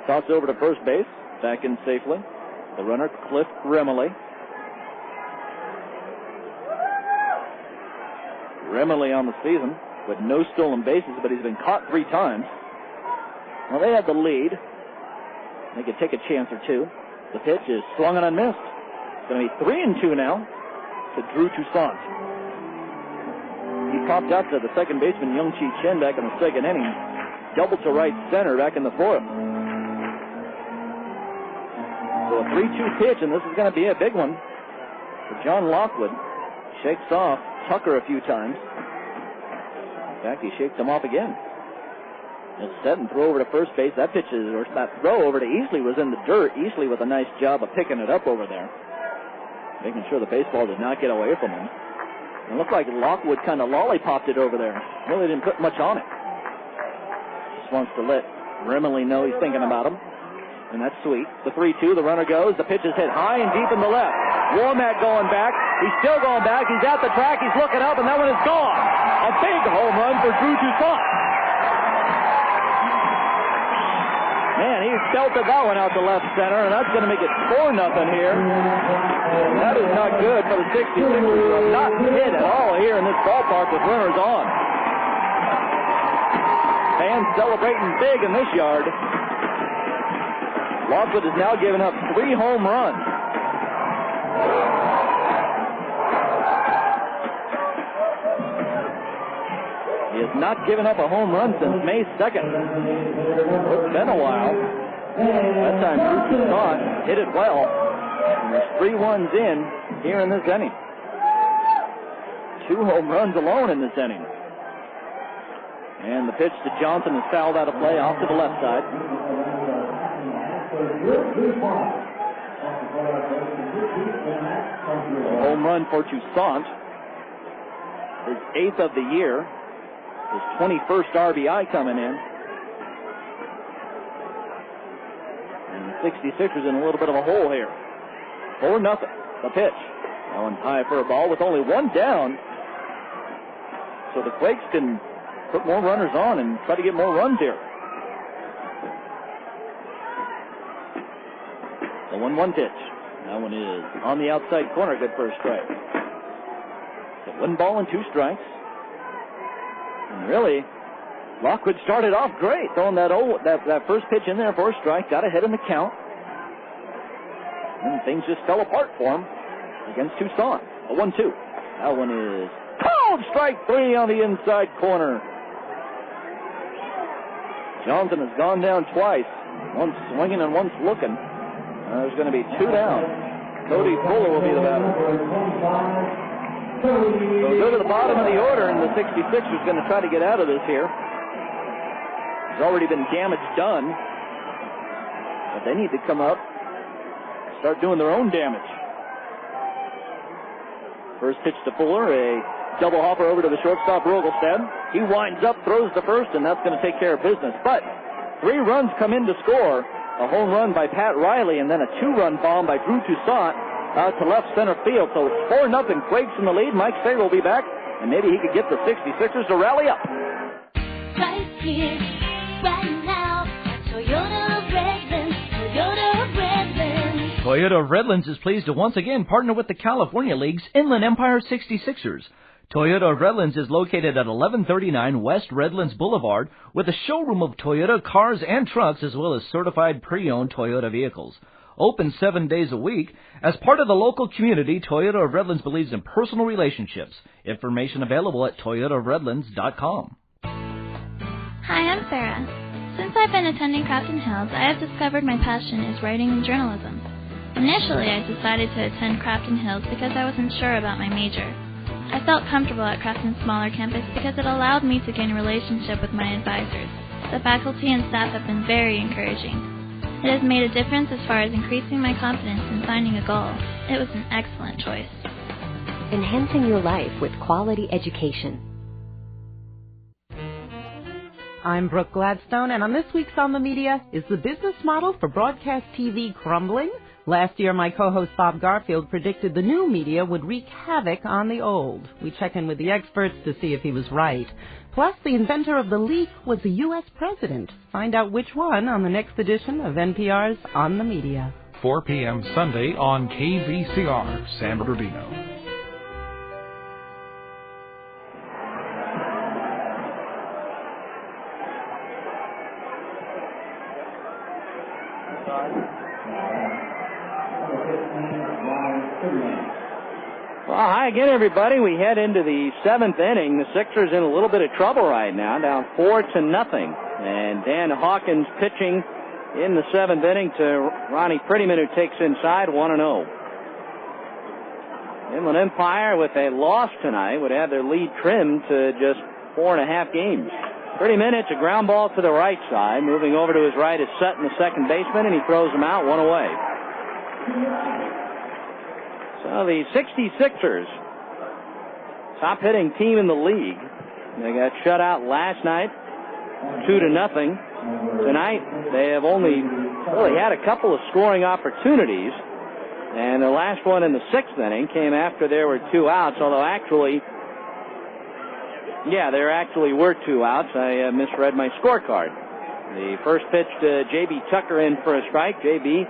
Toss over to first base. Back in safely. The runner, Cliff Remele. Remele on the season with no stolen bases, but he's been caught 3 times. Well, they had the lead. They could take a chance or two. The pitch is swung and unmissed. It's going to be 3-2 now to Drew Toussaint. He popped out to the second baseman, Young-Chi Chen, back in the 2nd inning. Doubled to right center back in the 4th. So a 3-2 pitch, and this is going to be a big one for John Lockwood. Shakes off Tucker a few times. In fact, he shakes him off again. It's set and throw over to first base. That pitch is, or that throw over to Easley was in the dirt. Easley with a nice job of picking it up over there, making sure the baseball did not get away from him. It looked like Lockwood kind of lollipopped it over there. Really didn't put much on it. Just wants to let Remele know he's thinking about him, and that's sweet. The 3-2, the runner goes. The pitch is hit high and deep in the left. Womack going back. He's still going back. He's at the track. He's looking up, and that one is gone. A big home run for Drew Toussaint. Man, he belted that one out to left center, and that's going to make it 4-0 here. That is not good for the 66ers. Not hit at all here in this ballpark with runners on. Fans celebrating big in this yard. Lockwood has now given up 3 home runs. He has not given up a home run since May 2nd. It's been a while. That time Drew Toussaint hit it well. And there's 3 runs in here in this inning. 2 home runs alone in this inning. And the pitch to Johnson is fouled out of play off to the left side. A home run for Toussaint. His 8th of the year. His 21st RBI coming in. And the 66ers in a little bit of a hole here. 4-0. The pitch. That one's high for a ball with only 1 down. So the Quakes can put more runners on and try to get more runs here. 0-1 pitch. That one is on the outside corner. Good for a strike. So 1 ball and 2 strikes. And really, Lockwood started off great, throwing that first pitch in there for a strike, got ahead in the count. And things just fell apart for him against Tucson. 0-1-2. That one is called strike 3 on the inside corner. Johnson has gone down twice. Once swinging and once looking. There's going to be 2 down. Cody Fuller will be the batter. So go to the bottom of the order, and the 66ers going to try to get out of this here. There's already been damage done, but they need to come up and start doing their own damage. First pitch to Fuller, a double hopper over to the shortstop, Rogelstad. He winds up, throws the first, and that's going to take care of business. But 3 runs come in to score. A home run by Pat Riley, and then a 2-run bomb by Drew Toussaint out to left center field. So it's 4-0. Quakes in the lead. Mike Sager will be back, and maybe he could get the 66ers to rally up. Right here, right now, Toyota of Redlands, Toyota of Redlands. Toyota of Redlands is pleased to once again partner with the California League's Inland Empire 66ers. Toyota of Redlands is located at 1139 West Redlands Boulevard with a showroom of Toyota cars and trucks as well as certified pre-owned Toyota vehicles. Open 7 days a week. As part of the local community, Toyota of Redlands believes in personal relationships. Information available at toyotaofredlands.com. Hi, I'm Sarah. Since I've been attending Crafton Hills, I have discovered my passion is writing and journalism. Initially, I decided to attend Crafton Hills because I wasn't sure about my major. I felt comfortable at Crafton's smaller campus because it allowed me to gain a relationship with my advisors. The faculty and staff have been very encouraging. It has made a difference as far as increasing my confidence in finding a goal. It was an excellent choice. Enhancing your life with quality education. I'm Brooke Gladstone, and on this week's On the Media, is the business model for broadcast TV crumbling? Last year, my co-host Bob Garfield predicted the new media would wreak havoc on the old. We check in with the experts to see if he was right. Plus, the inventor of the leak was a U.S. president. Find out which one on the next edition of NPR's On the Media. 4 p.m. Sunday on KVCR, San Bernardino. Well, hi again, everybody. We head into the 7th inning. The Sixers in a little bit of trouble right now, down 4-0. And Dan Hawkins pitching in the 7th inning to Ronnie Prettyman, who takes inside 1-0. Inland Empire, with a loss tonight, would have their lead trimmed to just 4.5 games. Prettyman hits a ground ball to the right side. Moving over to his right is Sutton, the second baseman, and he throws him out, 1 away. So the 66ers, top hitting team in the league. They got shut out last night, 2-0. Tonight, they have only really had a couple of scoring opportunities, and the last one in the 6th inning came after there were 2 outs, although actually, there actually were 2 outs. I misread my scorecard. The first pitch to J.B. Tucker in for a strike. J.B.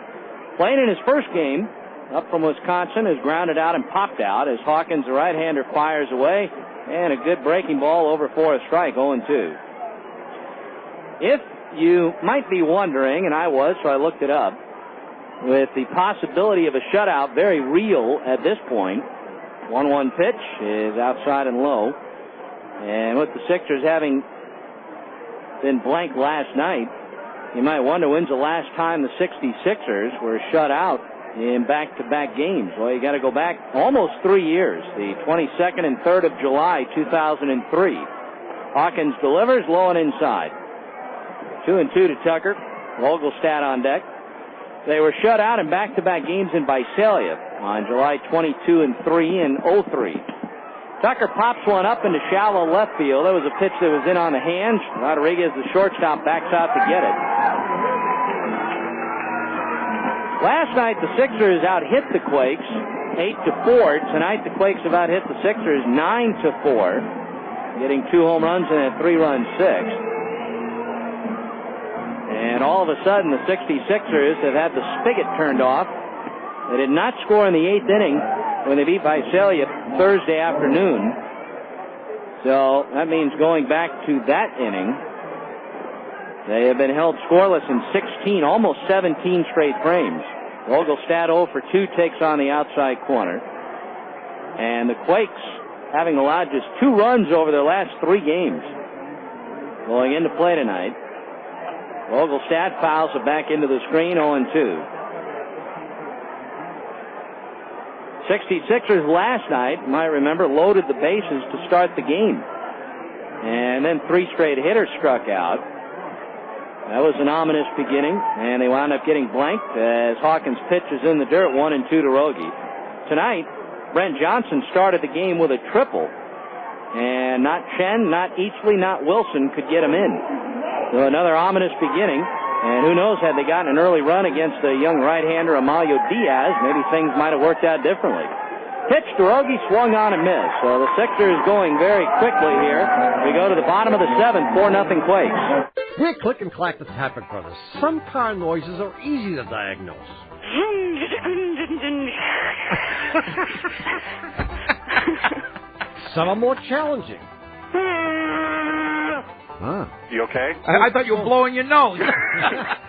playing in his first game up from Wisconsin is grounded out and popped out as Hawkins, the right-hander, fires away, and a good breaking ball over for a strike, 0-2. If you might be wondering, and I was, so I looked it up, with the possibility of a shutout very real at this point, 1-1 pitch is outside and low, and with the Sixers having been blank last night, you might wonder when's the last time the 66ers were shut out in back-to-back games. Well, you got to go back almost 3 years, the 22nd and 3rd of July, 2003. Hawkins delivers low and inside. 2-2 to Tucker. Vogelstad on deck. They were shut out in back-to-back games in Visalia on July 22 and 3 and 03. Tucker pops one up into shallow left field. That was a pitch that was in on the hands. Rodriguez, the shortstop, backs out to get it. Last night, the Sixers out-hit the Quakes 8-4. Tonight, the Quakes have out-hit the Sixers 9-4, getting 2 home runs and a 3-run 6. And all of a sudden, the 66ers have had the spigot turned off. They did not score in the 8th inning when they beat Visalia Thursday afternoon. So that means going back to that inning, they have been held scoreless in 16, almost 17 straight frames. Vogelstad 0 for 2 takes on the outside corner. And the Quakes, having allowed just 2 runs over their last 3 games, going into play tonight. Vogelstad fouls it back into the screen, 0-2. 66ers last night, you might remember, loaded the bases to start the game. And then 3 straight hitters struck out. That was an ominous beginning, and they wound up getting blanked as Hawkins pitches in the dirt, 1-2 to Rogie. Tonight, Brent Johnson started the game with a triple, and not Chen, not Eachley, not Wilson could get him in. So another ominous beginning, and who knows, had they gotten an early run against the young right-hander Amalio Diaz, maybe things might have worked out differently. Pitch to Rogie, swung on and missed. So the Sixers going very quickly here. We go to the bottom of the 7th, 4-0 Quakes. Here, Click and Clack the Tappet Brothers. Some car noises are easy to diagnose. Some are more challenging. Huh. You okay? I thought you were blowing your nose.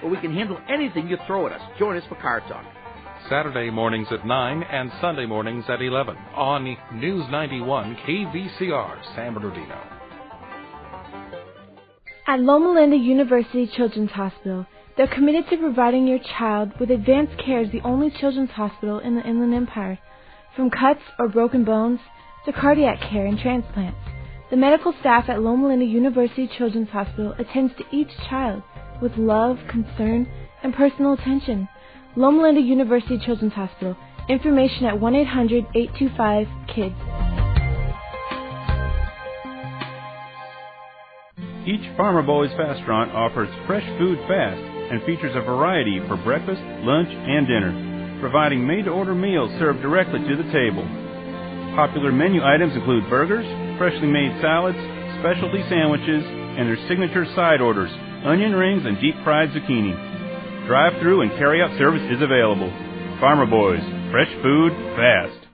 Well, we can handle anything you throw at us. Join us for Car Talk. Saturday mornings at 9 and Sunday mornings at 11 on News 91 KVCR San Bernardino. At Loma Linda University Children's Hospital, they're committed to providing your child with advanced care as the only children's hospital in the Inland Empire. From cuts or broken bones to cardiac care and transplants, the medical staff at Loma Linda University Children's Hospital attends to each child with love, concern, and personal attention. Loma Linda University Children's Hospital. Information at 1-800-825-KIDS. Each Farmer Boys Fastrant offers fresh food fast and features a variety for breakfast, lunch, and dinner, providing made-to-order meals served directly to the table. Popular menu items include burgers, freshly made salads, specialty sandwiches, and their signature side orders, onion rings and deep-fried zucchini. Drive-through and carry-out service is available. Farmer Boys, fresh food, fast.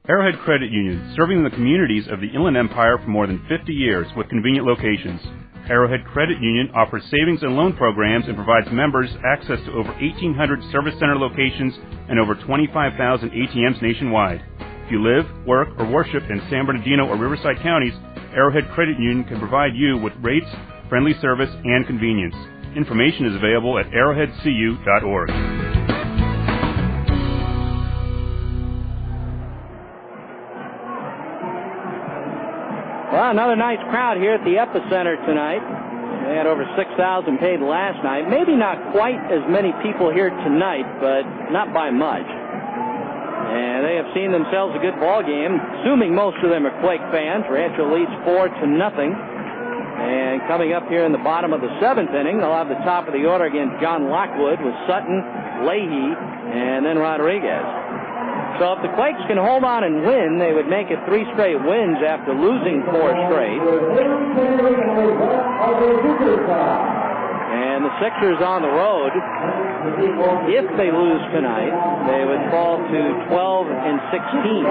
Arrowhead Credit Union, serving the communities of the Inland Empire for more than 50 years with convenient locations. Arrowhead Credit Union offers savings and loan programs and provides members access to over 1,800 service center locations and over 25,000 ATMs nationwide. If you live, work, or worship in San Bernardino or Riverside counties, Arrowhead Credit Union can provide you with rates, friendly service, and convenience. Information is available at arrowheadcu.org. Well, another nice crowd here at the Epicenter tonight. They had over 6,000 paid last night. Maybe not quite as many people here tonight, but not by much. And they have seen themselves a good ball game, assuming most of them are Quake fans. Rancho leads 4-0. And coming up here in the bottom of the 7th inning, they'll have the top of the order against John Lockwood with Sutton, Leahy, and then Rodriguez. So if the Quakes can hold on and win, they would make it 3 straight wins after losing 4 straight. And the Sixers on the road, if they lose tonight, they would fall to 12-16.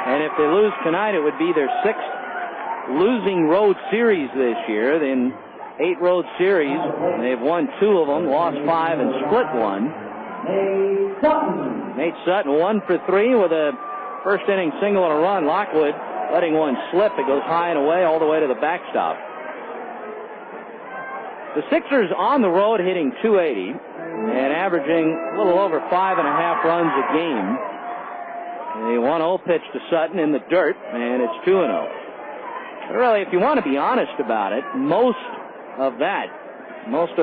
And if they lose tonight, it would be their 6th losing road series this year. In 8 road series, they've won 2 of them, lost 5, and split 1. Nate Sutton 1 for 3 with a first inning single and a run. Lockwood letting one slip. It goes high and away all the way to the backstop. The Sixers on the road hitting .280 and averaging a little over 5.5 runs a game. The 1-0 pitch to Sutton in the dirt, and it's 2-0. But really, if you want to be honest about it, most of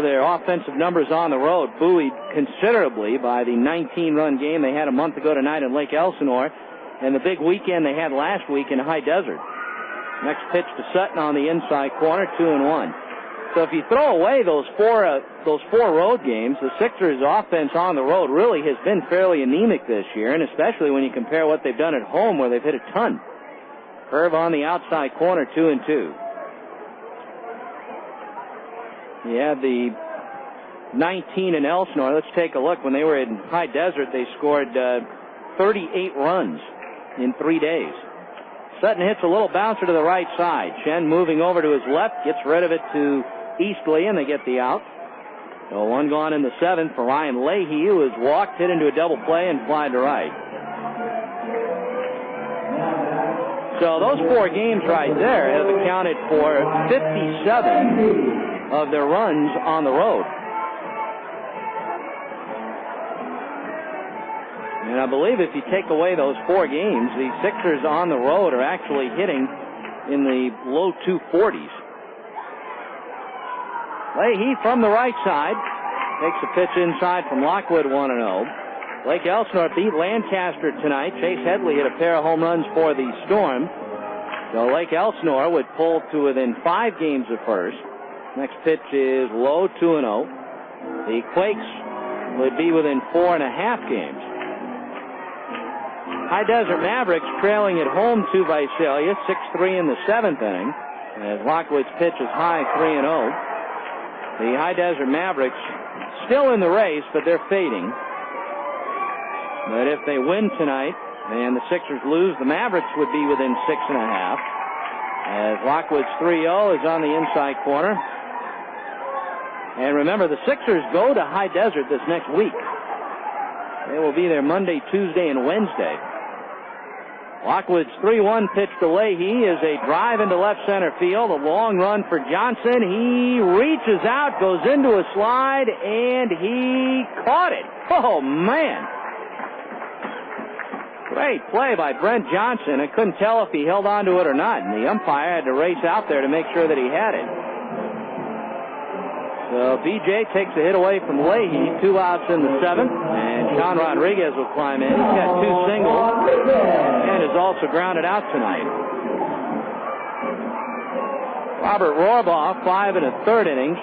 their offensive numbers on the road buoyed considerably by the 19-run game they had a month ago tonight in Lake Elsinore and the big weekend they had last week in High Desert. Next pitch to Sutton on the inside corner, 2-1. So if you throw away those four road games, the Sixers' offense on the road really has been fairly anemic this year, and especially when you compare what they've done at home where they've hit a ton. Curve on the outside corner, 2-2. He had the 19 in Elsinore. Let's take a look. When they were in High Desert, they scored 38 runs in 3 days. Sutton hits a little bouncer to the right side. Shen moving over to his left, gets rid of it to Eastley, and they get the out. So one gone in the 7th for Ryan Leahy, who was walked, hit into a double play, and fly to right. So those 4 games right there have accounted for 57 of their runs on the road. And I believe if you take away those 4 games, the Sixers on the road are actually hitting in the low 240s. Leahy from the right side takes a pitch inside from Lockwood, 1-0. Lake Elsinore beat Lancaster tonight. Chase Headley hit a pair of home runs for the Storm. So Lake Elsinore would pull to within 5 games of first. Next pitch is low, 2-0. The Quakes would be within 4.5 games. High Desert Mavericks trailing at home to Visalia, 6-3 in the 7th inning, as Lockwood's pitch is high, 3-0. The High Desert Mavericks still in the race, but they're fading. But if they win tonight and the Sixers lose, the Mavericks would be within 6.5. As Lockwood's 3-0 is on the inside corner. And remember, the Sixers go to High Desert this next week. They will be there Monday, Tuesday, and Wednesday. Lockwood's 3-1 pitch to Leahy is a drive into left center field. A long run for Johnson. He reaches out, goes into a slide, and he caught it. Oh, man. Great play by Brent Johnson. I couldn't tell if he held on to it or not, and the umpire had to race out there to make sure that he had it. So BJ takes a hit away from Leahy, 2 outs in the 7th, and Sean Rodriguez will climb in. He's got 2 singles and is also grounded out tonight. Robert Rohrbaugh, 5 1/3 innings,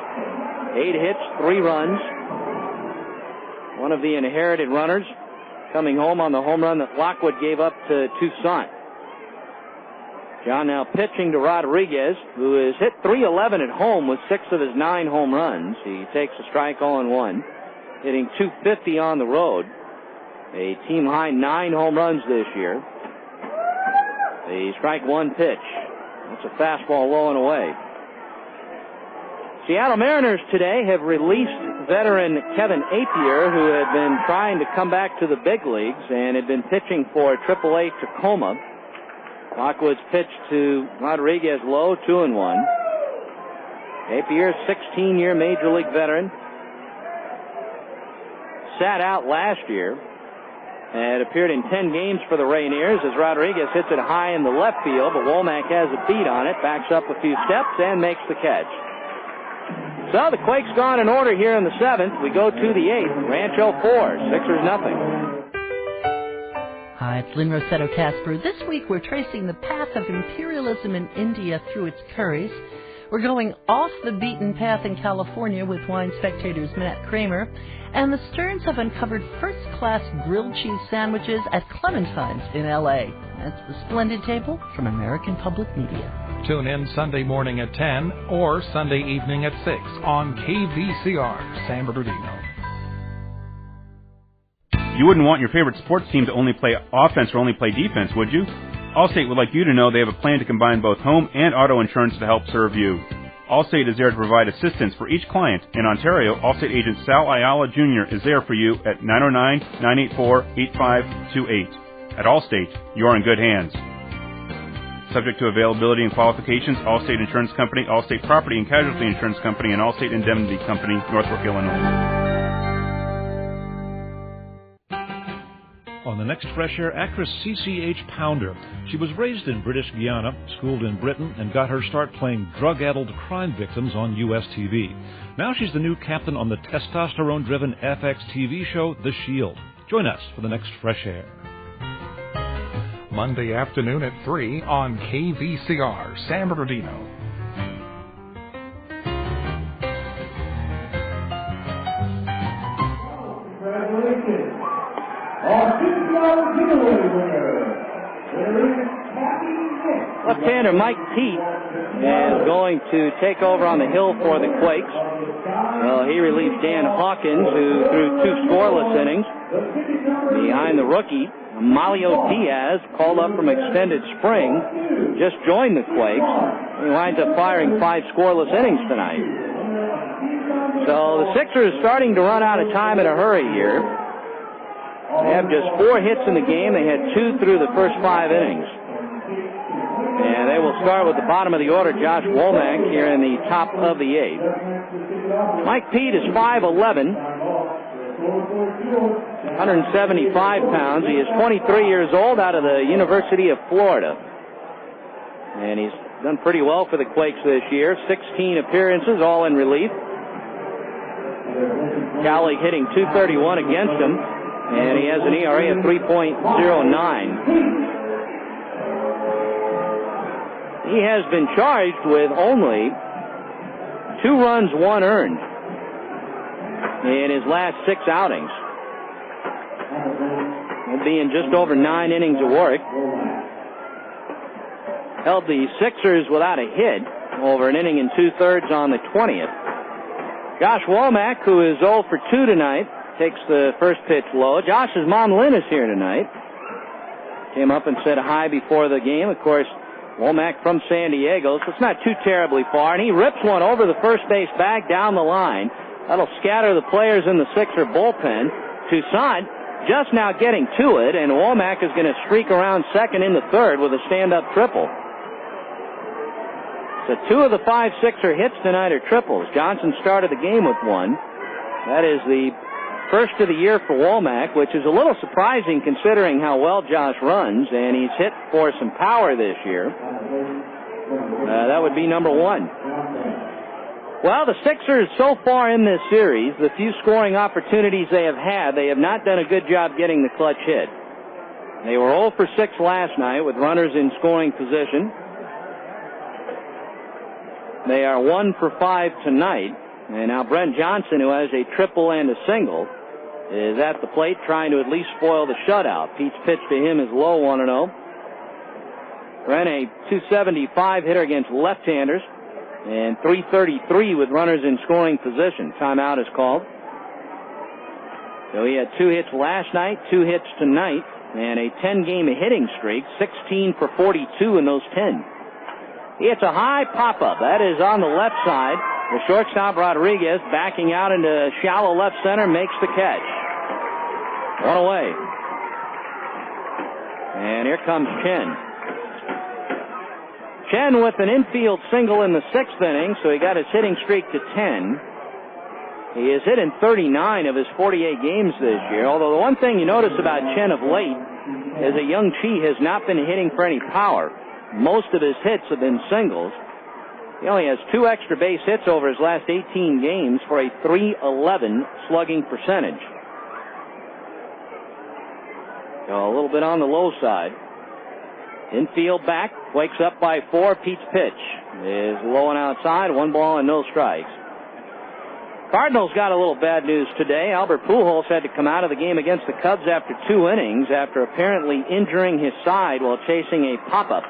8 hits, 3 runs. One of the inherited runners coming home on the home run that Lockwood gave up to Toussaint. John now pitching to Rodriguez, who has hit .311 at home with 6 of his 9 home runs. He takes a strike 0-1, hitting .250 on the road. A team high 9 home runs this year. The strike 1 pitch. That's a fastball low and away. Seattle Mariners today have released veteran Kevin Apier, who had been trying to come back to the big leagues and had been pitching for AAA Tacoma. Lockwood's pitch to Rodriguez low, 2-1. Apier's 16-year Major League veteran. Sat out last year and appeared in 10 games for the Rainiers as Rodriguez hits it high in the left field, but Womack has a beat on it, backs up a few steps, and makes the catch. So the Quakes gone in order here in the 7th. We go to the 8th. Rancho 4, Sixers nothing. Hi, it's Lynn Rossetto Casper. This week we're tracing the path of imperialism in India through its curries. We're going off the beaten path in California with Wine Spectator's Matt Kramer. And the Stearns have uncovered first-class grilled cheese sandwiches at Clementine's in L.A. That's the Splendid Table from American Public Media. Tune in Sunday morning at 10 or Sunday evening at 6 on KVCR, San Bernardino. You wouldn't want your favorite sports team to only play offense or only play defense, would you? Allstate would like you to know they have a plan to combine both home and auto insurance to help serve you. Allstate is there to provide assistance for each client. In Ontario, Allstate agent Sal Ayala Jr. is there for you at 909-984-8528. At Allstate, you're in good hands. Subject to availability and qualifications, Allstate Insurance Company, Allstate Property and Casualty Insurance Company, and Allstate Indemnity Company, Northbrook, Illinois. On the next Fresh Air, actress CCH Pounder. She was raised in British Guiana, schooled in Britain, and got her start playing drug-addled crime victims on U.S. TV. Now she's the new captain on the testosterone-driven FX TV show, The Shield. Join us for the next Fresh Air. Monday afternoon at 3 on KVCR, San Bernardino. Our $50 giveaway winner is Kathy Nick. Left-hander Mike Pete is going to take over on the hill for the Quakes. Well, he relieves Dan Hawkins, who threw 2 scoreless innings. Behind the rookie, Amalio Diaz, called up from extended spring, just joined the Quakes. He winds up firing 5 scoreless innings tonight. So the Sixers starting to run out of time in a hurry here. They have just 4 hits in the game. They had 2 through the first 5 innings. And they will start with the bottom of the order, Josh Womack, here in the top of the 8th. Mike Pete is 5'11", 175 pounds. He is 23 years old, out of the University of Florida. And he's done pretty well for the Quakes this year. 16 appearances, all in relief. Cal League hitting .231 against him, and he has an ERA of 3.09. He has been charged with only 2 runs, 1 earned in his last 6 outings. He'll be in just over 9 innings of work. Held the Sixers without a hit over an inning and 2/3 on the 20th. Josh Womack, who is 0 for 2 tonight, takes the first pitch low. Josh's mom, Lynn, is here tonight. Came up and said hi before the game. Of course, Womack from San Diego, so it's not too terribly far. And he rips one over the first base bag down the line. That'll scatter the players in the Sixer bullpen. Toussaint just now getting to it, and Womack is going to streak around second in the 3rd with a stand-up triple. So 2 of the 5 Sixer hits tonight are triples. Johnson started the game with 1. That is the first of the year for Womack, which is a little surprising considering how well Josh runs, and he's hit for some power this year. That would be number 1. Well, the Sixers so far in this series, the few scoring opportunities they have had, they have not done a good job getting the clutch hit. They were 0 for 6 last night with runners in scoring position. They are 1 for 5 tonight. And now Brent Johnson, who has a triple and a single, is at the plate trying to at least spoil the shutout. Pete's pitch to him is low, 1-0. Brent, a .275 hitter against left-handers, and .333 with runners in scoring position. Timeout is called. So he had 2 hits last night, 2 hits tonight, and a 10-game hitting streak, 16 for 42 in those 10. He hits a high pop-up. That is on the left side. The shortstop, Rodriguez, backing out into shallow left center, makes the catch. 1 away. And here comes Chen. Chen with an infield single in the 6th inning, so he got his hitting streak to 10. He has hit in 39 of his 48 games this year, although the one thing you notice about Chen of late is that Young Chi has not been hitting for any power. Most of his hits have been singles. He only has 2 extra base hits over his last 18 games for a .311 slugging percentage. So a little bit on the low side. Infield back, Quakes up by 4. Pete's pitch is low and outside, 1 ball and no strikes. Cardinals got a little bad news today. Albert Pujols had to come out of the game against the Cubs after 2 innings after apparently injuring his side while chasing a pop-up.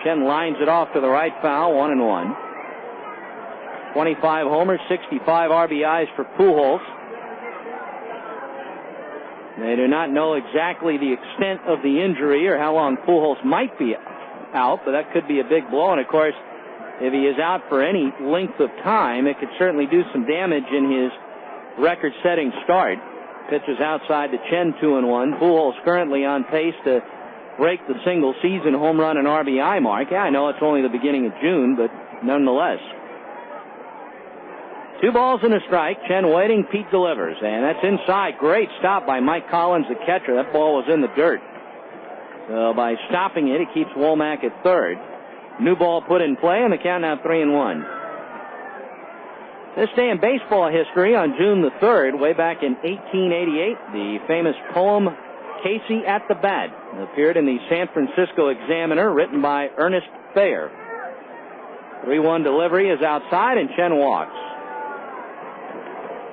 Chen lines it off to the right foul, 1-1. 25 homers, 65 RBIs for Pujols. They do not know exactly the extent of the injury or how long Pujols might be out, but that could be a big blow. And, of course, if he is out for any length of time, it could certainly do some damage in his record-setting start. Pitches outside to Chen, 2-1. Pujols currently on pace to break the single-season home run and RBI mark. Yeah, I know it's only the beginning of June, but nonetheless. 2 balls and a strike. Chen waiting. Pete delivers. And that's inside. Great stop by Mike Collins, the catcher. That ball was in the dirt. So by stopping it, it keeps Womack at 3rd. New ball put in play, and the count now 3-1. This day in baseball history, on June the 3rd, way back in 1888, the famous poem Casey at the Bat appeared in the San Francisco Examiner, written by Ernest Thayer. 3-1 delivery is outside, and Chen walks.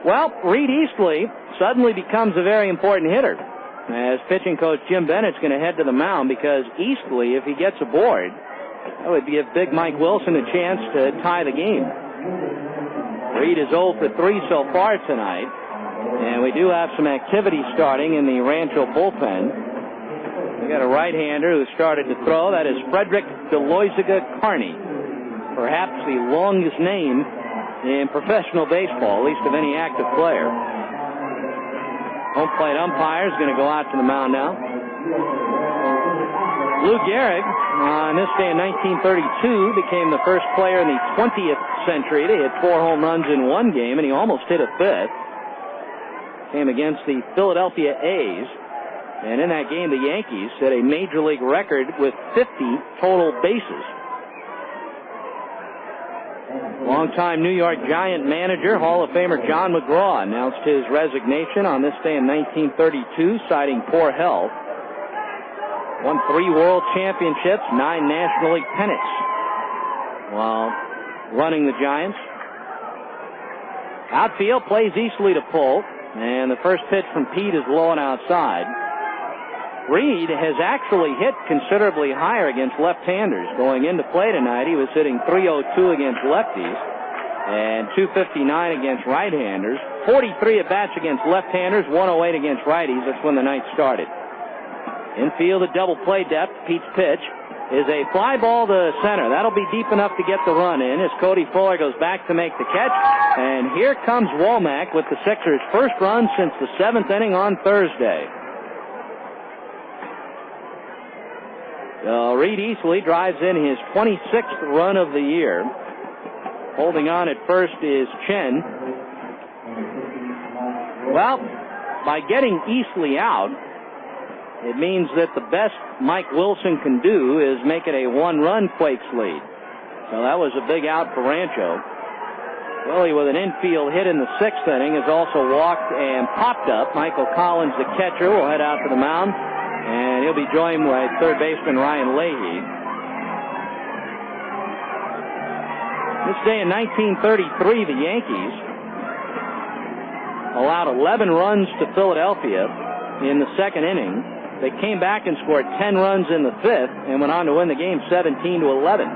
Well, Reed Eastley suddenly becomes a very important hitter, as pitching coach Jim Bennett's going to head to the mound, because Eastley, if he gets aboard, That would give big Mike Wilson a chance to tie the game. Reed is 0 for 3 so far tonight. And we do have some activity starting in the Rancho bullpen. We got a right-hander who started to throw. That is Frederick DeLoiziga Carney. Perhaps the longest name in professional baseball, at least of any active player. Home plate umpire is going to go out to the mound now. Lou Gehrig, on this day in 1932, became the first player in the 20th century to hit 4 home runs in one game, and he almost hit a fifth. Came against the Philadelphia A's, and in that game the Yankees set a major league record with 50 total bases. Longtime New York Giant manager, Hall of Famer John McGraw, announced his resignation on this day in 1932, citing poor health. Won 3 world championships, 9 National League pennants while running the Giants. Outfield plays Easley to pull, and the first pitch from Pete is low and outside. Reed has actually hit considerably higher against left-handers. Going into play tonight, he was hitting .302 against lefties and .259 against right-handers. 43 at-bats against left-handers, 108 against righties. That's when the night started. Infield at double play depth. Pete's pitch is a fly ball to center. That'll be deep enough to get the run in as Cody Fuller goes back to make the catch. And here comes Womack with the Sixers' first run since the 7th inning on Thursday. Reed Easley drives in his 26th run of the year. Holding on at first is Chen. Well, by getting Easley out, it means that the best Mike Wilson can do is make it a 1-run Quakes lead. So that was a big out for Rancho. Willie, with an infield hit in the 6th inning, has also walked and popped up. Michael Collins, the catcher, will head out to the mound, and he'll be joined by third baseman Ryan Leahy. This day in 1933, the Yankees allowed 11 runs to Philadelphia in the 2nd inning. They came back and scored 10 runs in the 5th and went on to win the game 17-11.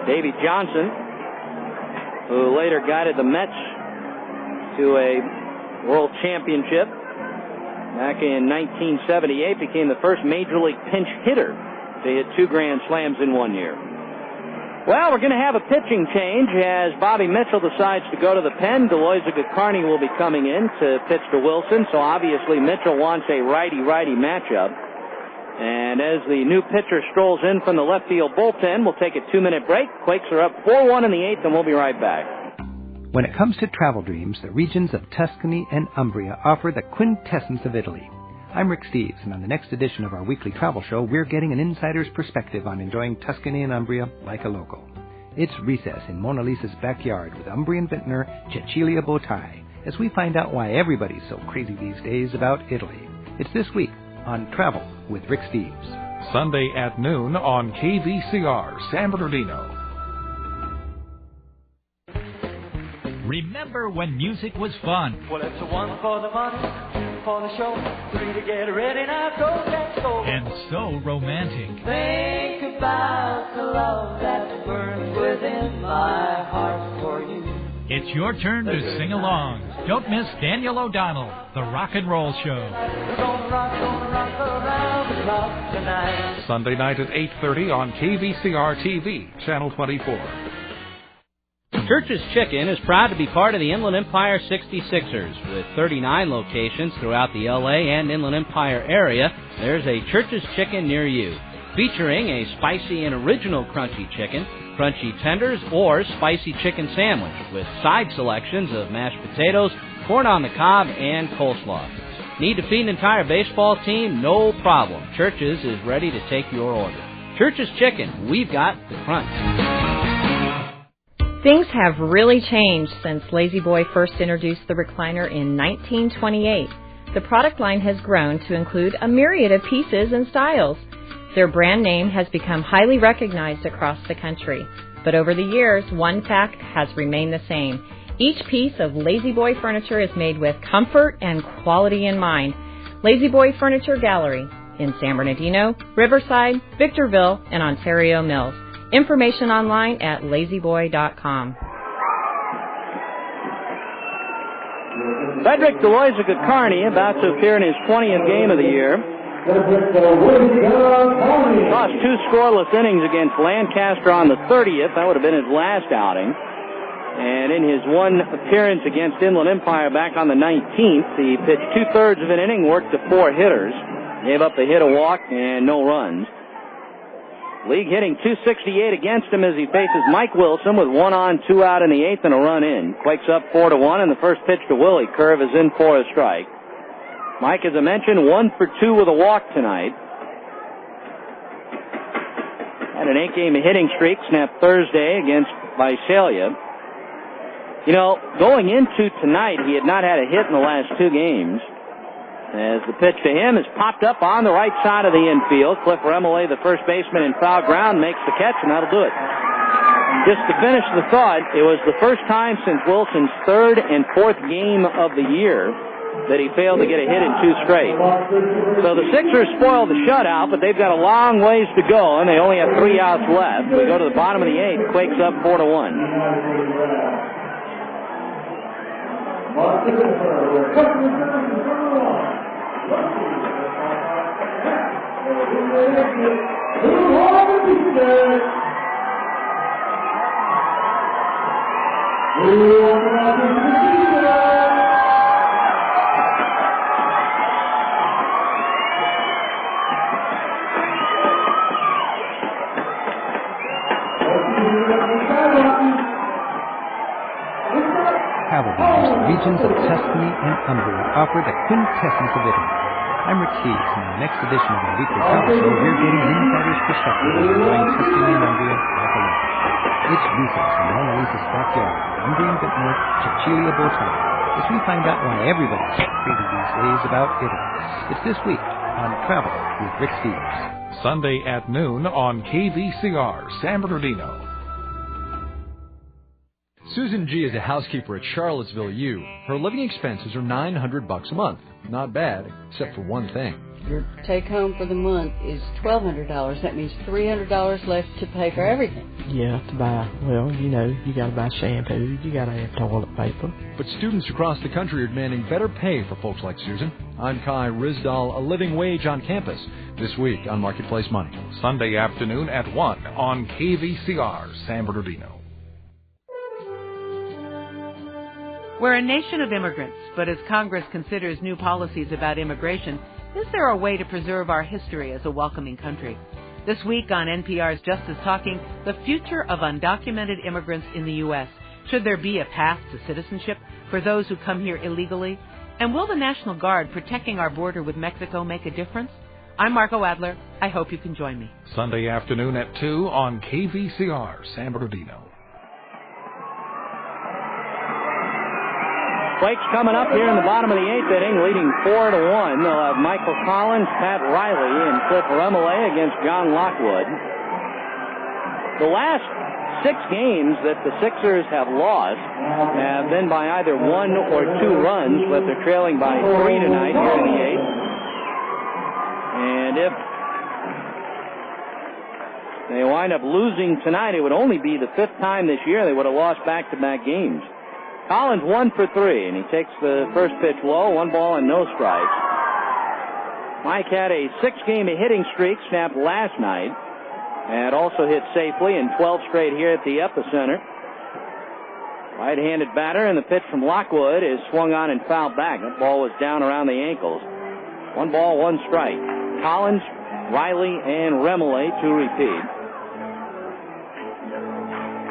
Davey Johnson, who later guided the Mets to a world championship back in 1978, became the first major league pinch hitter to hit 2 grand slams in one year. Well, we're going to have a pitching change as Bobby Mitchell decides to go to the pen. DeLoiziga Carney will be coming in to pitch to Wilson, so obviously Mitchell wants a righty-righty matchup. And as the new pitcher strolls in from the left field bullpen, we'll take a 2-minute break. Quakes are up 4-1 in the 8th, and we'll be right back. When it comes to travel dreams, the regions of Tuscany and Umbria offer the quintessence of Italy. I'm Rick Steves, and on the next edition of our weekly travel show, we're getting an insider's perspective on enjoying Tuscany and Umbria like a local. It's recess in Mona Lisa's backyard with Umbrian vintner Cecilia Botai, as we find out why everybody's so crazy these days about Italy. It's this week on Travel with Rick Steves. Sunday at noon on KVCR San Bernardino. Remember when music was fun? Well, it's a 1 for the money, for the show, 3 to get ready, now go, let's go. And so romantic. Think about the love that burns within my heart for you. It's your turn to sing along. Don't miss Daniel O'Donnell, The Rock and Roll Show. We're gonna rock around the clock tonight. Sunday night at 8:30 on KVCR TV, Channel 24. Church's Chicken is proud to be part of the Inland Empire 66ers. With 39 locations throughout the LA and Inland Empire area, there's a Church's Chicken near you. Featuring a spicy and original crunchy chicken, crunchy tenders, or spicy chicken sandwich with side selections of mashed potatoes, corn on the cob, and coleslaw. Need to feed an entire baseball team? No problem. Church's is ready to take your order. Church's Chicken, we've got the crunch. Things have really changed since Lazy Boy first introduced the recliner in 1928. The product line has grown to include a myriad of pieces and styles. Their brand name has become highly recognized across the country. But over the years, one fact has remained the same. Each piece of Lazy Boy furniture is made with comfort and quality in mind. Lazy Boy Furniture Gallery, in San Bernardino, Riverside, Victorville, and Ontario Mills. Information online at lazyboy.com. Frederick Deloizica Kearney about to appear in his 20th game of the year. Lost 2 scoreless innings against Lancaster on the 30th. That would have been his last outing. And in his one appearance against Inland Empire back on the 19th, he pitched 2/3 of an inning, worked to 4 hitters, gave up a hit, a walk, and no runs. League hitting .268 against him as he faces Mike Wilson with 1 on, 2 out in the 8th and a run in. Quakes up 4-1, and the first pitch to Willie. Curve is in for a strike. Mike, as I mentioned, 1 for 2 with a walk tonight. Had an 8-game hitting streak snapped Thursday against Visalia. You know, going into tonight, he had not had a hit in the last 2 games. As the pitch to him is popped up on the right side of the infield. Cliff Remole, the first baseman in foul ground, makes the catch, and that'll do it. Just to finish the thought, it was the first time since Wilson's 3rd and 4th game of the year that he failed to get a hit in 2 straight. So the Sixers spoiled the shutout, but they've got a long ways to go, and they only have 3 outs left. We go to the bottom of the 8th. Quakes up 4-1. Cavalry, regions of Tuscany and Umbria offer the quintessence of Italy. I'm Rick Steves, and in the next edition of our weekly travel show, we're getting an insider's perspective on enjoying Tuscany and Umbria like a lake. It's Luce's and Mona Lisa's backyard, Umbrian Vintner, Cecilia Bortoli, as we find out why everybody's so crazy these days about Italy. It's this week on Travel with Rick Steves. Sunday at noon on KVCR, San Bernardino. Susan G. is a housekeeper at Charlottesville U. Her living expenses are $900 a month. Not bad, except for one thing. Your take home for the month is $1,200. That means $300 left to pay for everything. Yeah, to buy, well, you know, you got to buy shampoo, you got to have toilet paper. But students across the country are demanding better pay for folks like Susan. I'm Kai Rizdal, a living wage on campus, this week on Marketplace Money. Sunday afternoon at 1 on KVCR, San Bernardino. We're a nation of immigrants, but as Congress considers new policies about immigration, is there a way to preserve our history as a welcoming country? This week on NPR's Justice Talking, the future of undocumented immigrants in the U.S. Should there be a path to citizenship for those who come here illegally? And will the National Guard protecting our border with Mexico make a difference? I'm Margot Adler. I hope you can join me. Sunday afternoon at 2 on KVCR, San Bernardino. Quakes coming up here in the bottom of the 8th inning, leading 4-1. They'll have Michael Collins, Pat Riley, and Cliff Remole against John Lockwood. The last 6 games that the Sixers have lost have been by either 1 or 2 runs, but they're trailing by 3 tonight here in the 8th. And if they wind up losing tonight, it would only be the 5th time this year they would have lost back-to-back games. Collins 1 for 3, and he takes the first pitch low, 1 ball and no strikes. Mike had a 6-game hitting streak snapped last night, and also hit safely in 12 straight here at the epicenter. Right-handed batter, and the pitch from Lockwood is swung on and fouled back. That ball was down around the ankles. 1 ball, 1 strike. Collins, Riley, and Remole to repeat.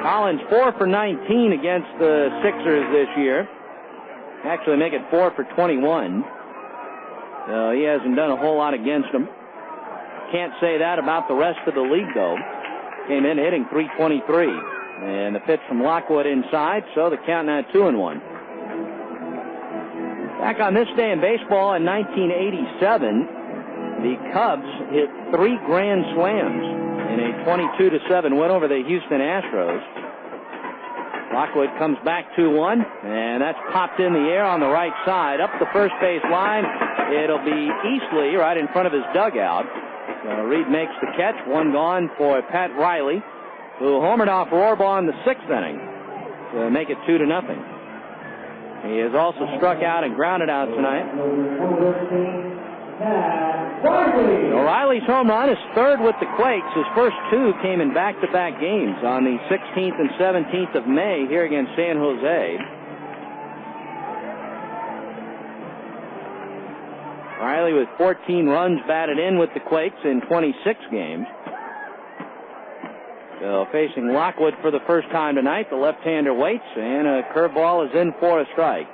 Collins 4 for 19 against the Sixers this year. Actually make it 4 for 21. So he hasn't done a whole lot against them. Can't say that about the rest of the league, though. Came in hitting .323. And the pitch from Lockwood inside, so the count now 2-1. Back on this day in baseball in 1987, the Cubs hit 3 grand slams in a 22-7 win over the Houston Astros. Lockwood comes back 2-1, and that's popped in the air on the right side, up the first base line, it'll be Eastley right in front of his dugout. Reed makes the catch. One gone for Pat Riley, who homered off Rohrbaugh in the 6th inning to make it 2-0. He has also struck out and grounded out tonight. Riley's home run is 3rd with the Quakes. His first 2 came in back-to-back games on the 16th and 17th of May here against San Jose. Riley with 14 runs batted in with the Quakes in 26 games. So facing Lockwood for the first time tonight, the left-hander waits, and a curveball is in for a strike.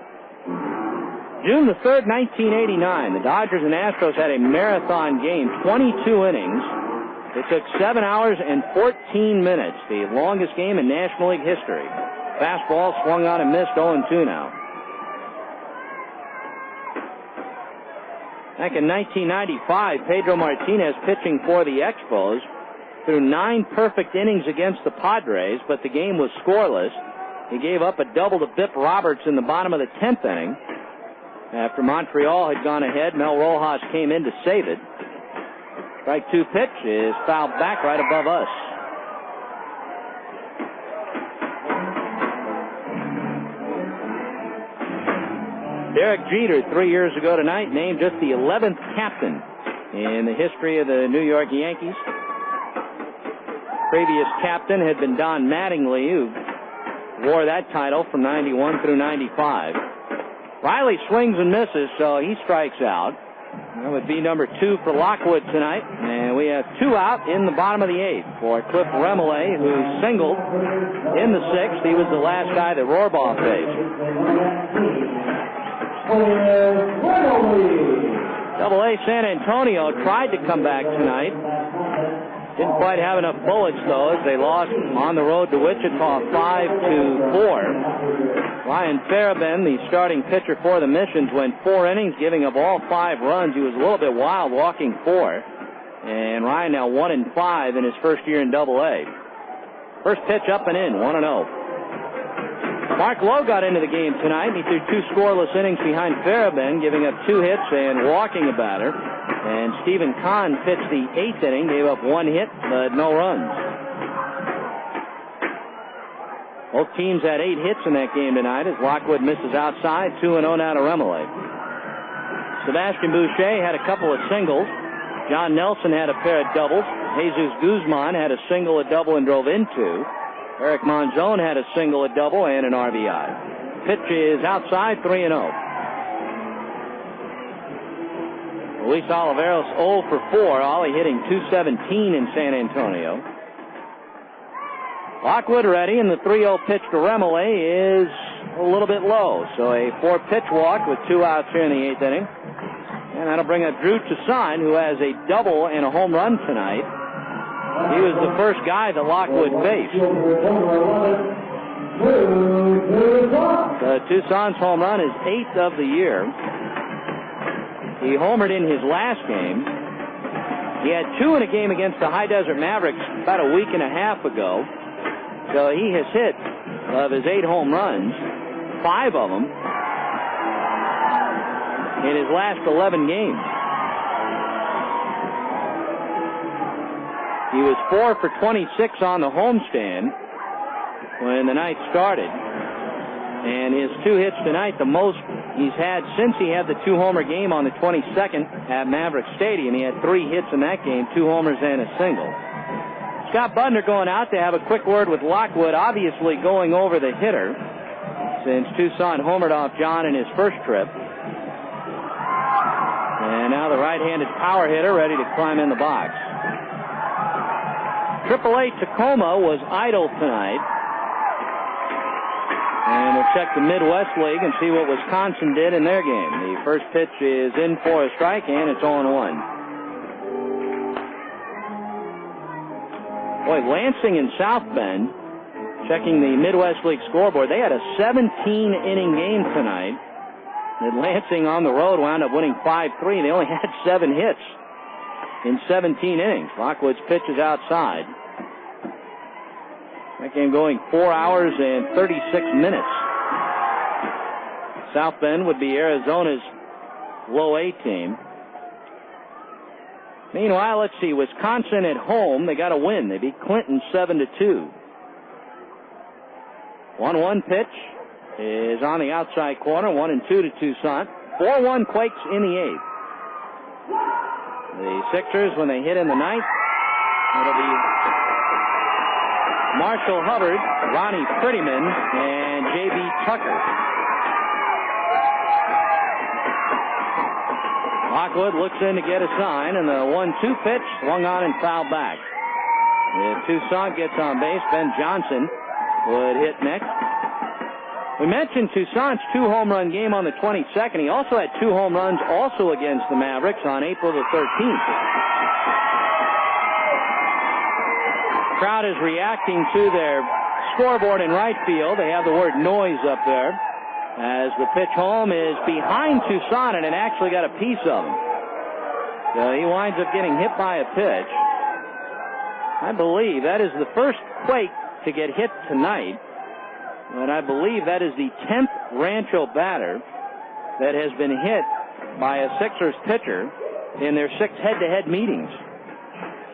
June the 3rd, 1989, the Dodgers and Astros had a marathon game, 22 innings. It took 7 hours and 14 minutes, the longest game in National League history. Fastball swung on and missed, 0-2 now. Back in 1995, Pedro Martinez pitching for the Expos threw 9 perfect innings against the Padres, but the game was scoreless. He gave up a double to Bip Roberts in the bottom of the 10th inning. After Montreal had gone ahead, Mel Rojas came in to save it. Strike 2 pitch is fouled back right above us. Derek Jeter, 3 years ago tonight, named just the 11th captain in the history of the New York Yankees. Previous captain had been Don Mattingly, who wore that title from 91 through 95. Riley swings and misses, so he strikes out. That would be number 2 for Lockwood tonight. And we have 2 out in the bottom of the 8th for Cliff Remole, who singled in the 6th. He was the last guy that Rohrbaugh faced. Double-A San Antonio tried to come back tonight. Didn't quite have enough bullets, though, as they lost on the road to Wichita 5-4. Ryan Farabeen, the starting pitcher for the Missions, went 4 innings, giving up all 5 runs. He was a little bit wild, walking 4. And Ryan now 1-5 in his first year in Double-A. First pitch up and in, 1-0. Mark Lowe got into the game tonight. He threw 2 scoreless innings behind Farabeen, giving up 2 hits and walking a batter. And Stephen Kahn pitched the 8th inning, gave up 1 hit, but no runs. Both teams had 8 hits in that game tonight as Lockwood misses outside, 2-0 now to Remole. Sebastian Boucher had a couple of singles. John Nelson had a pair of doubles. Jesus Guzman had a single, a double, and drove in 2. Eric Monzon had a single, a double, and an RBI. Pitch is outside, 3-0. Luis Oliveros 0 for 4. Ollie hitting .217 in San Antonio. Lockwood ready, and the 3-0 pitch to Remole is a little bit low. So a 4-pitch walk with 2 outs here in the 8th inning. And that'll bring up Drew Toussaint, who has a double and a home run tonight. He was the first guy that Lockwood faced. Toussaint's home run is 8th of the year. He homered in his last game. He had 2 in a game against the High Desert Mavericks about a week and a half ago. So he has hit, of his 8 home runs, 5 of them in his last 11 games. He was 4 for 26 on the homestand when the night started. And his 2 hits tonight, the most he's had since he had the 2-homer game on the 22nd at Maverick Stadium. He had 3 hits in that game, 2 homers and a single. Scott Budner going out to have a quick word with Lockwood, obviously going over the hitter since Toussaint homered off John in his first trip. And now the right-handed power hitter ready to climb in the box. AAA Tacoma was idle tonight. And we'll check the Midwest League and see what Wisconsin did in their game. The first pitch is in for a strike, and it's 0-1. Boy, Lansing and South Bend, checking the Midwest League scoreboard, they had a 17-inning game tonight. And Lansing on the road wound up winning 5-3. They only had 7 hits in 17 innings. Lockwood's pitch is outside. That game going 4 hours and 36 minutes. South Bend would be Arizona's low A team. Meanwhile, let's see, Wisconsin at home, they got a win. They beat Clinton 7-2. 1-1 pitch is on the outside corner, 1-2 to Toussaint. 4-1 Quakes in the eighth. The Sixers, when they hit in the ninth, it'll be Marshall Hubbard, Ronnie Prettyman, and J.B. Tucker. Lockwood looks in to get a sign, and the 1-2 pitch swung on and fouled back. If Toussaint gets on base, Ben Johnson would hit next. We mentioned Toussaint's 2-home-run game on the 22nd. He also had 2 home runs also against the Mavericks on April the 13th. Crowd is reacting to their scoreboard in right field. They have the word noise up there, as the pitch home is behind Toussaint, and it actually got a piece of him. So he winds up getting hit by a pitch. I believe that is the first Quake to get hit tonight, and I believe that is the 10th Rancho batter that has been hit by a Sixers pitcher in their 6 head-to-head meetings.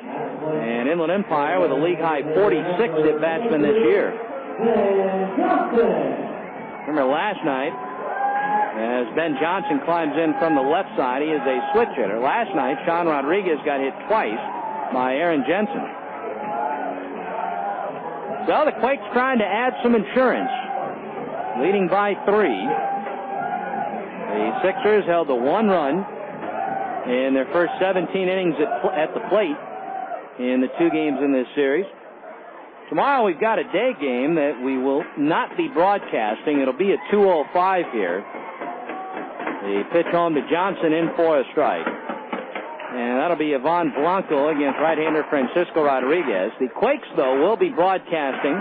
And Inland Empire with a league-high 46 at-batsmen this year. Remember last night, as Ben Johnson climbs in from the left side, he is a switch hitter. Last night, Sean Rodriguez got hit twice by Aaron Jensen. So the Quakes trying to add some insurance, leading by 3. The Sixers held to 1 run in their first 17 innings at the plate in the 2 games in this series. Tomorrow we've got a day game that we will not be broadcasting. It'll be at 2:05 here. The pitch home to Johnson in for a strike. And that'll be Ivan Blanco against right-hander Francisco Rodriguez. The Quakes, though, will be broadcasting.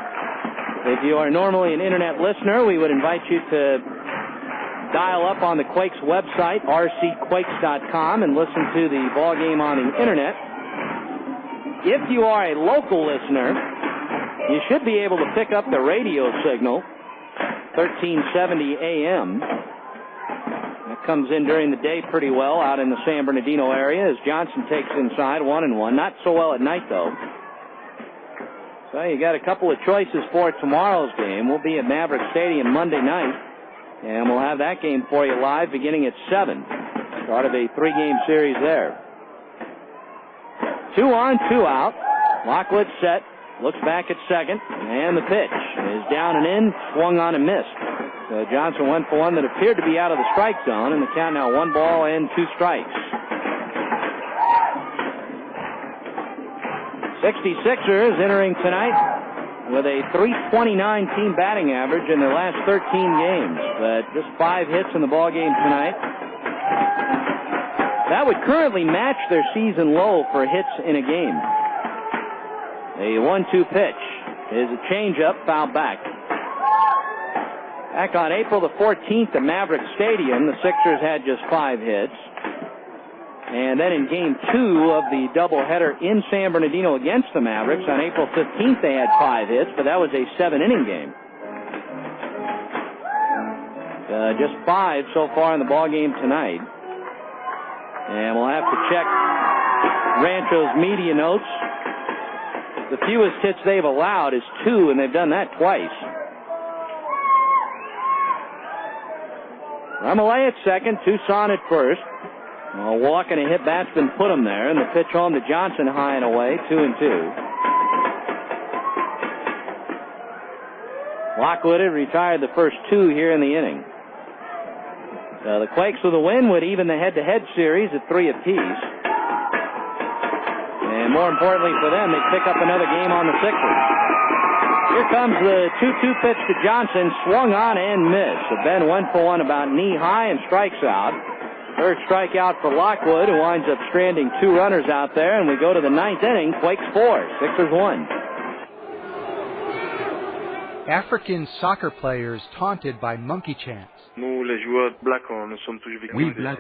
If you are normally an internet listener, we would invite you to dial up on the Quakes website, rcquakes.com, and listen to the ball game on the internet. If you are a local listener, you should be able to pick up the radio signal, 1370 AM. That comes in during the day pretty well out in the San Bernardino area as Johnson takes inside 1-1. Not so well at night, though. So you got a couple of choices for tomorrow's game. We'll be at Maverick Stadium Monday night, and we'll have that game for you live beginning at 7. Start of a 3-game series there. 2 on, 2 out. Lockwood set. Looks back at second, and the pitch is down and in, swung on and missed. So Johnson went for one that appeared to be out of the strike zone, and the count now 1 ball and 2 strikes. 66ers entering tonight with a .329 team batting average in their last 13 games, but just 5 hits in the ball game tonight. That would currently match their season low for hits in a game. A 1-2 pitch is a changeup, fouled back. Back on April the 14th at Maverick Stadium, the Sixers had just 5 hits. And then in Game 2 of the doubleheader in San Bernardino against the Mavericks, on April 15th they had 5 hits, but that was a 7-inning game. Just 5 so far in the ball game tonight. And we'll have to check Rancho's media notes. The fewest hits they've allowed is 2, and they've done that twice. Ramalay at second, Toussaint at first. A walk and a hit batsman put him there, and the pitch home to Johnson high and away, 2-2. Lockwood had retired the first 2 here in the inning. The Quakes with a win would even the head-to-head series at 3 apiece. And more importantly for them, they pick up another game on the Sixers. Here comes the 2-2 pitch to Johnson, swung on and missed. So Ben went for one about knee-high and strikes out. Third strikeout for Lockwood, who winds up stranding 2 runners out there, and we go to the 9th inning. Quakes 4, Sixers 1. African soccer players taunted by monkey chants. We black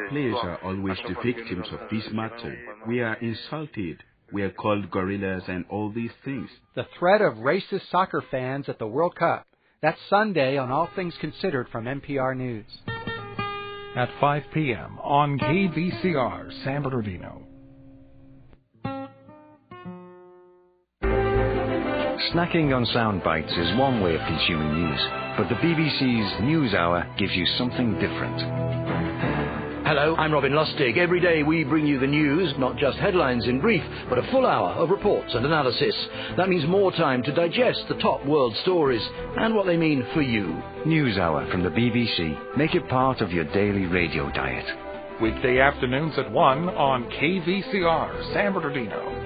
players are always the victims of this matter. We are insulted. We are called gorillas and all these things. The threat of racist soccer fans at the World Cup. That's Sunday on All Things Considered from NPR News. at 5 p.m. on KVCR San Bernardino. Snacking on sound bites is one way of consuming news, but the BBC's News Hour gives you something different. Hello, I'm Robin Lustig. Every day we bring you the news, not just headlines in brief, but a full hour of reports and analysis. That means more time to digest the top world stories and what they mean for you. News Hour from the BBC. Make it part of your daily radio diet. Weekday afternoons at 1 on KVCR San Bernardino.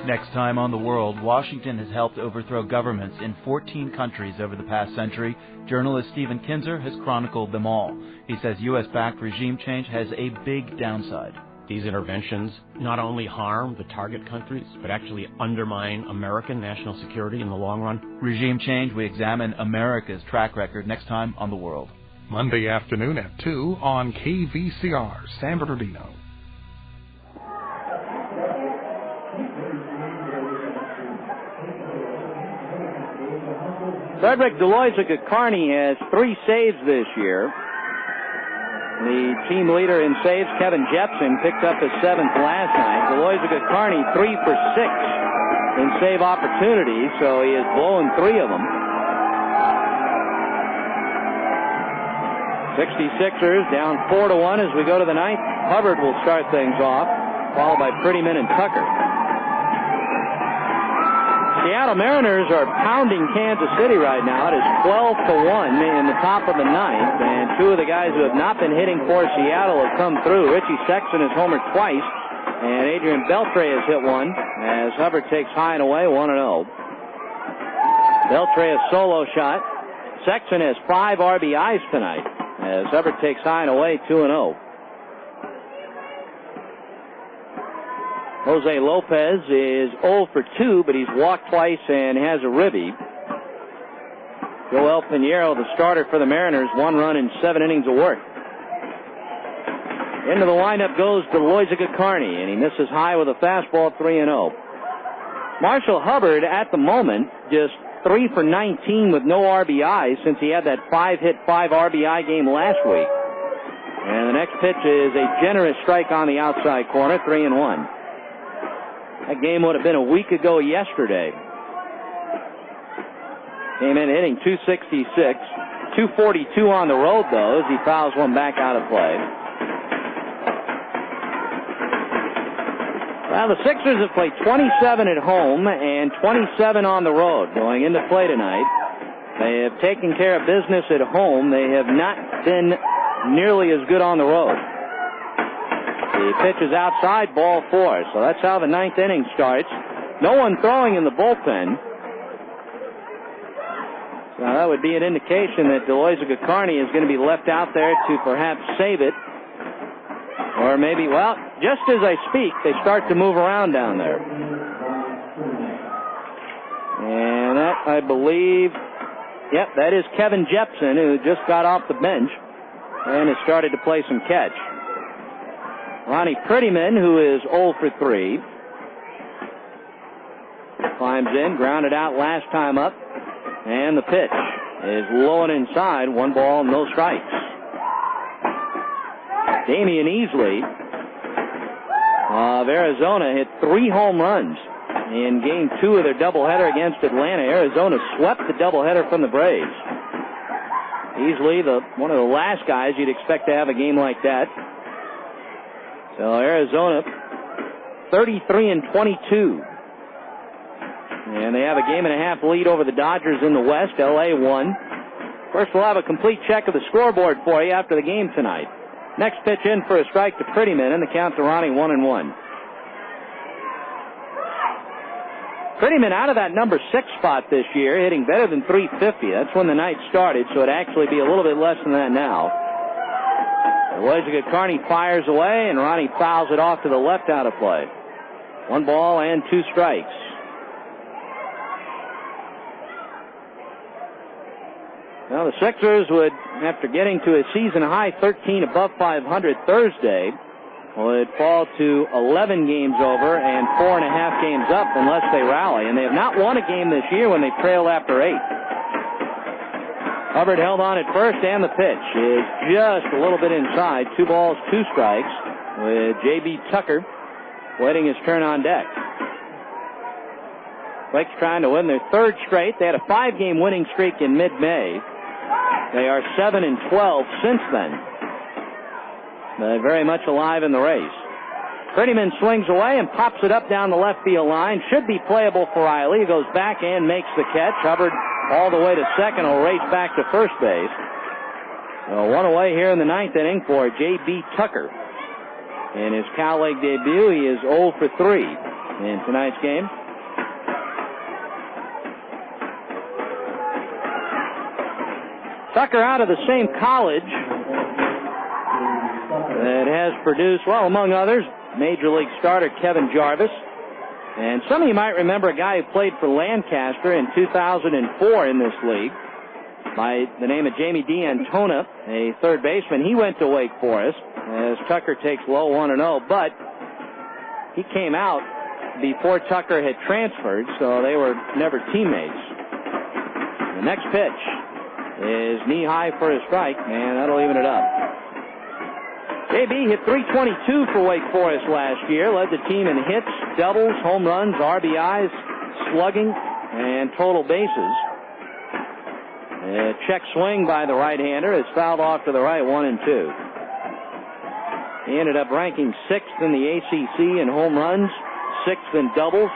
Next time on The World, Washington has helped overthrow governments in 14 countries over the past century. Journalist Stephen Kinzer has chronicled them all. He says U.S.-backed regime change has a big downside. These interventions not only harm the target countries, but actually undermine American national security in the long run. Regime change, we examine America's track record next time on The World. Monday afternoon at 2 on KVCR San Bernardino. Frederick Deloitte-Kearney has 3 saves this year. The team leader in saves, Kevin Jepsen, picked up his 7th last night. Deloitte-Kearney 3 for 6 in save opportunities, so he has blown 3 of them. 66ers down 4-1 as we go to the 9th. Hubbard will start things off, followed by Prettyman and Tucker. Seattle Mariners are pounding Kansas City right now. It is 12-1 in the top of the 9th, and 2 of the guys who have not been hitting for Seattle have come through. Richie Sexton has homered twice, and Adrian Beltre has hit one as Hubbard takes high and away 1-0. Beltre a solo shot. Sexton has 5 RBIs tonight as Hubbard takes high and away 2-0. Jose Lopez is 0 for 2, but he's walked twice and has a ribby. Joel Pinheiro, the starter for the Mariners, 1 run in 7 innings of work. Into the windup goes Deloitte-Kearney, and he misses high with a fastball, 3-0. Marshall Hubbard, at the moment, just 3 for 19 with no RBI since he had that 5-hit, 5 RBI game last week. And the next pitch is a generous strike on the outside corner, 3-1. That game would have been a week ago yesterday. Came in hitting 266. 242 on the road, though, as he fouls one back out of play. Well, the Sixers have played 27 at home and 27 on the road going into play tonight. They have taken care of business at home. They have not been nearly as good on the road. The pitch is outside, ball 4. So that's how the 9th inning starts. No one throwing in the bullpen. So that would be an indication that Deloitte-Kearney is going to be left out there to perhaps save it. Or maybe, well, just as I speak, they start to move around down there. And that, I believe, yep, that is Kevin Jepsen, who just got off the bench and has started to play some catch. Ronnie Prettyman, who is 0 for 3. Climbs in, grounded out last time up. And the pitch is low and inside. 1 ball, no strikes. Damian Easley of Arizona hit 3 home runs in Game 2 of their doubleheader against Atlanta. Arizona swept the doubleheader from the Braves. Easley, one of the last guys you'd expect to have a game like that. So Arizona 33-22. And they have a 1.5 game lead over the Dodgers in the West. LA won. First, we'll have a complete check of the scoreboard for you after the game tonight. Next pitch in for a strike to Prettyman, and the count to Ronnie 1-1. Prettyman out of that number 6 spot this year, hitting better than .350. That's when the night started, so it'd actually be a little bit less than that now. Deloitte-Kearney fires away, and Ronnie fouls it off to the left out of play. 1 ball and 2 strikes. Well, the Sixers would, after getting to a season-high 13 above 500 Thursday, would fall to 11 games over and 4.5 games up unless they rally. And they have not won a game this year when they trail after 8. Hubbard held on at first, and the pitch is just a little bit inside. 2 balls, 2 strikes, with J.B. Tucker waiting his turn on deck. Quakes trying to win their 3rd straight. They had a 5-game winning streak in mid-May. They are 7-12 since then. They're very much alive in the race. Prettyman swings away and pops it up down the left field line. Should be playable for Riley. He goes back and makes the catch. Hubbard all the way to second, will race back to first base. One away here in the 9th inning for J.B. Tucker. In his Cal League debut, he is 0 for 3 in tonight's game. Tucker out of the same college that has produced, well, among others, Major League starter Kevin Jarvis. And some of you might remember a guy who played for Lancaster in 2004 in this league by the name of Jamie D'Antona, a third baseman. He went to Wake Forest as Tucker takes low 1-0, but he came out before Tucker had transferred, so they were never teammates. The next pitch is knee-high for a strike, and that'll even it up. JB hit .322 for Wake Forest last year, led the team in hits, doubles, home runs, RBIs, slugging, and total bases. A check swing by the right-hander is fouled off to the right, 1-2. He ended up ranking 6th in the ACC in home runs, 6th in doubles,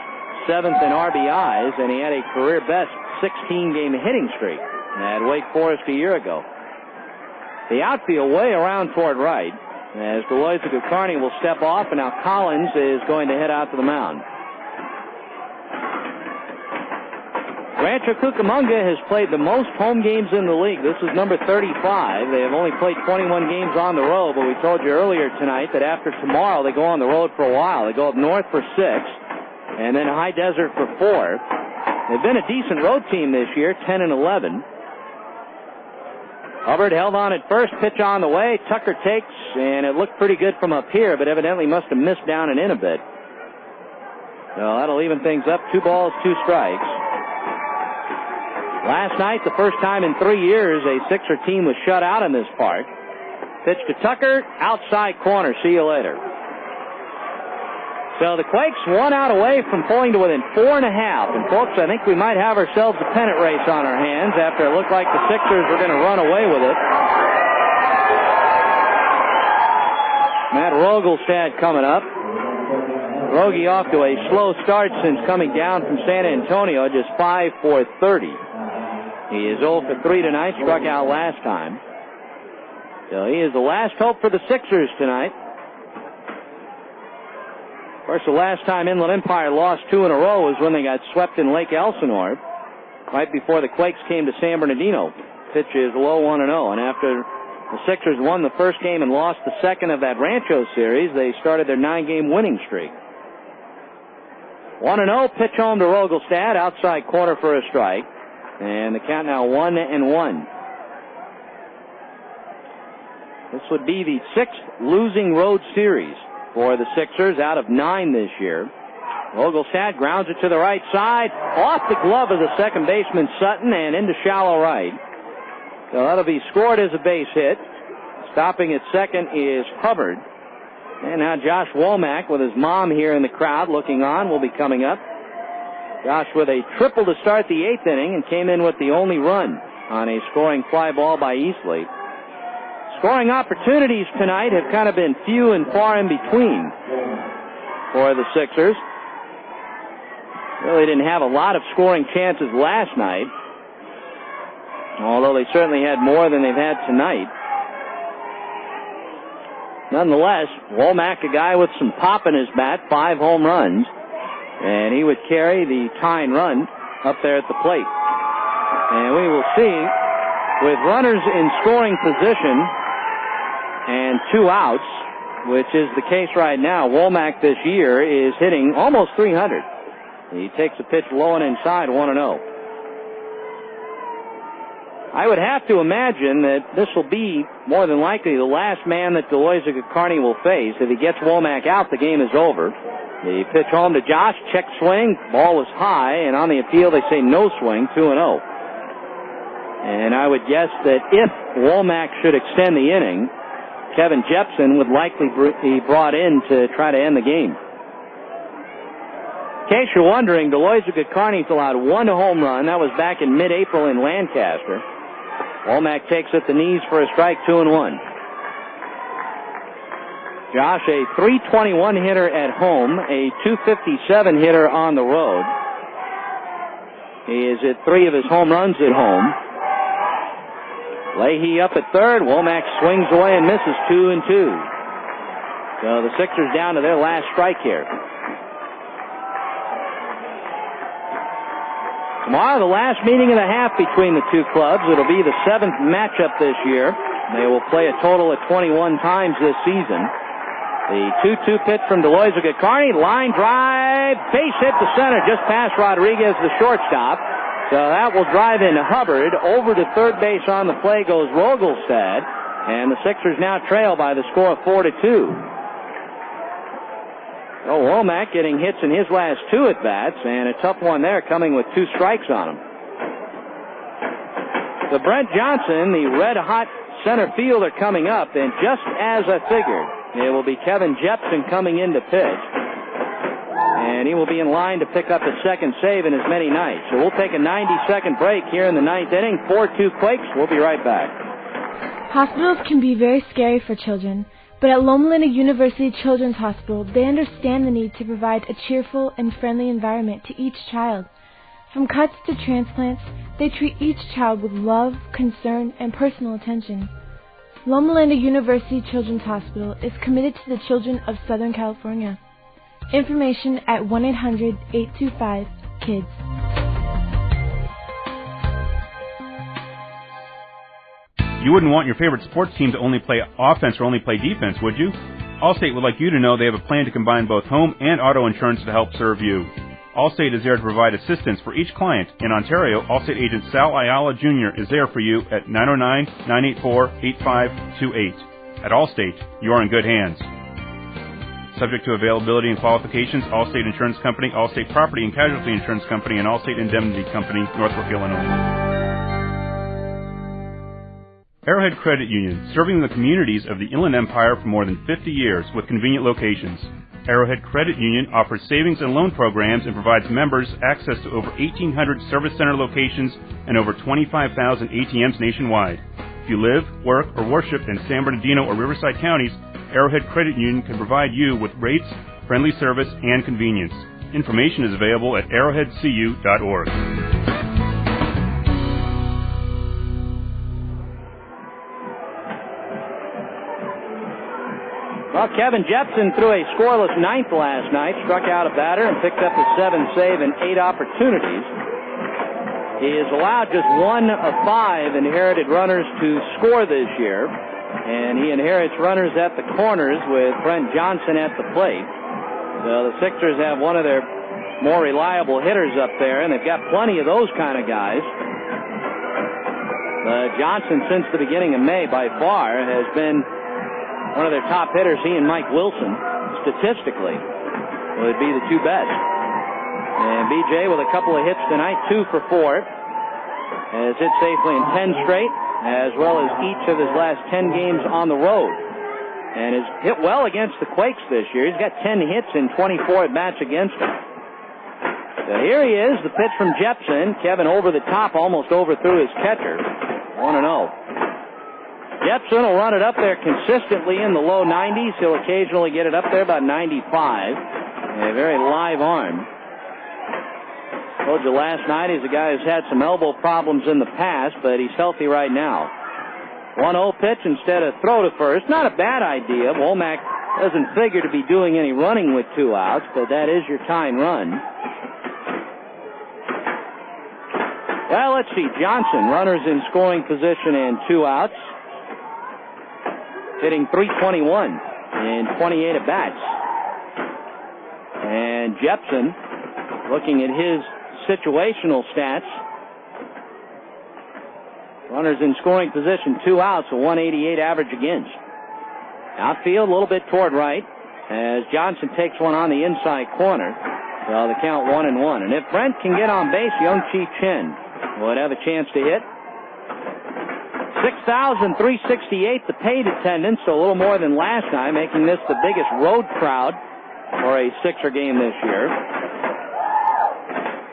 7th in RBIs, and he had a career-best 16-game hitting streak at Wake Forest a year ago. The outfield way around toward right, as Deloitte Carney will step off, and now Collins is going to head out to the mound. Rancho Cucamonga has played the most home games in the league. This is number 35. They have only played 21 games on the road, but we told you earlier tonight that after tomorrow they go on the road for a while. They go up north for 6, and then High Desert for 4. They've been a decent road team this year, 10-11. Hubbard held on at first, pitch on the way. Tucker takes, and it looked pretty good from up here, but evidently must have missed down and in a bit. So that'll even things up. 2 balls, 2 strikes. Last night, the first time in 3 years, a Sixer team was shut out in this park. Pitch to Tucker, outside corner. See you later. So the Quakes 1 out away from pulling to within 4.5. And folks, I think we might have ourselves a pennant race on our hands after it looked like the Sixers were going to run away with it. Matt Rogelstad coming up. Rogie off to a slow start since coming down from San Antonio, just 5 for 30. He is 0 for 3 tonight, struck out last time. So he is the last hope for the Sixers tonight. Of course, the last time Inland Empire lost 2 in a row was when they got swept in Lake Elsinore, right before the Quakes came to San Bernardino. Pitch is low 1-0, and after the Sixers won the first game and lost the second of that Rancho series, they started their 9-game winning streak. 1-0, pitch home to Rogelstad, outside corner for a strike, and the count now 1-1. This would be the 6th losing road series for the Sixers out of 9 this year. Rogelstad grounds it to the right side, off the glove of the second baseman Sutton and into shallow right. So that'll be scored as a base hit. Stopping at second is Hubbard. And now Josh Womack with his mom here in the crowd looking on will be coming up. Josh with a triple to start the 8th inning and came in with the only run on a scoring fly ball by Easley. Scoring opportunities tonight have kind of been few and far in between for the Sixers. Really didn't have a lot of scoring chances last night, although they certainly had more than they've had tonight. Nonetheless, Womack, a guy with some pop in his bat, 5 home runs, and he would carry the tying run up there at the plate. And we will see, with runners in scoring position and 2 outs, which is the case right now, Womack this year is hitting almost 300. He takes a pitch low and inside, 1-0. I would have to imagine that this will be more than likely the last man that Deloitte Carney will face. If he gets Womack out, the game is over. The pitch home to Josh, check swing, ball is high, and on the appeal they say no swing, 2-0. And I would guess that if Womack should extend the inning, Kevin Jepsen would likely be brought in to try to end the game. In case you're wondering, Deloitte-Kearney's allowed one home run. That was back in mid-April in Lancaster. Womack takes at the knees for a strike, 2-1. Josh, a .321 hitter at home, a .257 hitter on the road. He is at 3 of his home runs at home. Leahy up at third. Womack swings away and misses, 2-2. So the Sixers down to their last strike here. Tomorrow, the last meeting of the half between the two clubs. It'll be the 7th matchup this year. They will play a total of 21 times this season. The 2-2 pitch from Deloitte-Kearney. Line drive. Base hit to center just past Rodriguez, the shortstop. So that will drive in Hubbard. Over to third base on the play goes Rogelstad. And the Sixers now trail by the score of 4-2. Oh, Womack getting hits in his last 2 at-bats, and a tough one there coming with 2 strikes on him. So Brent Johnson, the red-hot center fielder, coming up, and just as I figured, it will be Kevin Jepsen coming in to pitch, and he will be in line to pick up his second save in as many nights. So we'll take a 90-second break here in the 9th inning. 4-2 Quakes. We'll be right back. Hospitals can be very scary for children. But at Loma Linda University Children's Hospital, they understand the need to provide a cheerful and friendly environment to each child. From cuts to transplants, they treat each child with love, concern, and personal attention. Loma Linda University Children's Hospital is committed to the children of Southern California. Information at 1-800-825-KIDS. You wouldn't want your favorite sports team to only play offense or only play defense, would you? Allstate would like you to know they have a plan to combine both home and auto insurance to help serve you. Allstate is there to provide assistance for each client. In Ontario, Allstate agent Sal Ayala Jr. is there for you at 909-984-8528. At Allstate, you are in good hands. Subject to availability and qualifications, Allstate Insurance Company, Allstate Property and Casualty Insurance Company, and Allstate Indemnity Company, Northbrook, Illinois. Arrowhead Credit Union, serving the communities of the Inland Empire for more than 50 years with convenient locations. Arrowhead Credit Union offers savings and loan programs and provides members access to over 1,800 service center locations and over 25,000 ATMs nationwide. If you live, work, or worship in San Bernardino or Riverside counties, Arrowhead Credit Union can provide you with rates, friendly service, and convenience. Information is available at arrowheadcu.org. Well, Kevin Jepsen threw a scoreless 9th last night, struck out a batter and picked up a 7 save and 8 opportunities. He has allowed just 1 of 5 inherited runners to score this year, and he inherits runners at the corners with Brent Johnson at the plate. So the Sixers have one of their more reliable hitters up there, and they've got plenty of those kind of guys. Johnson, since the beginning of May, by far, has been one of their top hitters. He and Mike Wilson, statistically, would be the 2 best. And B.J. with a couple of hits tonight, 2 for 4. Has hit safely in 10 straight, as well as each of his last 10 games on the road. And has hit well against the Quakes this year. He's got 10 hits in 24 at-bats against them. So here he is, the pitch from Jepsen. Kevin over the top, almost overthrew his catcher. 1-0. Jepsen will run it up there consistently in the low 90s. He'll occasionally get it up there about 95. A very live arm. Told you last night he's a guy who's had some elbow problems in the past, but he's healthy right now. 1-0 pitch instead of throw to first. Not a bad idea. Womack doesn't figure to be doing any running with 2 outs, but that is your tying run. Well, let's see. Johnson, runners in scoring position and 2 outs. Hitting .321 in 28 at-bats. And Jepsen, looking at his situational stats, runners in scoring position, 2 outs, a 188 average against. Outfield, a little bit toward right, as Johnson takes one on the inside corner. So the count 1-1. And if Brent can get on base, young Chief Chen would have a chance to hit. 6,368 the paid attendance, so a little more than last time, making this the biggest road crowd for a Sixer game this year.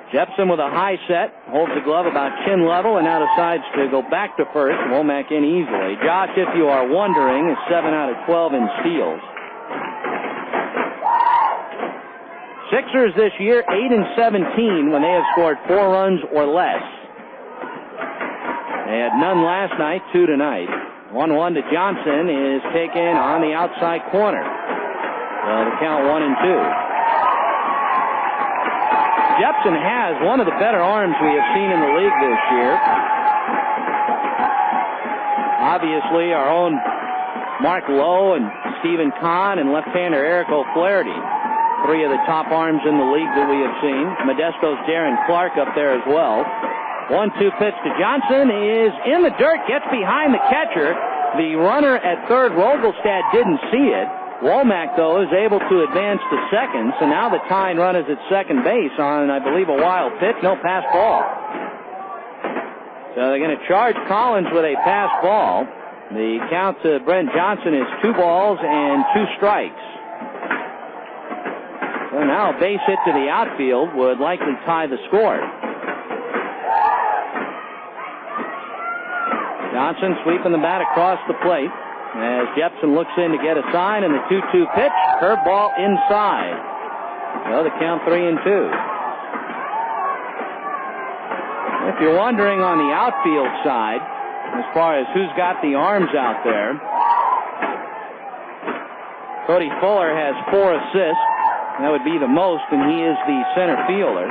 Jepsen with a high set, holds the glove about chin level, and now decides to go back to first. Womack in easily. Josh, if you are wondering, is 7 out of 12 in steals. Sixers this year, 8-17 when they have scored 4 runs or less. They had none last night, 2 tonight. 1-1 to Johnson is taken on the outside corner. The count 1-2. Jepsen has one of the better arms we have seen in the league this year. Obviously, our own Mark Lowe and Stephen Kahn and left-hander Eric O'Flaherty, 3 of the top arms in the league that we have seen. Modesto's Darren Clark up there as well. 1-2 pitch to Johnson is in the dirt, gets behind the catcher. The runner at third, Rogelstad, didn't see it. Womack, though, is able to advance to second, so now the tying run is at second base on, I believe, a wild pitch. No, pass ball. So they're going to charge Collins with a pass ball. The count to Brent Johnson is 2 balls and 2 strikes. So now a base hit to the outfield would likely tie the score. Johnson sweeping the bat across the plate as Jepsen looks in to get a sign, and the 2-2 pitch, curveball inside. So the count 3-2. If you're wondering on the outfield side, as far as who's got the arms out there, Cody Fuller has 4 assists. That would be the most, and he is the center fielder.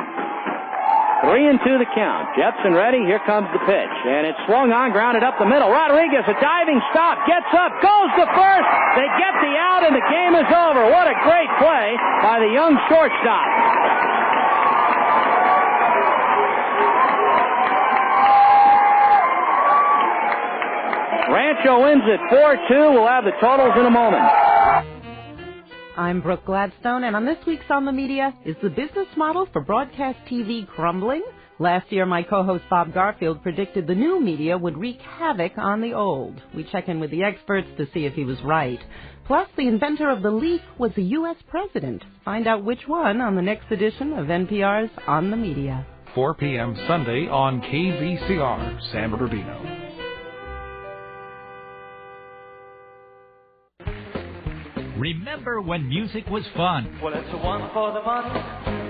3-2 the count. Jepsen ready. Here comes the pitch. And it's swung on, grounded up the middle. Rodriguez, a diving stop, gets up, goes to first. They get the out, and the game is over. What a great play by the young shortstop. Rancho wins it 4-2. We'll have the totals in a moment. I'm Brooke Gladstone, and on this week's On the Media, is the business model for broadcast TV crumbling? Last year, my co-host Bob Garfield predicted the new media would wreak havoc on the old. We check in with the experts to see if he was right. Plus, the inventor of the leaf was the U.S. president. Find out which one on the next edition of NPR's On the Media. 4 p.m. Sunday on KVCR, San Bernardino. Remember when music was fun? Well, it's a 1 for the money,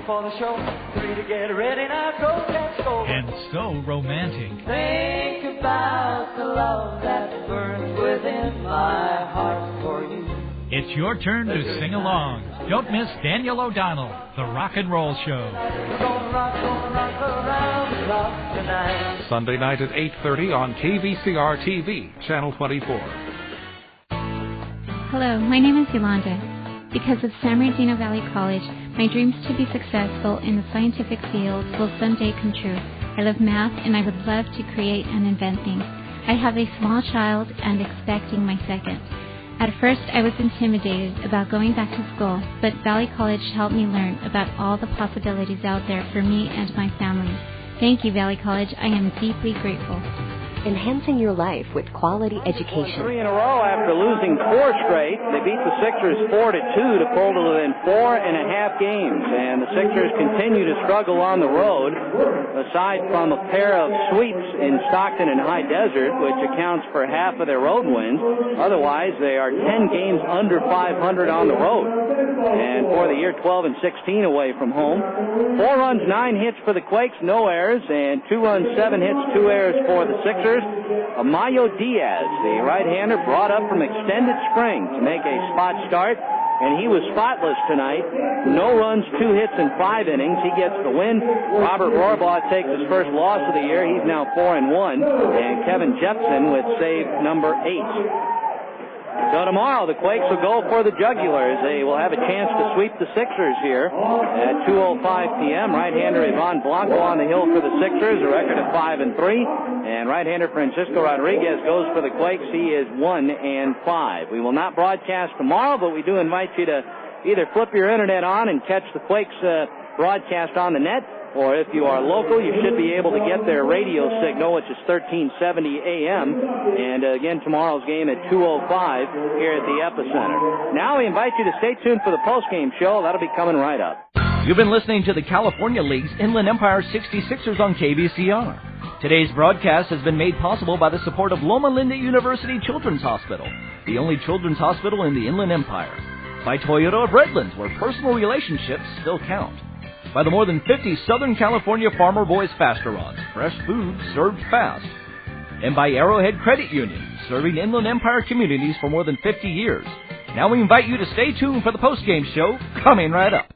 2 for the show, 3 to get ready, now go, let's go. And so romantic. Think about the love that burns within my heart for you. It's your turn to sing along. Don't miss Daniel O'Donnell, The Rock and Roll Show. We're gonna rock around the clock tonight. Sunday night at 8:30 on KVCR TV, Channel 24. Hello, my name is Yolanda. Because of San Bernardino Valley College, my dreams to be successful in the scientific field will someday come true. I love math and I would love to create and invent things. I have a small child and expecting my second. At first, I was intimidated about going back to school, but Valley College helped me learn about all the possibilities out there for me and my family. Thank you, Valley College. I am deeply grateful. Enhancing your life with quality education. 3 in a row after losing 4 straight. They beat the Sixers 4-2 to pull to within 4.5 games. And the Sixers continue to struggle on the road, aside from a pair of sweeps in Stockton and High Desert, which accounts for half of their road wins. Otherwise, they are 10 games under 500 on the road. And for the year, 12-16 away from home. 4 runs, 9 hits for the Quakes, no errors, and 2 runs, 7 hits, 2 errors for the Sixers. Amayo Diaz, the right-hander, brought up from extended spring to make a spot start, and he was spotless tonight. No runs, 2 hits in 5 innings. He gets the win. Robert Rohrbaugh takes his first loss of the year. He's now 4-1, and Kevin Jepsen with save number 8. So tomorrow, the Quakes will go for the jugular as they will have a chance to sweep the Sixers here at 2:05 p.m. Right-hander Ivan Blanco on the hill for the Sixers, a record of 5-3. And right-hander Francisco Rodriguez goes for the Quakes. He is 1-5. We will not broadcast tomorrow, but we do invite you to either flip your internet on and catch the Quakes broadcast on the net, or if you are local, you should be able to get their radio signal, which is 1370 AM. And again, tomorrow's game at 2:05 here at the Epicenter. Now we invite you to stay tuned for the postgame show. That'll be coming right up. You've been listening to the California League's Inland Empire 66ers on KVCR. Today's broadcast has been made possible by the support of Loma Linda University Children's Hospital, the only children's hospital in the Inland Empire. By Toyota of Redlands, where personal relationships still count. By the more than 50 Southern California Farmer Boys Fast-A-Rons, fresh food served fast. And by Arrowhead Credit Union, serving Inland Empire communities for more than 50 years. Now we invite you to stay tuned for the postgame show, coming right up.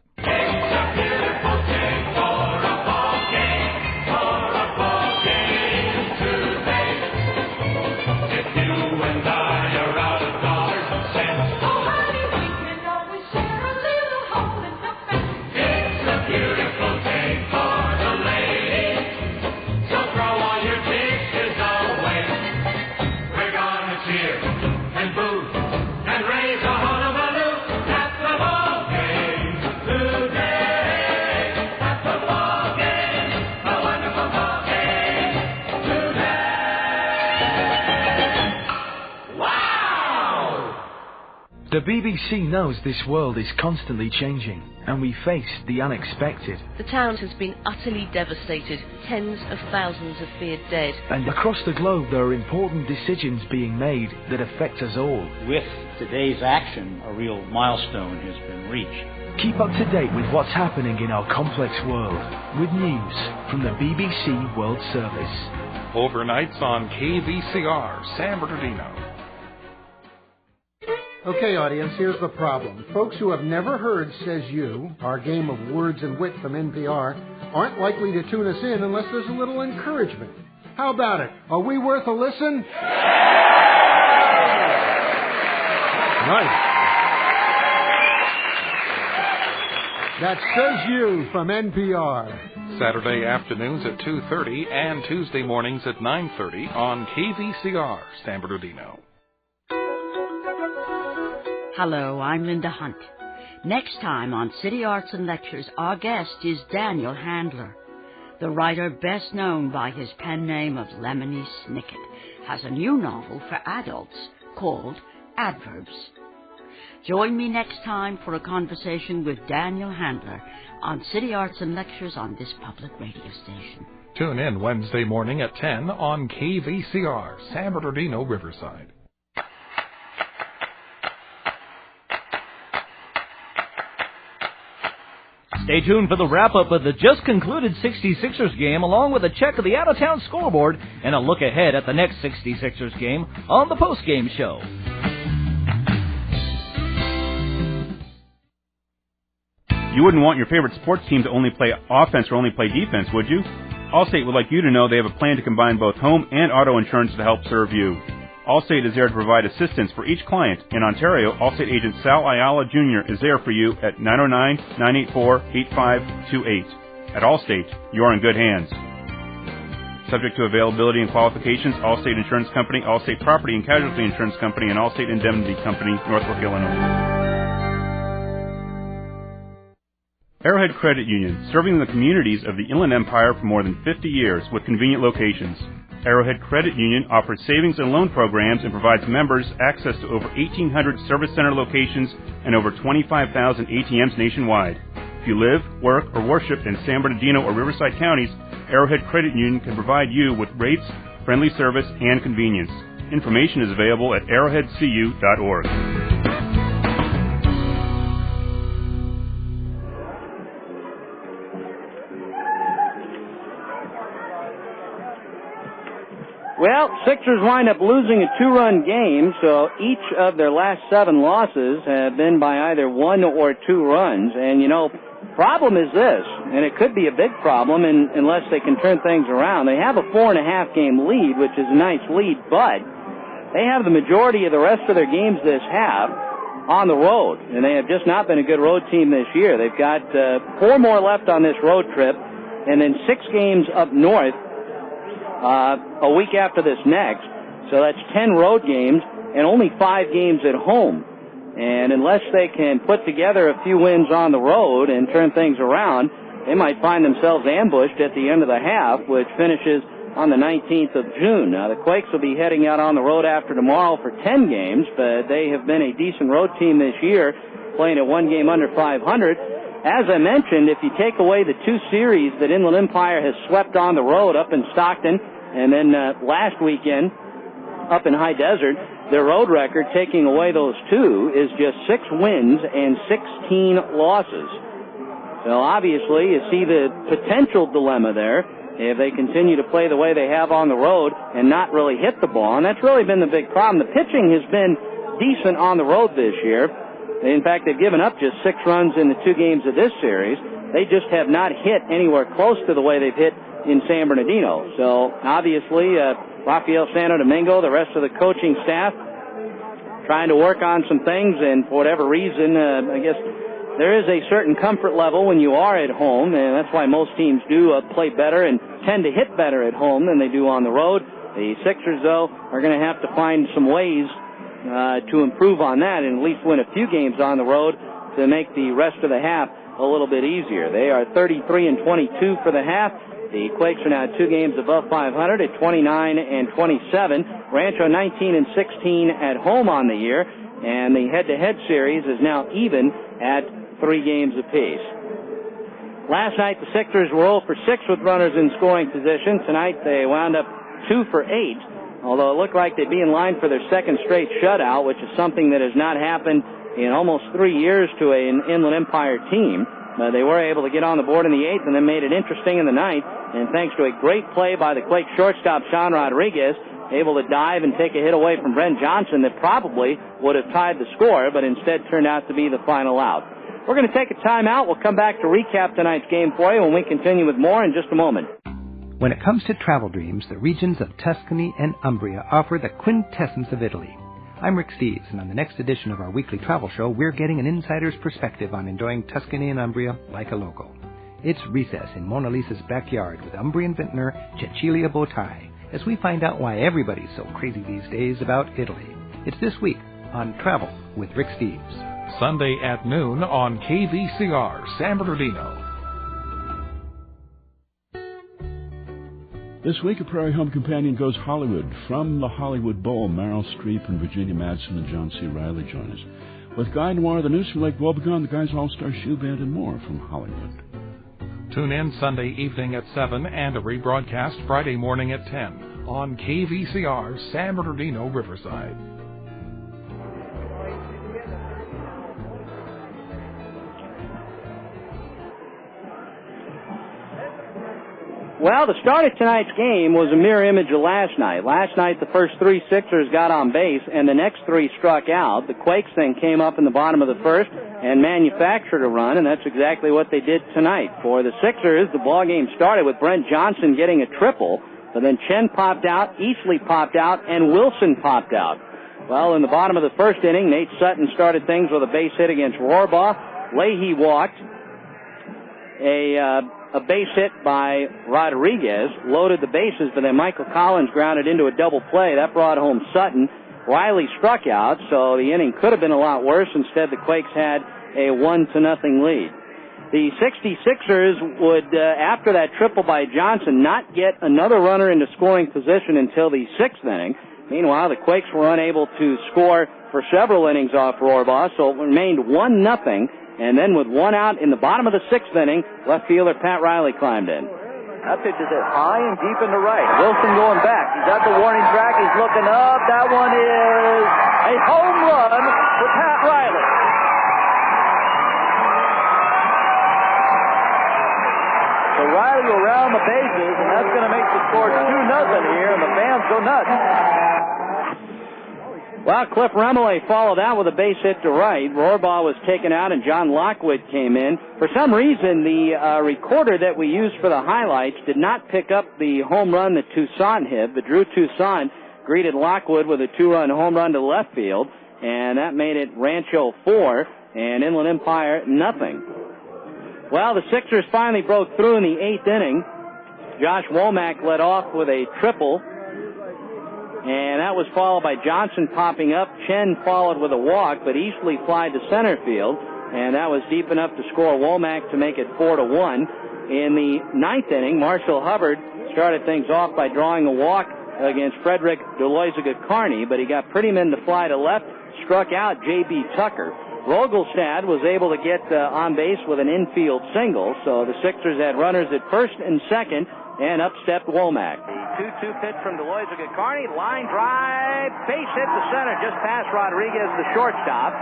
The BBC knows this world is constantly changing, and we face the unexpected. The town has been utterly devastated, tens of thousands of feared dead. And across the globe there are important decisions being made that affect us all. With today's action, a real milestone has been reached. Keep up to date with what's happening in our complex world, with news from the BBC World Service. Overnights on KVCR, San Bernardino. Okay, audience, here's the problem. Folks who have never heard Says You, our game of words and wit from NPR, aren't likely to tune us in unless there's a little encouragement. How about it? Are we worth a listen? Right. That Says You from NPR. Saturday afternoons at 2:30 and Tuesday mornings at 9:30 on KVCR, San Bernardino. Hello, I'm Linda Hunt. Next time on City Arts and Lectures, our guest is Daniel Handler. The writer, best known by his pen name of Lemony Snicket, has a new novel for adults called Adverbs. Join me next time for a conversation with Daniel Handler on City Arts and Lectures on this public radio station. Tune in Wednesday morning at 10 on KVCR, San Bernardino, Riverside. Stay tuned for the wrap-up of the just-concluded 66ers game, along with a check of the out-of-town scoreboard and a look ahead at the next 66ers game on the post-game show. You wouldn't want your favorite sports team to only play offense or only play defense, would you? Allstate would like you to know they have a plan to combine both home and auto insurance to help serve you. Allstate is there to provide assistance for each client. In Ontario, Allstate agent Sal Ayala Jr. is there for you at 909-984-8528. At Allstate, you are in good hands. Subject to availability and qualifications, Allstate Insurance Company, Allstate Property and Casualty Insurance Company, and Allstate Indemnity Company, Northbrook, Illinois. Arrowhead Credit Union, serving the communities of the Inland Empire for more than 50 years with convenient locations. Arrowhead Credit Union offers savings and loan programs and provides members access to over 1,800 service center locations and over 25,000 ATMs nationwide. If you live, work, or worship in San Bernardino or Riverside counties, Arrowhead Credit Union can provide you with rates, friendly service, and convenience. Information is available at arrowheadcu.org. Well, Sixers wind up losing a 2-run game, so each of their last 7 losses have been by either 1 or 2 runs. And, problem is this, and it could be a big problem unless they can turn things around. They have a 4.5-game lead, which is a nice lead, but they have the majority of the rest of their games this half on the road, and they have just not been a good road team this year. They've got 4 more left on this road trip, and then 6 games up north a week after this next. So that's 10 road games and only 5 games at home. And unless they can put together a few wins on the road and turn things around, they might find themselves ambushed at the end of the half, which finishes on the 19th of June. Now, the Quakes will be heading out on the road after tomorrow for 10 games, but they have been a decent road team this year, playing at one game under 500. As I mentioned, if you take away the two series that Inland Empire has swept on the road up in Stockton and then last weekend up in High Desert, their road record, taking away those two, is just 6 wins and 16 losses. So obviously you see the potential dilemma there if they continue to play the way they have on the road and not really hit the ball, and that's really been the big problem. The pitching has been decent on the road this year. In fact, they've given up just 6 runs in the 2 games of this series. They just have not hit anywhere close to the way they've hit in San Bernardino. So obviously, Rafael Santo Domingo, the rest of the coaching staff, trying to work on some things, and for whatever reason, I guess there is a certain comfort level when you are at home, and that's why most teams do play better and tend to hit better at home than they do on the road. The Sixers, though, are going to have to find some ways to improve on that and at least win a few games on the road to make the rest of the half a little bit easier. They are 33-22 for the half. The Quakes are now 2 games above 500 at 29-27. Rancho 19-16 at home on the year, and the head-to-head series is now even at 3 games apiece. Last night, the Sixers were 0 for 6 with runners in scoring position. Tonight, they wound up 2 for 8, although it looked like they'd be in line for their second straight shutout, which is something that has not happened in almost 3 years to an Inland Empire team. They were able to get on the board in the 8th and then made it interesting in the 9th, and thanks to a great play by the Quake shortstop, Sean Rodriguez, able to dive and take a hit away from Brent Johnson that probably would have tied the score, but instead turned out to be the final out. We're going to take a timeout. We'll come back to recap tonight's game for you when we continue with more in just a moment. When it comes to travel dreams, the regions of Tuscany and Umbria offer the quintessence of Italy. I'm Rick Steves, and on the next edition of our weekly travel show, we're getting an insider's perspective on enjoying Tuscany and Umbria like a local. It's recess in Mona Lisa's backyard with Umbrian vintner Cecilia Botai, as we find out why everybody's so crazy these days about Italy. It's this week on Travel with Rick Steves. Sunday at noon on KVCR San Bernardino. This week, a Prairie Home Companion goes Hollywood. From the Hollywood Bowl, Meryl Streep and Virginia Madsen and John C. Reilly join us. With Guy Noir, the news from Lake Wobegon, the Guys All-Star Shoe Band, and more from Hollywood. Tune in Sunday evening at 7 and a rebroadcast Friday morning at 10 on KVCR San Bernardino, Riverside. Well, the start of tonight's game was a mirror image of last night. Last night, the first 3 Sixers got on base, and the next 3 struck out. The Quakes then came up in the bottom of the first and manufactured a run, and that's exactly what they did tonight. For the Sixers, the ball game started with Brent Johnson getting a triple, but then Chen popped out, Easley popped out, and Wilson popped out. Well, in the bottom of the first inning, Nate Sutton started things with a base hit against Rohrbaugh. Leahy walked. A base hit by Rodriguez loaded the bases, but then Michael Collins grounded into a double play. That brought home Sutton. Riley struck out, so the inning could have been a lot worse. Instead, the Quakes had a 1-0 lead. The 66ers would, after that triple by Johnson, not get another runner into scoring position until the 6th inning. Meanwhile, the Quakes were unable to score for several innings off Rohrbaugh, so it remained 1-0. And then with 1 out in the bottom of the 6th inning, left fielder Pat Riley climbed in. That pitch is hit high and deep into right. Wilson going back. He's at the warning track. He's looking up. That one is a home run for Pat Riley. So Riley will round the bases, and that's going to make the score 2-0 here, and the fans go nuts. Well, Cliff Remele followed that with a base hit to right. Rohrbaugh was taken out, and John Lockwood came in. For some reason, the recorder that we used for the highlights did not pick up the home run that Toussaint hit, but Drew Toussaint greeted Lockwood with a 2-run home run to left field, and that made it Rancho 4 and Inland Empire nothing. Well, the Sixers finally broke through in the 8th inning. Josh Womack led off with a triple, and that was followed by Johnson popping up. Chen followed with a walk, but Easley flied to center field, and that was deep enough to score Womack to make it 4-1. In the ninth inning, Marshall Hubbard started things off by drawing a walk against Frederick Deloiziga-Carney, but he got Prettyman to fly to left, struck out J.B. Tucker. Rogelstad was able to get on base with an infield single, so the Sixers had runners at first and second, and up stepped Womack. The 2-2 pitch from Deloiziga-Carney, line drive, base hit to center, just past Rodriguez, the shortstop.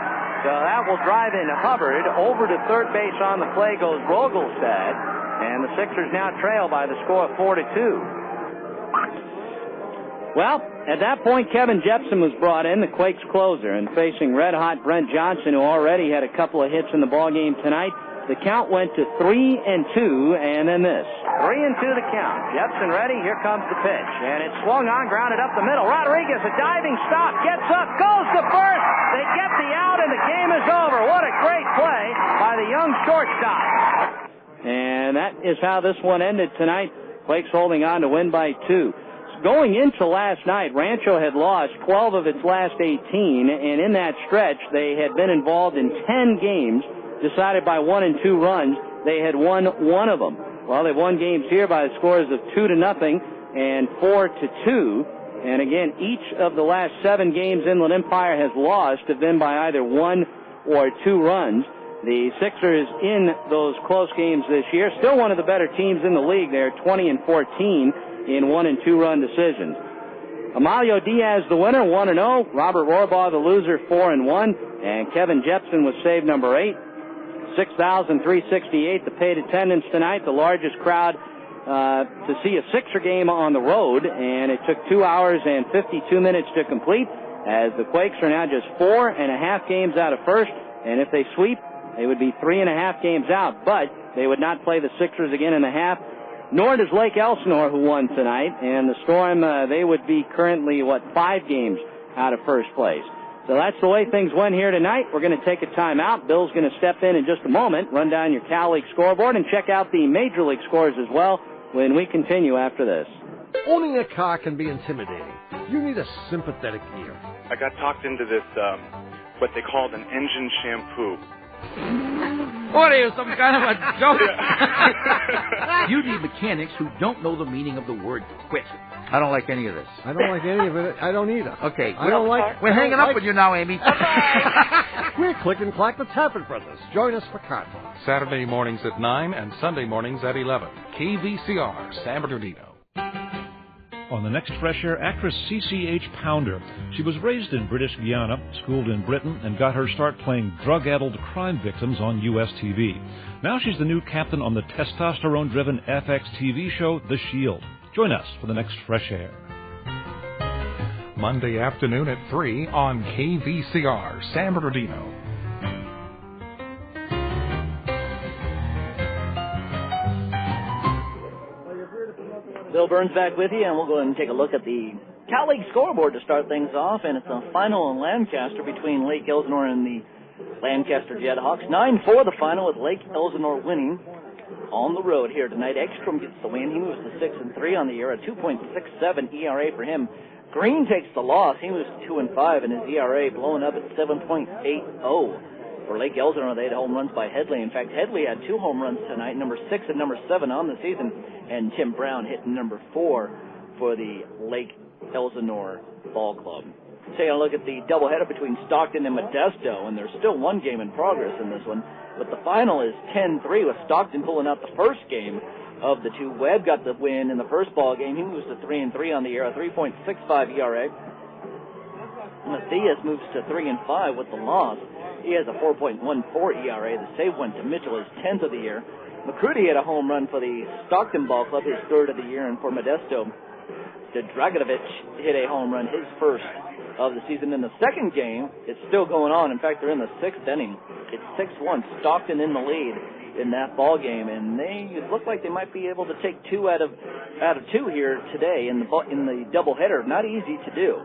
So that will drive in Hubbard. Over to third base on the play goes Rogelstad, and the Sixers now trail by the score of 4-2. Well, at that point, Kevin Jepsen was brought in, the Quakes closer, and facing red-hot Brent Johnson, who already had a couple of hits in the ballgame tonight. The count went to 3-2, and then this. 3-2 the count. Jepsen ready. Here comes the pitch, and it's swung on, grounded up the middle. Rodriguez, a diving stop, gets up, goes to first. They get the out, and the game is over. What a great play by the young shortstop. And that is how this one ended tonight. Quakes holding on to win by 2. Going into last night, Rancho had lost 12 of its last 18, and in that stretch, they had been involved in 10 games decided by 1 and 2 runs. They had won one of them. Well, they won games here by the scores of 2-0 and 4-2. And again, each of the last 7 games Inland Empire has lost have been by either 1 or 2 runs. The Sixers in those close games this year, still one of the better teams in the league. They're 20-14 in 1 and 2 run decisions. Amalio Diaz, the winner, 1-0. Robert Rohrbaugh, the loser, 4-1. And Kevin Jepsen was save number 8. 6,368, the paid attendance tonight, the largest crowd to see a Sixer game on the road, and it took 2 hours and 52 minutes to complete, as the Quakes are now just 4.5 games out of first, and if they sweep, they would be 3.5 games out, but they would not play the Sixers again in the half, nor does Lake Elsinore, who won tonight, and the Storm, they would be currently, 5 games out of first place. So that's the way things went here tonight. We're going to take a timeout. Bill's going to step in just a moment, run down your Cal League scoreboard, and check out the Major League scores as well when we continue after this. Owning a car can be intimidating. You need a sympathetic ear. I got talked into this, what they called an engine shampoo. What are you, some kind of a joke? You need mechanics who don't know the meaning of the word quit. I don't like any of this. I don't like any of it. I don't either. Okay. We're hanging up with you now, Amy. We're Click and Clack, the Tappet Brothers. Join us for Car Talk. Saturday mornings at 9 and Sunday mornings at 11. KVCR, San Bernardino. On the next Fresh Air, actress CCH Pounder. She was raised in British Guiana, schooled in Britain, and got her start playing drug-addled crime victims on U.S. TV. Now she's the new captain on the testosterone-driven FX TV show, The Shield. Join us for the next Fresh Air. Monday afternoon at 3 on KVCR, San Bernardino. Bill Burns back with you, and we'll go ahead and take a look at the Cal League scoreboard to start things off, and it's a final in Lancaster between Lake Elsinore and the Lancaster Jethawks. 9-4 the final, with Lake Elsinore winning on the road here tonight. Ekstrom gets the win. He moves to 6-3 on the year, a 2.67 ERA for him. Green takes the loss. He moves to 2-5, and his ERA blowing up at 7.80. For Lake Elsinore, they had home runs by Headley. In fact, Headley had 2 home runs tonight, number 6 and number 7 on the season, and Tim Brown hitting number 4 for the Lake Elsinore Ball Club. Taking a look at the doubleheader between Stockton and Modesto, and there's still one game in progress in this one, but the final is 10-3 with Stockton pulling out the first game of the 2. Webb got the win in the first ball game. He moves to 3-3 on the year, a 3.65 ERA. Matthias moves to 3-5 with the loss. He has a 4.14 ERA. The save went to Mitchell, his 10th of the year. McCrudy had a home run for the Stockton Ball Club, his 3rd of the year, and for Modesto, Dragovic hit a home run, his 1st of the season. In the second game, it's still going on. In fact, they're in the 6th inning. It's 6-1, Stockton in the lead in that ball game, and they look like they might be able to take 2 out of 2 here today in the doubleheader. Not easy to do.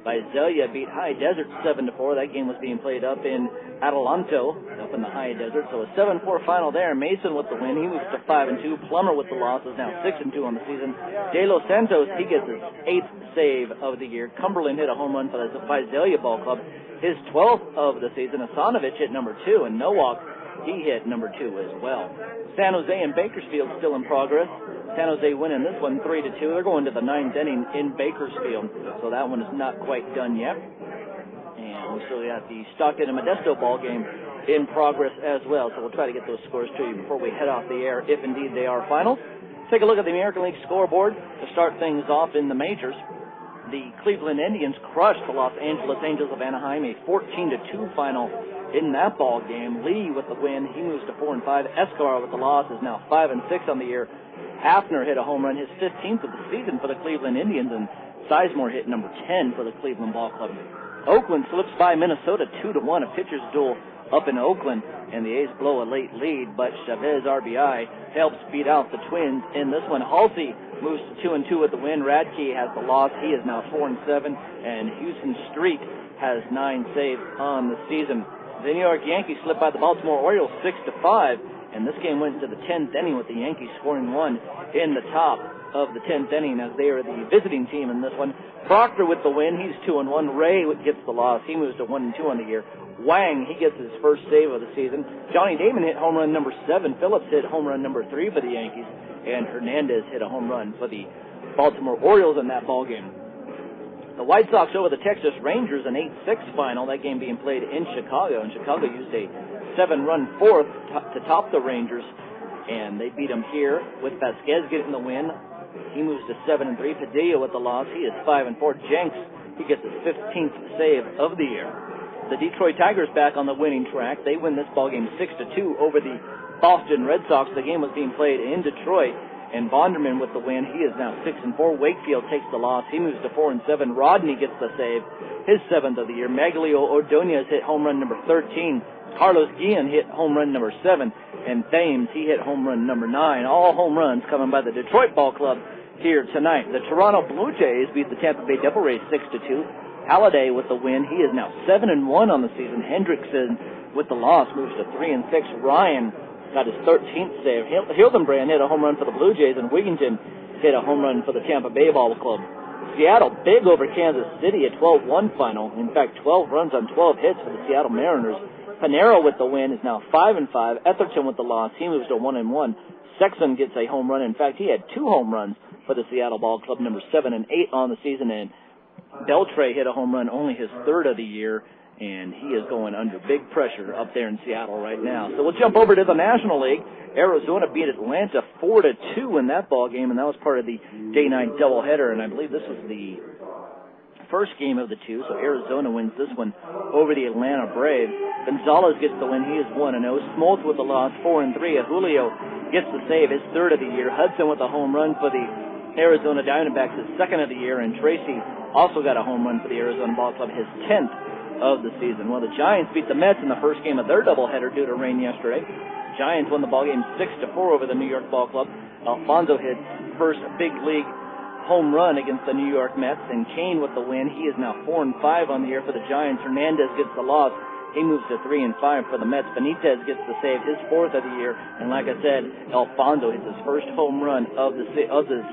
Visalia beat High Desert 7-4. That game was being played up in Adelanto, up in the High Desert. So a 7-4 final there. Mason with the win. He moves to 5-2. Plummer with the loss is now 6-2 on the season. De Los Santos, he gets his 8th save of the year. Cumberland hit a home run for the Visalia Ball Club, his 12th of the season. Asanovic hit number 2, and Nowak He hit number 2 as well. San Jose and Bakersfield still in progress. San Jose winning this one 3-2. They're going to the 9th inning in Bakersfield, so that one is not quite done yet. And we still got the Stockton and Modesto ball game in progress as well, so we'll try to get those scores to you before we head off the air, if indeed they are finals. Take a look at the American League scoreboard to start things off in the majors. The Cleveland Indians crushed the Los Angeles Angels of Anaheim, a 14-2 final in that ball game. Lee with the win, he moves to 4-5. Escobar with the loss is now 5-6 on the year. Hafner hit a home run, his 15th of the season for the Cleveland Indians, and Sizemore hit number 10 for the Cleveland Ball Club. Oakland slips by Minnesota 2-1, a pitcher's duel up in Oakland, and the A's blow a late lead, but Chavez RBI helps beat out the Twins in this one. Halsey moves to 2-2 with the win. Radke has the loss. He is now 4-7, and Houston Street has 9 saves on the season. The New York Yankees slipped by the Baltimore Orioles 6-5, and this game went to the 10th inning with the Yankees scoring 1 in the top of the 10th inning as they are the visiting team in this one. Proctor with the win. He's 2-1. Ray gets the loss. He moves to 1-2 on the year. Wang, he gets his first save of the season. Johnny Damon hit home run number 7. Phillips hit home run number 3 for the Yankees. And Hernandez hit a home run for the Baltimore Orioles in that ball game. The White Sox over the Texas Rangers, an 8-6 final. That game being played in Chicago. And Chicago used a 7-run fourth to top the Rangers. And they beat them here with Vasquez getting the win. He moves to 7-3. Padilla with the loss. He is 5-4. Jenks, he gets his 15th save of the year. The Detroit Tigers back on the winning track. They win this ballgame 6-2 over the Boston Red Sox. The game was being played in Detroit, and Bonderman with the win. He is now 6-4. Wakefield takes the loss. He moves to 4-7. Rodney gets the save, his 7th of the year. Maglio Ordonez hit home run number 13. Carlos Guillen hit home run number 7, and Thames, he hit home run number 9. All home runs coming by the Detroit Ball Club here tonight. The Toronto Blue Jays beat the Tampa Bay Devil Rays 6-2. Halliday with the win. He is now 7-1 on the season. Hendrickson with the loss moves to 3-6. Ryan got his 13th save. Hildenbrand hit a home run for the Blue Jays, and Wigginton hit a home run for the Tampa Bay Ball Club. Seattle big over Kansas City, a 12-1 final. In fact, 12 runs on 12 hits for the Seattle Mariners. Panero with the win is now 5-5. Etherton with the loss. He moves to 1-1. Sexton gets a home run. In fact, he had 2 home runs for the Seattle Ball Club, number 7 and 8 on the season. And Beltre hit a home run, only his 3rd of the year, and he is going under big pressure up there in Seattle right now. So we'll jump over to the National League. Arizona beat Atlanta 4-2 in that ball game, and that was part of the day-night doubleheader, and I believe this was the first game of the two, so Arizona wins this one over the Atlanta Braves. Gonzalez gets the win. He is 1-0. Smoltz with the loss, 4-3. Julio gets the save, his 3rd of the year. Hudson with a home run for the Arizona Diamondbacks, his 2nd of the year, and Tracy also got a home run for the Arizona Ball Club, his 10th of the season. Well, the Giants beat the Mets in the first game of their doubleheader due to rain yesterday. Giants won the ballgame 6-4 over the New York Ball Club. Alfonso hit first big league home run against the New York Mets, and Kane with the win. He is now 4-5 on the year for the Giants. Hernandez gets the loss. He moves to 3-5 for the Mets. Benitez gets the save, his 4th of the year. And like I said, Alfonso hits his first home run of the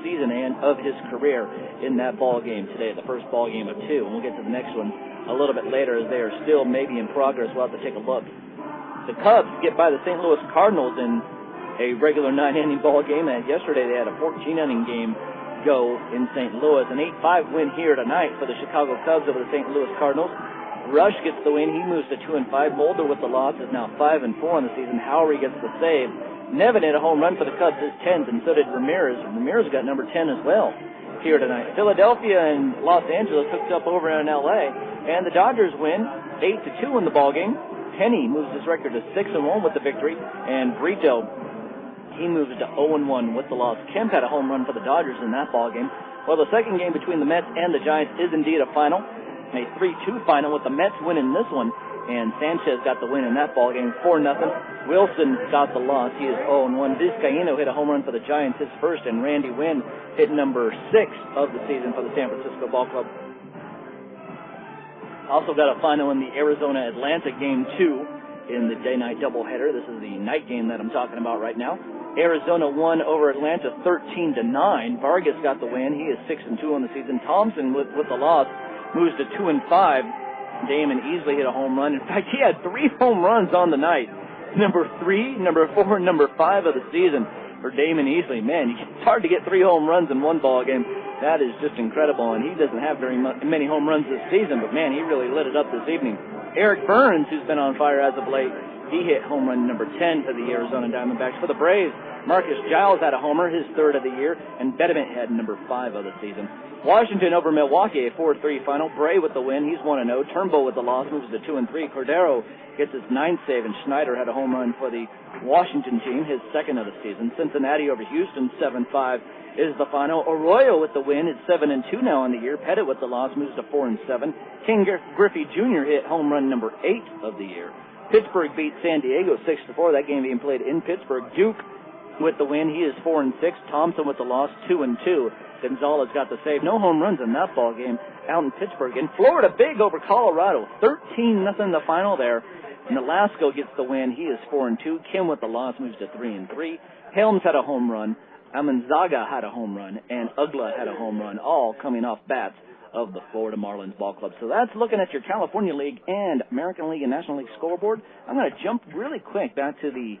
season and of his career in that ball game today, the first ball game of 2. And we'll get to the next one a little bit later as they are still maybe in progress. We'll have to take a look. The Cubs get by the St. Louis Cardinals in a regular 9-inning ball game. And yesterday they had a 14-inning game go in St. Louis. An 8-5 win here tonight for the Chicago Cubs over the St. Louis Cardinals. Rush gets the win. He moves to 2-5. Mulder with the loss is now 5-4 on the season. Howery gets the save. Nevin hit a home run for the Cubs, his 10th, and so did Ramirez. Ramirez got number 10 as well here tonight. Philadelphia and Los Angeles hooked up over in L.A., and the Dodgers win 8-2 in the ballgame. Penny moves his record to 6-1 with the victory, and Brito, he moves to 0-1 with the loss. Kemp had a home run for the Dodgers in that ballgame. Well, the second game between the Mets and the Giants is indeed a final. A 3-2 final with the Mets winning this one, and Sanchez got the win in that ballgame, 4-0. Wilson got the loss. He is 0-1. Vizcaíno hit a home run for the Giants, his first, and Randy Wynn hit number 6 of the season for the San Francisco Ball Club. Also got a final in the Arizona-Atlanta Game 2 in the day-night doubleheader. This is the night game that I'm talking about right now. Arizona won over Atlanta 13-9. Vargas got the win. He is 6-2 on the season. Thompson with the loss moves to 2-5. Damon easily hit a home run. In fact, he had 3 home runs on the night. number 3, number 4, and number 5 of the season for Damon Easley. Man, it's hard to get 3 home runs in one ball game. That is just incredible, and he doesn't have very many home runs this season, but man, he really lit it up this evening. Eric Burns, who's been on fire as of late, he hit home run number 10 for the Arizona Diamondbacks. For the Braves, Marcus Giles had a homer, his 3rd of the year, and Betterment had number 5 of the season. Washington over Milwaukee, a 4-3 final. Bray with the win, he's 1-0. Turnbull with the loss, moves to 2-3. Cordero gets his 9th save, and Schneider had a home run for the Washington team, his 2nd of the season. Cincinnati over Houston, 7-5 is the final. Arroyo with the win, it's 7-2 now on the year. Pettit with the loss, moves to 4-7. King Griffey Jr. hit home run number 8 of the year. Pittsburgh beat San Diego 6-4. That game being played in Pittsburgh. Duke with the win, he is 4-6. Thompson with the loss, 2-2. Gonzalez got the save. No home runs in that ball game out in Pittsburgh. In Florida, big over Colorado, 13-0 the final there. Nolasco gets the win. He is 4-2. Kim with the loss, moves to 3-3. Helms had a home run. Amanzaga had a home run, and Ugla had a home run, all coming off bats of the Florida Marlins ball club. So that's looking at your California League and American League and National League scoreboard. I'm going to jump really quick back to the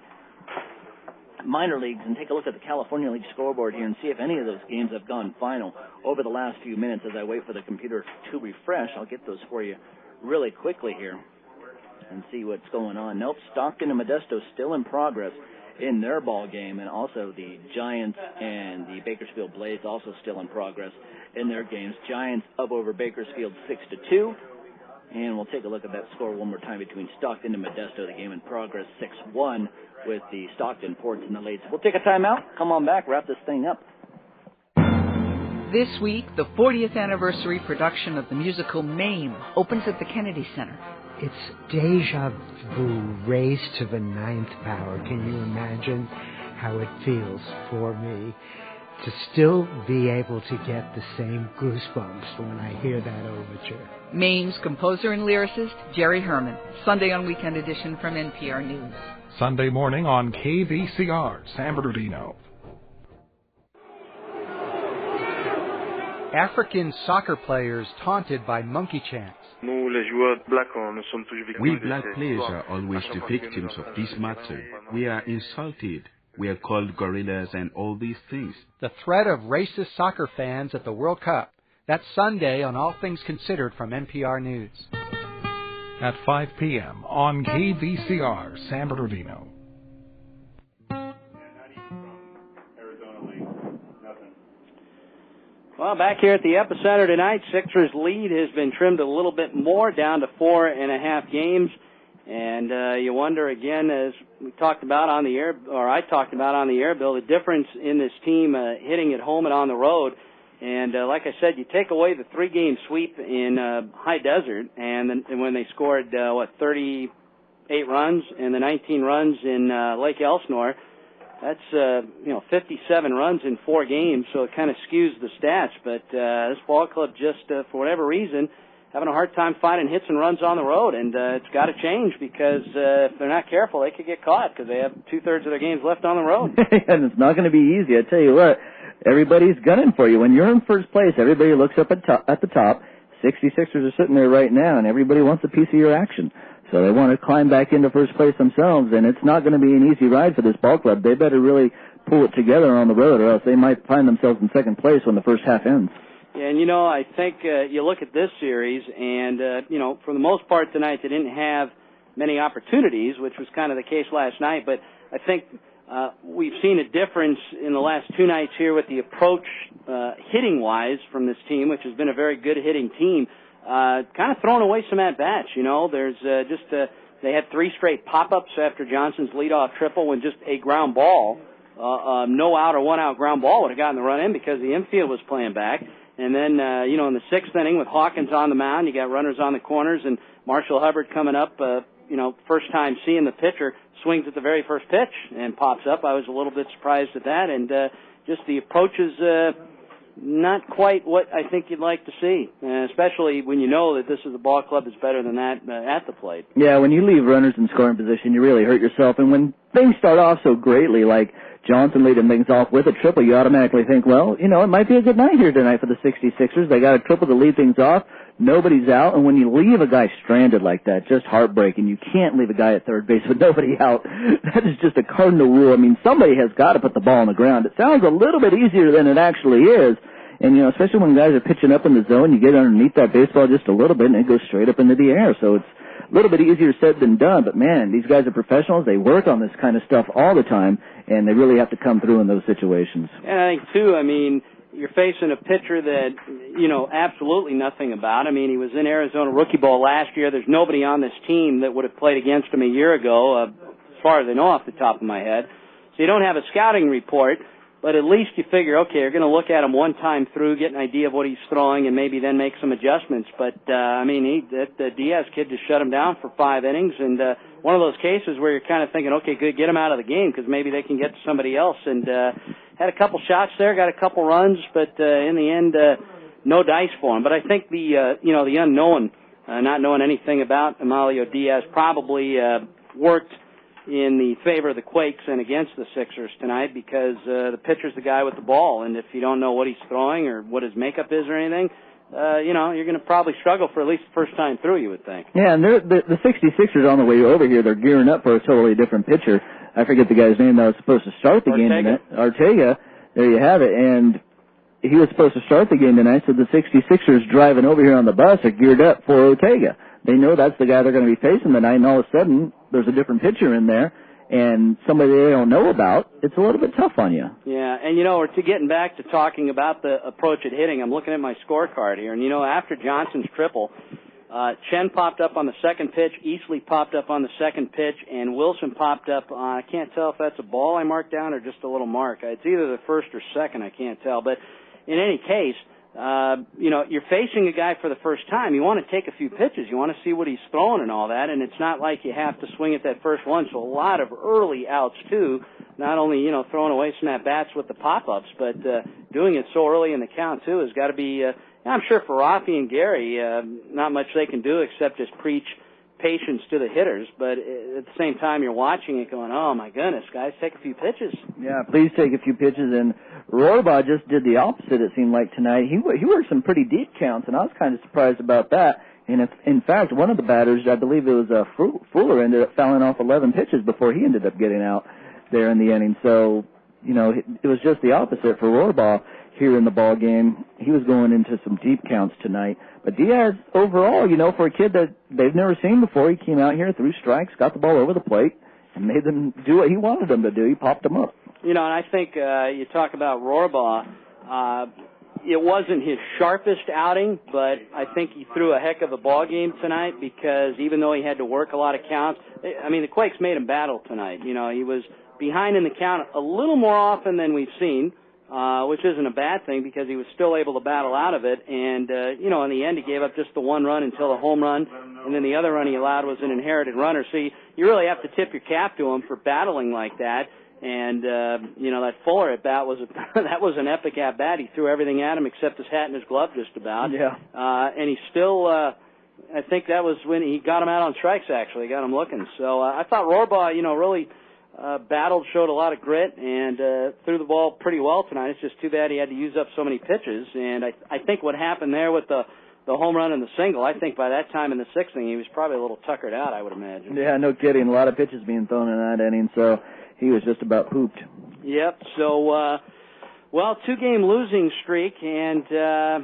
minor leagues and take a look at the California League scoreboard here and see if any of those games have gone final over the last few minutes as I wait for the computer to refresh. I'll get those for you really quickly here and see what's going on. Nope, Stockton and Modesto still in progress in their ball game, and also the Giants and the Bakersfield Blaze also still in progress in their games. Giants up over Bakersfield 6-2, and we'll take a look at that score one more time between Stockton and Modesto. The game in progress 6-1 with the Stockton Ports and the Lades. We'll take a timeout. Come on back, wrap this thing up. This week, the 40th anniversary production of the musical Mame opens at the Kennedy Center. It's deja vu raised to the 9th power. Can you imagine how it feels for me to still be able to get the same goosebumps when I hear that overture? Mame's composer and lyricist, Jerry Herman. Sunday on Weekend Edition from NPR News. Sunday morning on KVCR, San Bernardino. African soccer players taunted by monkey chants. We black players are always the victims of this matter. We are insulted. We are called gorillas and all these things. The threat of racist soccer fans at the World Cup. That's Sunday on All Things Considered from NPR News. At 5 p.m. on KVCR, San Bernardino. Well, back here at the epicenter tonight, Sixers' lead has been trimmed a little bit more, down to 4.5 games. And you wonder again, as we talked about on the air, or I talked about on the air, Bill, the difference in this team hitting at home and on the road. And like I said, you take away the 3-game sweep in High Desert, and then when they scored 38 runs and the 19 runs in Lake Elsinore. That's 57 runs in 4 games, so it kind of skews the stats. But this ball club just, for whatever reason, having a hard time finding hits and runs on the road, and it's got to change because if they're not careful, they could get caught because they have 2/3 of their games left on the road. And it's not going to be easy. I tell you what, everybody's gunning for you. When you're in first place, everybody looks up at the top. 66ers are sitting there right now, and everybody wants a piece of your action. So they want to climb back into first place themselves, and it's not going to be an easy ride for this ball club. They better really pull it together on the road, or else they might find themselves in second place when the first half ends. Yeah, and, I think you look at this series, and, for the most part tonight, they didn't have many opportunities, which was kind of the case last night. But I think we've seen a difference in the last 2 nights here with the approach hitting-wise from this team, which has been a very good hitting team. Kind of throwing away some at-bats, There's they had 3 straight pop-ups after Johnson's leadoff triple when just a ground ball, no out or 1-out ground ball would have gotten the run in because the infield was playing back. And then, in the 6th inning with Hawkins on the mound, you got runners on the corners and Marshall Hubbard coming up, first time seeing the pitcher, swings at the very first pitch and pops up. I was a little bit surprised at that, and just the approach is not quite what I think you'd like to see, especially when you know that this is a ball club that's better than that at the plate. Yeah, when you leave runners in scoring position, you really hurt yourself. And when things start off so greatly, like Johnson leading things off with a triple, you automatically think, well, it might be a good night here tonight for the 66ers. They got a triple to lead things off. Nobody's out, and when you leave a guy stranded like that, just heartbreaking. You can't leave a guy at third base with nobody out. That is just a cardinal rule. I mean, somebody has got to put the ball on the ground. It sounds a little bit easier than it actually is. And, you know, especially when guys are pitching up in the zone, you get underneath that baseball just a little bit, and it goes straight up into the air. So it's a little bit easier said than done. But, man, these guys are professionals. They work on this kind of stuff all the time, and they really have to come through in those situations. And I think, too, I mean, you're facing a pitcher that you know absolutely nothing about. I mean, he was in Arizona Rookie Bowl last year. There's nobody on this team that would have played against him a year ago, as far as I know off the top of my head. So you don't have a scouting report. But at least you figure, okay, you're going to look at him one time through, get an idea of what he's throwing, and maybe then make some adjustments. But, I mean, the Diaz kid just shut him down for 5 innings, and one of those cases where you're kind of thinking, okay, good, get him out of the game because maybe they can get to somebody else. And had a couple shots there, got a couple runs, but in the end, no dice for him. But I think the unknown, not knowing anything about Emilio Diaz, probably worked in the favor of the Quakes and against the Sixers tonight because the pitcher's the guy with the ball, and if you don't know what he's throwing or what his makeup is or anything, you're going to probably struggle for at least the first time through, you would think. Yeah, and the 66ers on the way over here, they're gearing up for a totally different pitcher. I forget the guy's name that was supposed to start the game tonight. Ortega. There you have it. And he was supposed to start the game tonight, so the 66ers driving over here on the bus are geared up for Ortega. They know that's the guy they're going to be facing tonight, and all of a sudden there's a different pitcher in there and somebody they don't know about. It's a little bit tough on you. Yeah, and, we're getting back to talking about the approach at hitting. I'm looking at my scorecard here, and, after Johnson's triple, Chen popped up on the second pitch, Easley popped up on the second pitch, and Wilson popped up. I can't tell if that's a ball I marked down or just a little mark. It's either the first or second, I can't tell. But in any case, you're facing a guy for the first time. You want to take a few pitches. You want to see what he's throwing and all that, and it's not like you have to swing at that first one. So a lot of early outs, too, not only, throwing away some at-bats with the pop-ups, but doing it so early in the count, too, has got to be, I'm sure for Rafi and Gary, not much they can do except just preach patience to the hitters, but at the same time you're watching it going, oh my goodness, guys, take a few pitches. Yeah, please take a few pitches, and Rohrbaugh just did the opposite, it seemed like, tonight. He worked some pretty deep counts, and I was kind of surprised about that. And in fact, one of the batters, I believe it was Fuller, ended up fouling off 11 pitches before he ended up getting out there in the inning. So, it was just the opposite for Rohrbaugh here in the ball game. He was going into some deep counts tonight. But Diaz, overall, for a kid that they've never seen before, he came out here, threw strikes, got the ball over the plate, and made them do what he wanted them to do. He popped them up. And I think you talk about Rohrbaugh, it wasn't his sharpest outing, but I think he threw a heck of a ball game tonight because even though he had to work a lot of counts, the Quakes made him battle tonight. He was behind in the count a little more often than we've seen, which isn't a bad thing because he was still able to battle out of it. And, in the end, he gave up just the one run until the home run, and then the other run he allowed was an inherited runner. So you really have to tip your cap to him for battling like that. And, that Fuller at-bat that was an epic at-bat. He threw everything at him except his hat and his glove just about. Yeah. And he still, I think that was when he got him out on strikes, actually, got him looking. So I thought Rohrbaugh, really battled, showed a lot of grit, and threw the ball pretty well tonight. It's just too bad he had to use up so many pitches. And I think what happened there with the home run and the single, I think by that time in the sixth inning, he was probably a little tuckered out, I would imagine. Yeah, no kidding. A lot of pitches being thrown in that inning, so he was just about pooped. Yep. So, 2-game losing streak, and,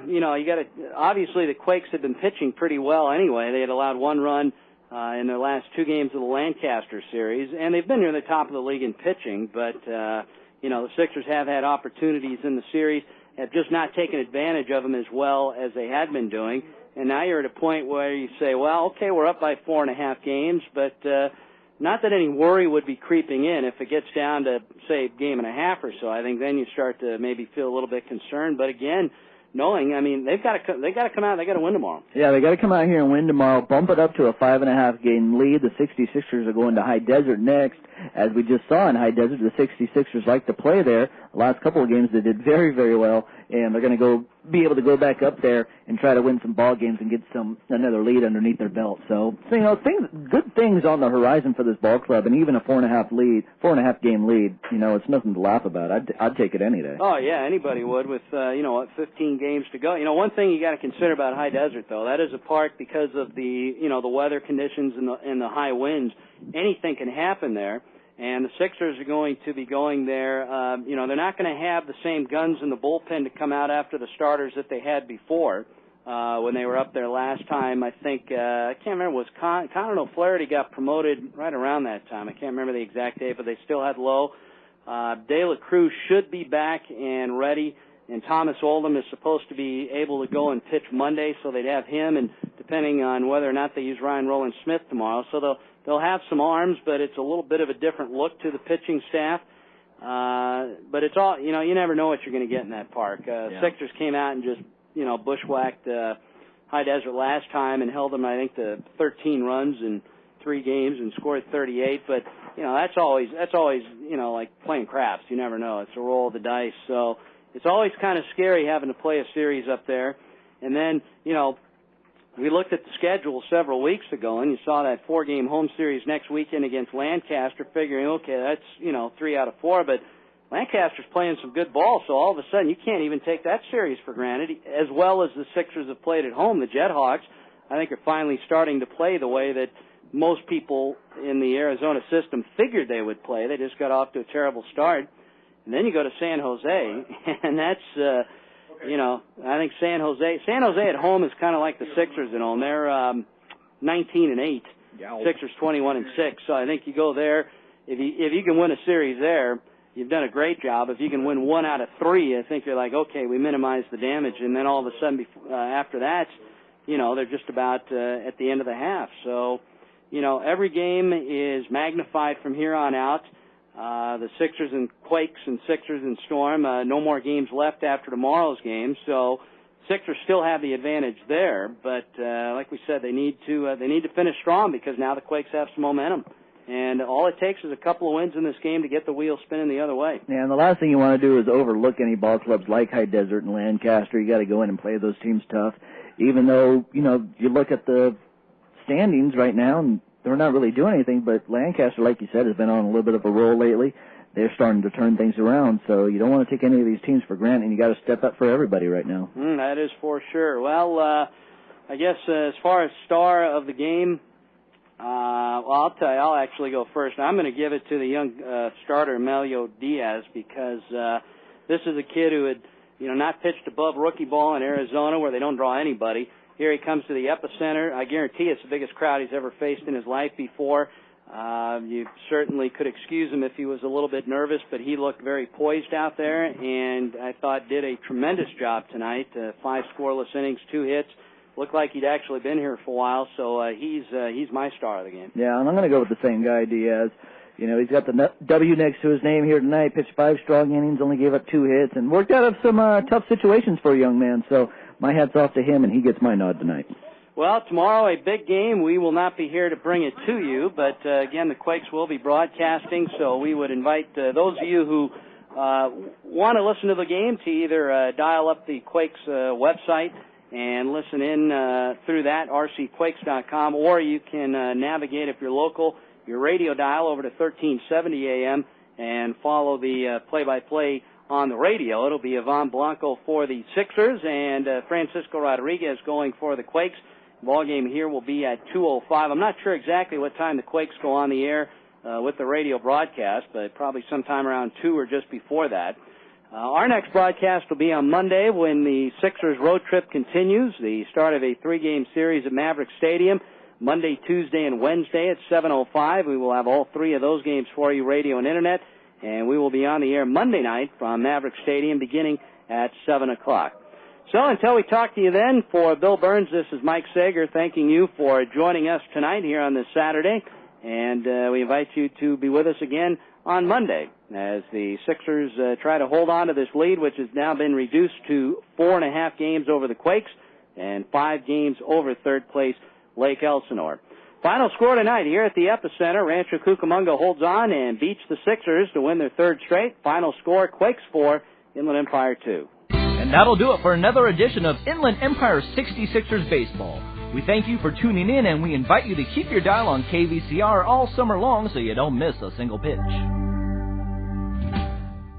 you got to, obviously the Quakes had been pitching pretty well anyway. They had allowed one run in their last 2 games of the Lancaster series, and they've been near the top of the league in pitching, but, the Sixers have had opportunities in the series, have just not taken advantage of them as well as they had been doing, and now you're at a point where you say, well, okay, we're up by 4.5 games, but, not that any worry would be creeping in. If it gets down to, say, a game and a half or so, I think then you start to maybe feel a little bit concerned. But again, knowing, they've got to come out, they got to win tomorrow. Yeah, they got to come out here and win tomorrow, bump it up to a 5.5 game lead. The 66ers are going to High Desert next. As we just saw in High Desert, the 66ers like to play there. The last couple of games they did very, very well, and they're going to go be able to go back up there and try to win some ball games and get another lead underneath their belt. So good things on the horizon for this ball club, and even a 4.5 game lead. It's nothing to laugh about. I'd take it any day. Oh yeah, anybody would with 15 games to go. One thing you got to consider about High Desert though, that is a park because of the the weather conditions and the high winds. Anything can happen there. And the Sixers are going to be going there. They're not going to have the same guns in the bullpen to come out after the starters that they had before when they were up there last time. I think, I can't remember, was Connor O'Flaherty got promoted right around that time. I can't remember the exact date, but they still had Lowe. De La Cruz should be back and ready, and Thomas Oldham is supposed to be able to go and pitch Monday, so they'd have him, and depending on whether or not they use Ryan Rowland-Smith tomorrow. So they'll have some arms, but it's a little bit of a different look to the pitching staff. But it's all, you never know what you're going to get in that park. Sixers came out and just, bushwhacked High Desert last time and held them, I think, to 13 runs in 3 games and scored 38. But, that's always, like playing craps. You never know. It's a roll of the dice. So it's always kind of scary having to play a series up there. And then, we looked at the schedule several weeks ago, and you saw that 4-game home series next weekend against Lancaster, figuring, okay, that's, 3 out of 4, but Lancaster's playing some good ball, so all of a sudden you can't even take that series for granted, as well as the Sixers have played at home. The Jethawks, I think, are finally starting to play the way that most people in the Arizona system figured they would play. They just got off to a terrible start. And then you go to San Jose, and that's... I think San Jose at home is kind of like the Sixers at home. They're 19-8. Sixers 21-6. So I think you go there. If you can win a series there, you've done a great job. If you can win 1 out of 3, I think you're like, okay, we minimize the damage. And then all of a sudden, after that, they're just about at the end of the half. So, every game is magnified from here on out. The Sixers and Quakes and Sixers and Storm, no more games left after tomorrow's game, so Sixers still have the advantage there. But like we said, they need to finish strong because now the Quakes have some momentum, and all it takes is a couple of wins in this game to get the wheel spinning the other way. Yeah, and the last thing you want to do is overlook any ball clubs like High Desert and Lancaster. You got to go in and play those teams tough, even though you look at the standings right now and they're not really doing anything, but Lancaster, like you said, has been on a little bit of a roll lately. They're starting to turn things around, so you don't want to take any of these teams for granted, and you got to step up for everybody right now. That is for sure. Well, I guess as far as star of the game, I'll tell you, I'll actually go first. I'm going to give it to the young starter, Melio Diaz, because this is a kid who had, not pitched above rookie ball in Arizona where they don't draw anybody. Here he comes to the epicenter. I guarantee it's the biggest crowd he's ever faced in his life before. You certainly could excuse him if he was a little bit nervous, but he looked very poised out there, and I thought did a tremendous job tonight. 5 scoreless innings, 2 hits. Looked like he'd actually been here for a while, so he's my star of the game. Yeah, and I'm going to go with the same guy, Diaz. He's got the W next to his name here tonight, pitched 5 strong innings, only gave up 2 hits, and worked out of some tough situations for a young man, so my hat's off to him, and he gets my nod tonight. Well, tomorrow, a big game. We will not be here to bring it to you, but again, the Quakes will be broadcasting, so we would invite those of you who want to listen to the game to either dial up the Quakes website and listen in through that, rcquakes.com, or you can navigate, if you're local, your radio dial over to 1370 AM and follow the play-by-play on the radio. It'll be Ivan Blanco for the Sixers and Francisco Rodriguez going for the Quakes. The ball game here will be at 2:05. I'm not sure exactly what time the Quakes go on the air with the radio broadcast, but probably sometime around 2 or just before that. Our next broadcast will be on Monday when the Sixers road trip continues, the start of a 3-game series at Maverick Stadium. Monday, Tuesday, and Wednesday at 7:05. We will have all 3 of those games for you, radio and internet. And we will be on the air Monday night from Maverick Stadium beginning at 7 o'clock. So until we talk to you then, for Bill Burns, this is Mike Sager thanking you for joining us tonight here on this Saturday. And we invite you to be with us again on Monday as the Sixers try to hold on to this lead, which has now been reduced to 4.5 games over the Quakes and 5 games over third place Lake Elsinore. Final score tonight here at the Epicenter, Rancho Cucamonga holds on and beats the Sixers to win their 3rd straight. Final score, Quakes 4, Inland Empire 2. And And that'll do it for another edition of Inland Empire 66ers Baseball. We thank you for tuning in, and we invite you to keep your dial on KVCR all summer long so you don't miss a single pitch.